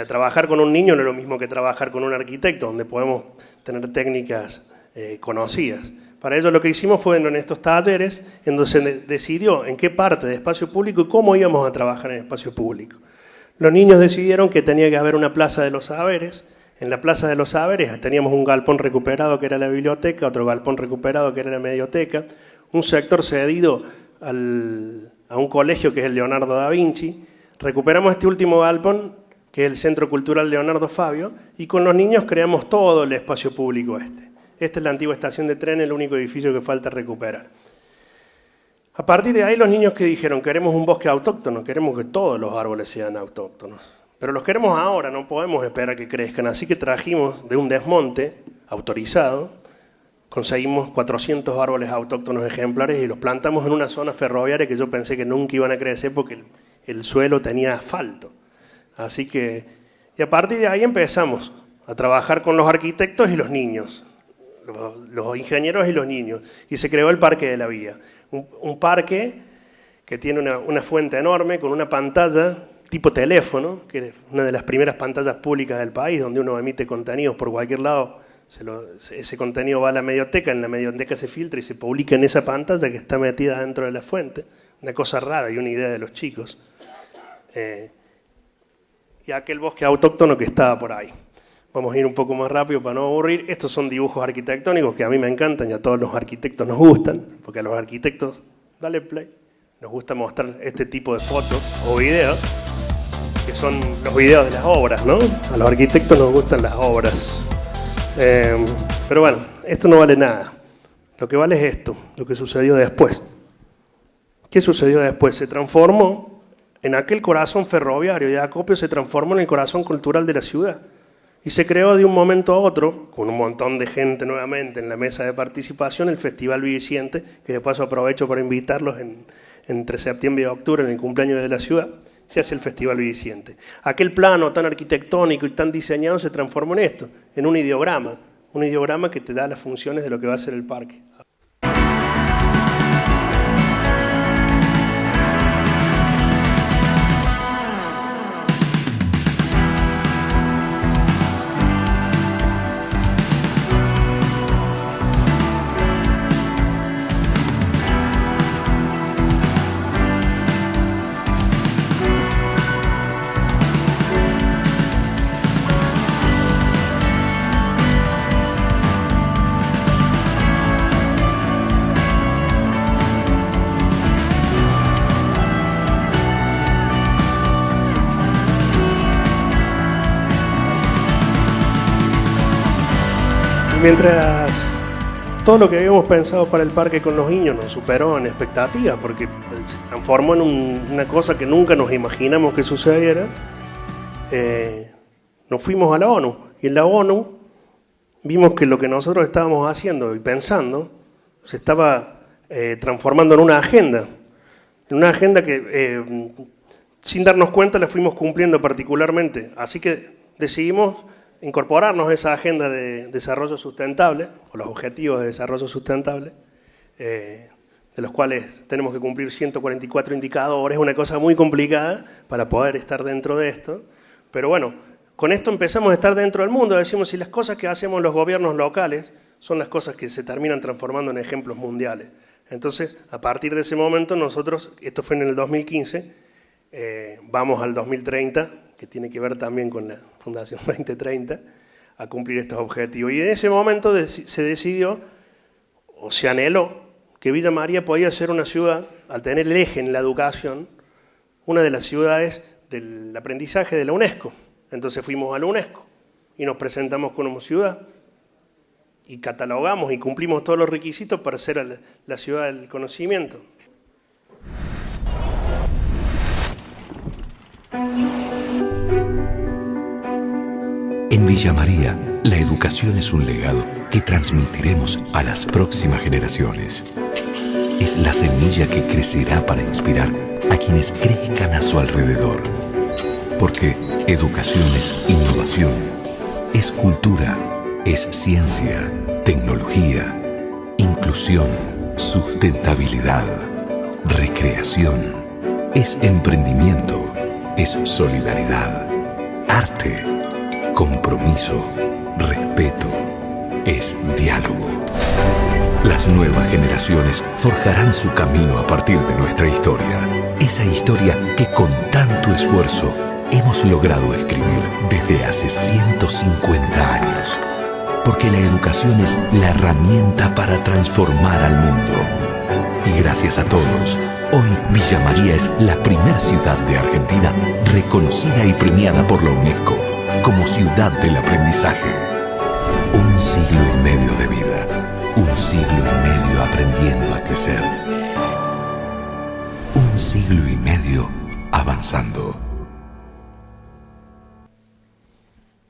trabajar con un niño no es lo mismo que trabajar con un arquitecto, donde podemos tener técnicas conocidas. Para ello lo que hicimos fue en estos talleres, en donde se decidió en qué parte de espacio público y cómo íbamos a trabajar en espacio público. Los niños decidieron que tenía que haber una plaza de los saberes. En la plaza de los saberes teníamos un galpón recuperado que era la biblioteca, otro galpón recuperado que era la medioteca, un sector cedido a un colegio que es el Leonardo da Vinci. Recuperamos este último galpón, que es el Centro Cultural Leonardo Fabio, y con los niños creamos todo el espacio público Esta es la antigua estación de tren, el único edificio que falta recuperar. A partir de ahí los niños que dijeron, queremos un bosque autóctono, queremos que todos los árboles sean autóctonos. Pero los queremos ahora, no podemos esperar que crezcan. Así que trajimos de un desmonte autorizado, conseguimos 400 árboles autóctonos ejemplares y los plantamos en una zona ferroviaria que yo pensé que nunca iban a crecer porque el suelo tenía asfalto. Así que, y a partir de ahí empezamos a trabajar con los arquitectos y los niños. Los ingenieros y los niños, y se creó el Parque de la Vía. Un parque que tiene una fuente enorme con una pantalla tipo teléfono, que es una de las primeras pantallas públicas del país, donde uno emite contenidos por cualquier lado, ese contenido va a la medioteca, en la medioteca se filtra y se publica en esa pantalla que está metida dentro de la fuente. Una cosa rara y una idea de los chicos. Y aquel bosque autóctono que estaba por ahí. Vamos a ir un poco más rápido para no aburrir. Estos son dibujos arquitectónicos que a mí me encantan y a todos los arquitectos nos gustan, porque a los arquitectos, dale play, nos gusta mostrar este tipo de fotos o videos, que son los videos de las obras, ¿no? A los arquitectos nos gustan las obras. Pero bueno, esto no vale nada. Lo que vale es esto, lo que sucedió después. ¿Qué sucedió después? Se transformó en aquel corazón ferroviario, y Acopio se transformó en el corazón cultural de la ciudad. Y se creó de un momento a otro, con un montón de gente nuevamente en la mesa de participación, el Festival Viviciente, que de paso aprovecho para invitarlos entre septiembre y octubre, en el cumpleaños de la ciudad, se hace el Festival Viviciente. Aquel plano tan arquitectónico y tan diseñado se transformó en esto, en un ideograma que te da las funciones de lo que va a ser el parque. mientras todo lo que habíamos pensado para el parque con los niños nos superó en expectativas, porque se transformó en una cosa que nunca nos imaginamos que sucediera, nos fuimos a la ONU. Y en la ONU vimos que lo que nosotros estábamos haciendo y pensando se estaba transformando en una agenda que sin darnos cuenta la fuimos cumpliendo particularmente. Así que decidimos incorporarnos a esa agenda de desarrollo sustentable, o los objetivos de desarrollo sustentable, de los cuales tenemos que cumplir 144 indicadores, una cosa muy complicada para poder estar dentro de esto. Pero bueno, con esto empezamos a estar dentro del mundo, decimos, si las cosas que hacemos los gobiernos locales son las cosas que se terminan transformando en ejemplos mundiales. Entonces, a partir de ese momento nosotros, esto fue en el 2015, vamos al 2030, que tiene que ver también con la Fundación 2030, a cumplir estos objetivos. Y en ese momento se decidió, o se anheló, que Villa María podía ser una ciudad, al tener el eje en la educación, una de las ciudades del aprendizaje de la UNESCO. Entonces fuimos a la UNESCO y nos presentamos como ciudad y catalogamos y cumplimos todos los requisitos para ser la ciudad del conocimiento. En Villa María, la educación es un legado que transmitiremos a las próximas generaciones. Es la semilla que crecerá para inspirar a quienes crezcan a su alrededor. Porque educación es innovación, es cultura, es ciencia, tecnología, inclusión, sustentabilidad, recreación, es emprendimiento, es solidaridad, arte, compromiso, respeto, es diálogo. Las nuevas generaciones forjarán su camino a partir de nuestra historia. Esa historia que con tanto esfuerzo hemos logrado escribir desde hace 150 años. Porque la educación es la herramienta para transformar al mundo. Y gracias a todos, hoy Villa María es la primera ciudad de Argentina reconocida y premiada por la UNESCO como ciudad del aprendizaje. Un siglo y medio de vida, un siglo y medio aprendiendo a crecer. Un siglo y medio avanzando.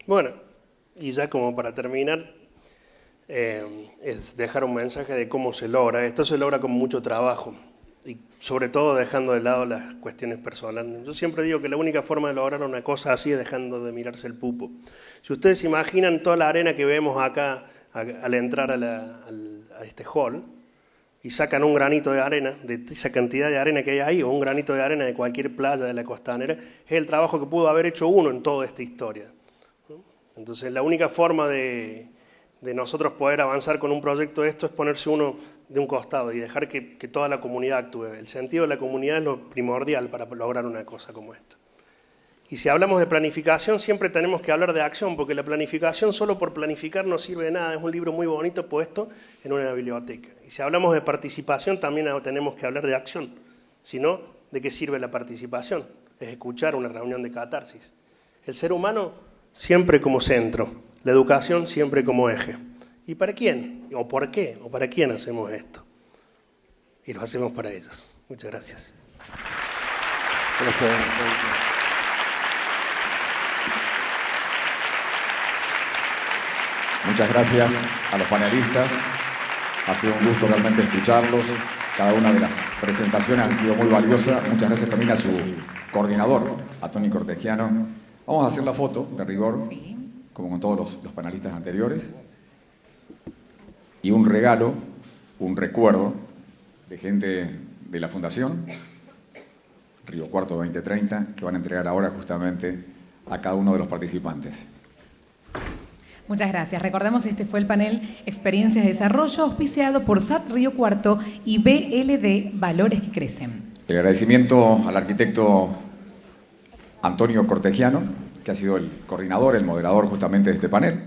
Bueno, y ya como para terminar, es dejar un mensaje de cómo se logra. Esto se logra con mucho trabajo y sobre todo dejando de lado las cuestiones personales. Yo siempre digo que la única forma de lograr una cosa así es dejando de mirarse el pupo. Si ustedes se imaginan toda la arena que vemos acá al entrar a este hall y sacan un granito de arena, de esa cantidad de arena que hay ahí, o un granito de arena de cualquier playa de la costanera, es el trabajo que pudo haber hecho uno en toda esta historia. Entonces, la única forma de nosotros poder avanzar con un proyecto de esto es ponerse uno de un costado y dejar que toda la comunidad actúe. El sentido de la comunidad es lo primordial para lograr una cosa como esta. Y si hablamos de planificación, siempre tenemos que hablar de acción, porque la planificación solo por planificar no sirve de nada. Es un libro muy bonito puesto en una biblioteca. Y si hablamos de participación, también tenemos que hablar de acción. Si no, ¿de qué sirve la participación? Es escuchar una reunión de catarsis. El ser humano siempre como centro, la educación siempre como eje. ¿Y para quién? ¿O por qué? ¿O para quién hacemos esto? Y lo hacemos para ellos. Muchas gracias. Gracias. Muchas gracias a los panelistas. Ha sido un gusto realmente escucharlos. Cada una de las presentaciones han sido muy valiosas. Muchas gracias también a su coordinador, a Tony Cortegiano. Vamos a hacer la foto de rigor, sí, como con todos los panelistas anteriores. Y un regalo, un recuerdo de gente de la Fundación Río Cuarto 2030, que van a entregar ahora justamente a cada uno de los participantes. Muchas gracias. Recordemos, este fue el panel Experiencias de Desarrollo, auspiciado por SAT Río Cuarto y BLD Valores que Crecen. El agradecimiento al arquitecto Antonio Cortegiano, que ha sido el coordinador, el moderador justamente de este panel.